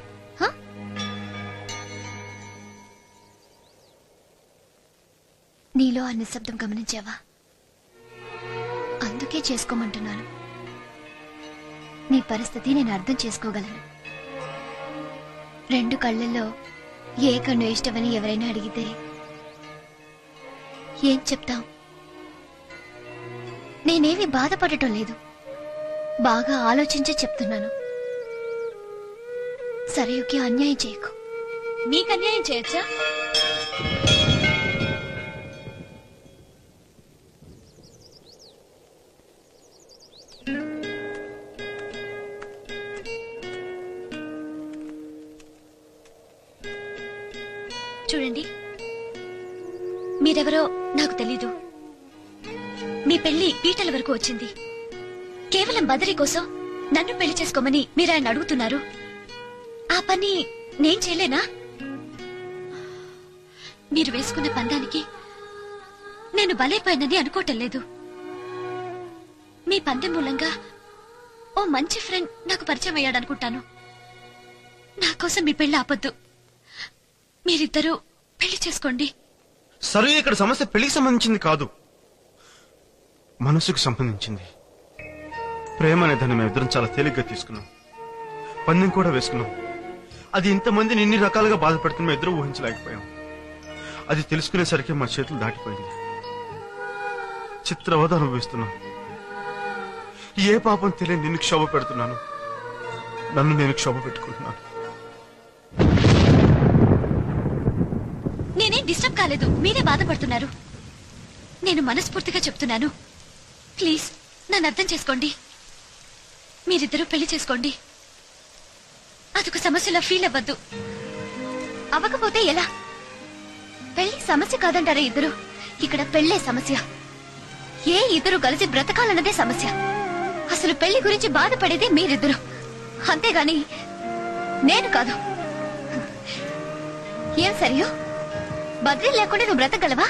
నీలో ఆ నిశ్శబ్దం గమనించావా? అందుకే చేసుకోమంటున్నాను. నీ పరిస్థితి నేను అర్థం చేసుకోగలను. రెండు కళ్ళల్లో ఏ కన్ను ఇష్టమని ఎవరైనా అడిగితే ఏం చెప్తాం? నేనేమి బాధపడటం లేదు, బాగా ఆలోచించి చెప్తున్నాను. సరయుకి అన్యాయం చేయకు. నీకు అన్యాయం చేయొచ్చా? చూడండి, మీరెవరో నాకు తెలీదు. మీ పెళ్లి పీటల వరకు వచ్చింది. కేవలం బదరి కోసం నన్ను పెళ్లి చేసుకోమని మీరు ఆయన అడుగుతున్నారు. ఆ పని నేను చేయలేనా? మీరు వేసుకున్న పందానికి నేను బలైపోయానని అనుకోవటం లేదు. మీ పందెం మూలంగా ఓ మంచి ఫ్రెండ్ నాకు పరిచయం అయ్యాడనుకుంటాను. నా కోసం మీ పెళ్లి ఆపొద్దు. మీరిద్దరూ పెళ్లి చేసుకోండి. సరే, ఇక్కడ సమస్య పెళ్లికి సంబంధించింది కాదు, మనసుకు సంబంధించింది. ప్రేమ అనే దాన్ని మేమిద్దరం చాలా తేలిగ్గా తీసుకున్నాం. పందెం కూడా వేసుకున్నాం. అది ఇంతమందిని ఇన్ని రకాలుగా బాధపడుతున్న మేము ఇద్దరు ఊహించలేకపోయాం. అది తెలుసుకునేసరికి మా చేతులు దాటిపోయింది. చిత్రవద అనుభవిస్తున్నాం. ఏ పాపం తెలియని నిన్ను క్షోభ పెడుతున్నాను, నన్ను నేను క్షోభ పెట్టుకుంటున్నాను. నేనేం డిస్టర్బ్ కాలేదు, మీరే బాధపడుతున్నారు. నేను మనస్ఫూర్తిగా చెప్తున్నాను, ప్లీజ్ నన్ను అర్థం చేసుకోండి. మీరిద్దరూ పెళ్లి చేసుకోండి. అదొక సమస్యలా ఫీల్ అవ్వద్దు. అవ్వకపోతే ఎలా? పెళ్లి సమస్య కాదంటారా ఇద్దరు? ఇక్కడ పెళ్లే సమస్య. ఏ ఇద్దరు కలిసి బ్రతకాలన్నదే సమస్య. అసలు పెళ్లి గురించి బాధపడేదే మీరిద్దరు, అంతేగాని నేను కాదు. ఏం సరియో, బద్రీ లేకుండా నువ్వు బ్రతకగలవా?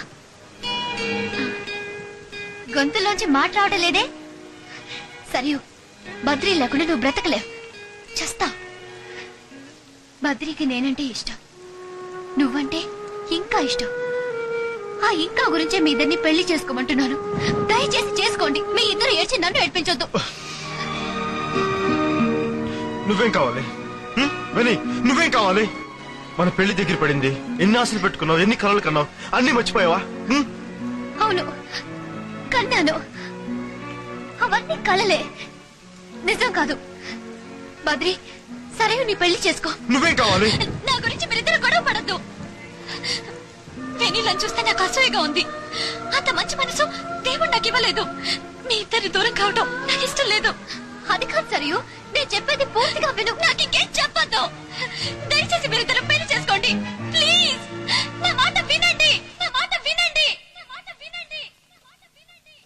గొంతులోంచి మాట రావడం లేదే. సరియు, బద్రీ లేకుండా నువ్వు బ్రతకలేవు, చేస్తా. బద్రీకి నేనంటే ఇష్టం, నువ్వంటే ఇంకా ఇష్టం. ఆ ఇంకా గురించే మీ ఇద్దరిని పెళ్లి చేసుకోమంటున్నాను. దయచేసి చేసుకోండి. మీ ఇద్దరు ఏడ్చి నన్ను ఏడ్పించొద్దు. నువ్వేం కావాలి విని? నువ్వేం కావాలి? మన పెళ్లి దగ్గర పడింది. ఎన్ని ఆశలు పెట్టుకున్నావు, ఎన్ని కలలు కన్నావు, అన్ని మర్చిపోయావా? అవును, కన్నాను. అవన్నీ కలలే, నిజం కాదు. బద్రి, సరే నీ పెళ్లి చేసుకో. నువ్వేం కావాలి? నా గురించి మీరిద్దరు గొడవ పడద్దు. వెనీలను చూస్తే నాకు అసూయగా ఉంది. అంత మంచి మనసు దేవుడు నాకు ఇవ్వలేదు. మీ ఇద్దరు దూరం కావటం నాకు ఇష్టం లేదు. అది కాదు సరియు, నేను చెప్పేది పూర్తిగా విను. నాకు ఇంకేం చెప్పొద్దు. దయచేసి మీరిద్దరు పెళ్లి చేసుకోండి, ప్లీజ్. నా మాట వినండి, నా మాట వినండి, నా మాట వినండి, నా మాట వినండి.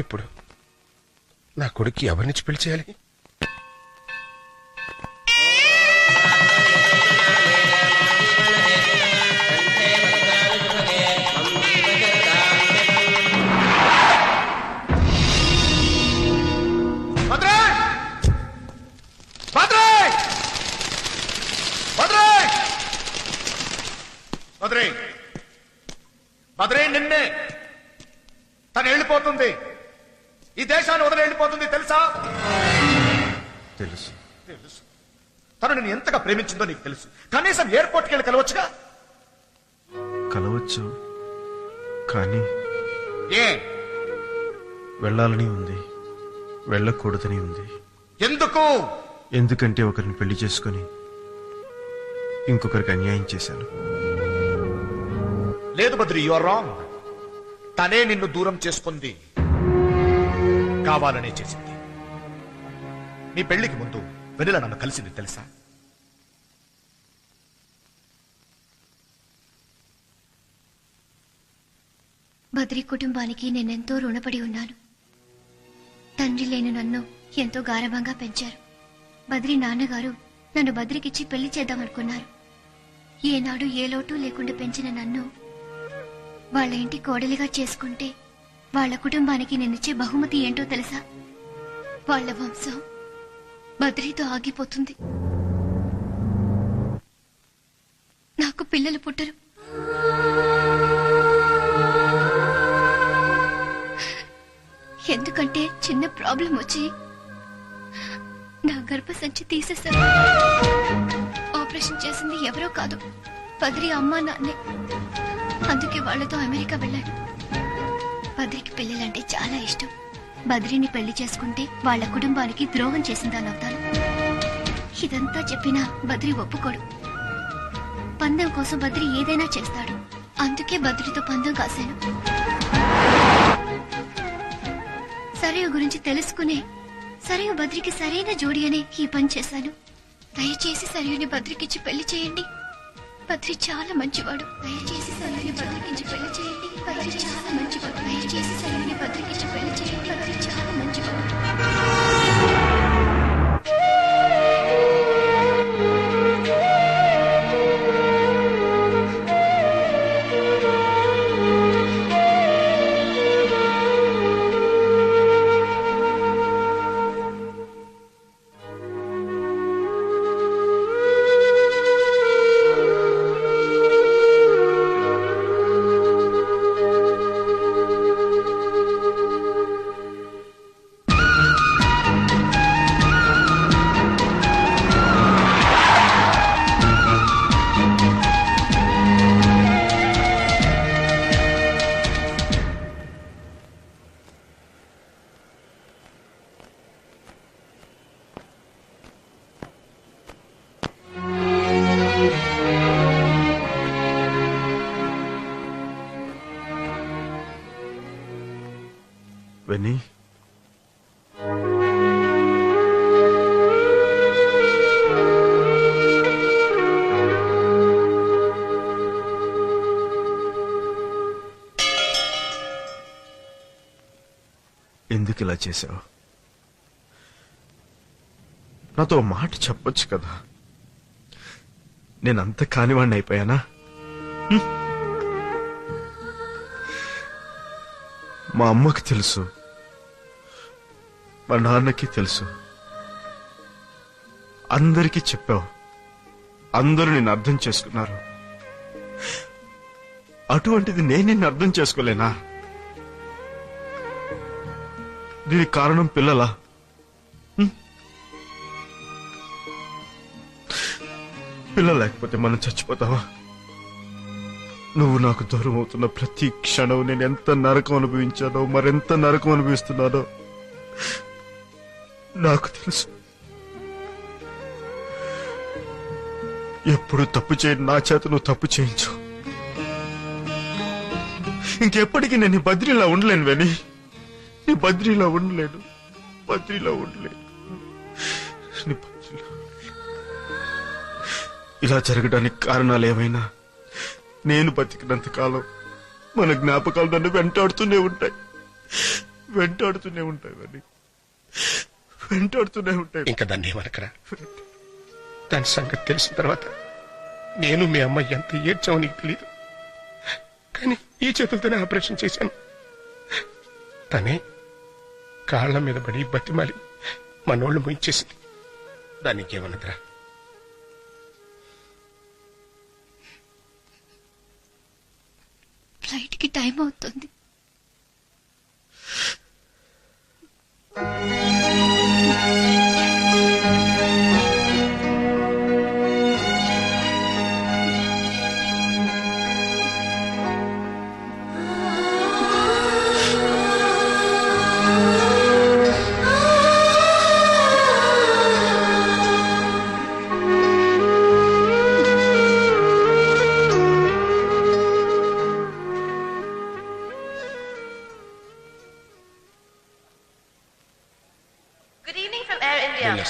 ఇప్పుడు నా కొడుక్కి ఎవరినిచ్చి పెళ్లి చేయాలి? బద్రీ, నిన్నే. తను వెళ్ళిపోతుంది, ఈ దేశాన్ని వదిలి వెళ్ళిపోతుంది, తెలుసా? తెలుసు. తెలుసు. తను నేను ఎంతగా ప్రేమించిందో నీకు తెలుసు. కనీసం ఎయిర్పోర్ట్కి వెళ్ళి కలవచ్చుగా. కలవచ్చు, కానీ ఏ వెళ్ళాలని ఉంది. వెళ్ళకూడదని ఉంది. ఎందుకు? ఎందుకంటే ఒకరిని పెళ్లి చేసుకుని ఇంకొకరికి అన్యాయం చేశాను. లేదు బద్రి, యు ఆర్ రాంగ్. తనే నిన్ను దూరం చేసుకుంది, కావాలనే చేసింది. నీ పెళ్లికి ముందు వెన్నెల నన్ను కలిసింది తెలుసా? బద్రి కుటుంబానికి నేనెంతో రుణపడి ఉన్నాను. తండ్రి లేని నన్ను ఎంతో గారవంగా పెంచారు. బద్రి నాన్నగారు నన్ను బద్రికిచ్చి పెళ్లి చేద్దామనుకున్నారు. ఏనాడు ఏ లోటు లేకుండా పెంచిన నన్ను వాళ్ళ ఇంటి కోడలిగా చేసుకుంటే వాళ్ళ కుటుంబానికి నేనిచ్చే బహుమతి ఏంటో తెలుసా? వాళ్ళ వంశం బద్రితో ఆగిపోతుంది. నాకు పిల్లలు పుట్టరు. ఎందుకంటే చిన్న ప్రాబ్లం వచ్చి నా గర్భసంచి తీసేశారు. ఆపరేషన్ చేసింది ఎవరో కాదు, బద్రి అమ్మా నాన్నే. అందుకే వాళ్లతో అమెరికా వెళ్ళాను. బద్రికి పిల్లలంటే చాలా ఇష్టం. బద్రిని పెళ్లి చేసుకుంటే వాళ్ళ కుటుంబానికి ద్రోహం చేసిందానవుతాను. ఇదంతా చెప్పినా బద్రి ఒప్పుకోడు. పందెం కోసం బద్రి ఏదైనా చేస్తాడు. అందుకే బద్రితో పందెం కాశాను. సరియు గురించి తెలుసుకునే సరియు బద్రికి సరైన జోడి అనే ఈ పని చేశాను. దయచేసి సరియుని బద్రికిచ్చి పెళ్లి చేయండి. బద్రి చాలా మంచివాడు. దయచేసి సరియుని బద్రికిచ్చి పెళ్లి చేయండి. బద్రి చాలా మంచివాడు. దయచేసి సరియుని బద్రికిచ్చి పెళ్లి చేయండి. బద్రి చాలా మంచివాడు. వెన్నీ, ఎందుకు ఇలా చేశావు? నాతో మాట చెప్పొచ్చు కదా. నేనంత కానివాణ్ణి అయిపోయానా? మా అమ్మకి తెలుసు, మా నాన్నకి తెలుసు, అందరికీ చెప్పావు. అందరూ నిన్ను అర్థం చేసుకున్నారు. అటువంటిది నేను నిన్ను అర్థం చేసుకోలేనా? దీనికి కారణం పిల్లలా? పిల్లలు లేకపోతే మనం చచ్చిపోతావా? నువ్వు నాకు దూరం అవుతున్న ప్రతి క్షణం నేను ఎంత నరకం అనుభవించానో, మరెంత నరకం అనుభవిస్తున్నానో నాకు తెలుసు. ఎప్పుడు తప్పు చేయని నా చేత నువ్వు తప్పు చేయించు. ఇంకెప్పటికీ నేను నీ బద్రీలా ఉండలేను వెని. నీ బద్రీలా ఉండలేను. బద్రీలా ఉండలేను. నీ బద్రీలా. ఇలా జరగడానికి కారణాలు ఏమైనా నేను బతికినంత కాలం మన జ్ఞాపకాలు నన్ను వెంటాడుతూనే ఉంటాయి. వెంటాడుతూనే ఉంటాయి అని వెంటాడుతూనే ఉంటాయి. ఇంకా దాన్ని ఏమనకరా. దాని సంగతి తెలిసిన తర్వాత నేను మీ అమ్మ ఎంత ఏడ్చామో నీకు తెలీదు. కానీ ఈ చేతులతోనే ఆపరేషన్ చేశాను. తనే కాళ్ల మీద పడి బతిమాలి మనోళ్ళు ముయించేసింది. దానికి ఏమన్నదిరా? ఫ్లైట్ కి టైం అవుతుంది.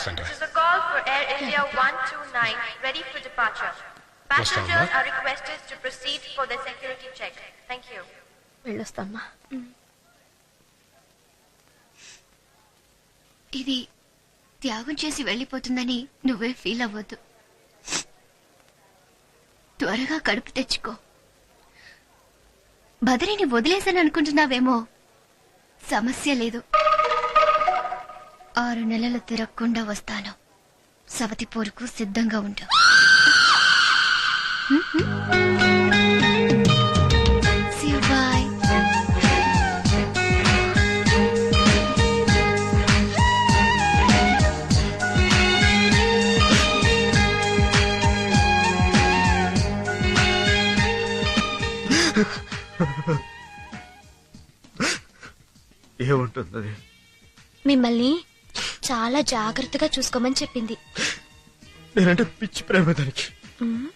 వస్తాను రా. This is a call for Air India 129 ready for departure. Passengers are requested to proceed for their security check. Thank you. వెళ్ళొస్తామ్మా. ఇది త్యాగం చేసి వెళ్ళిపోతుందని నువ్వే ఫీల్ అవ్వద్దు. త్వరగా కడుపు తెచ్చుకో. బదరిని వదిలేసాను అనుకుంటున్నావేమో, సమస్య లేదు. 6 నెలలు తిరగకుండా వస్తాను. సవతి పోరుకు సిద్ధంగా ఉండు. See you, bye. ఏముంటుంది అది? మిమ్మల్ని చాలా జాగ్రత్తగా చూసుకోమని చెప్పింది. నేనంటే పిచ్చి ప్రేమ దానికి. ఉమ్.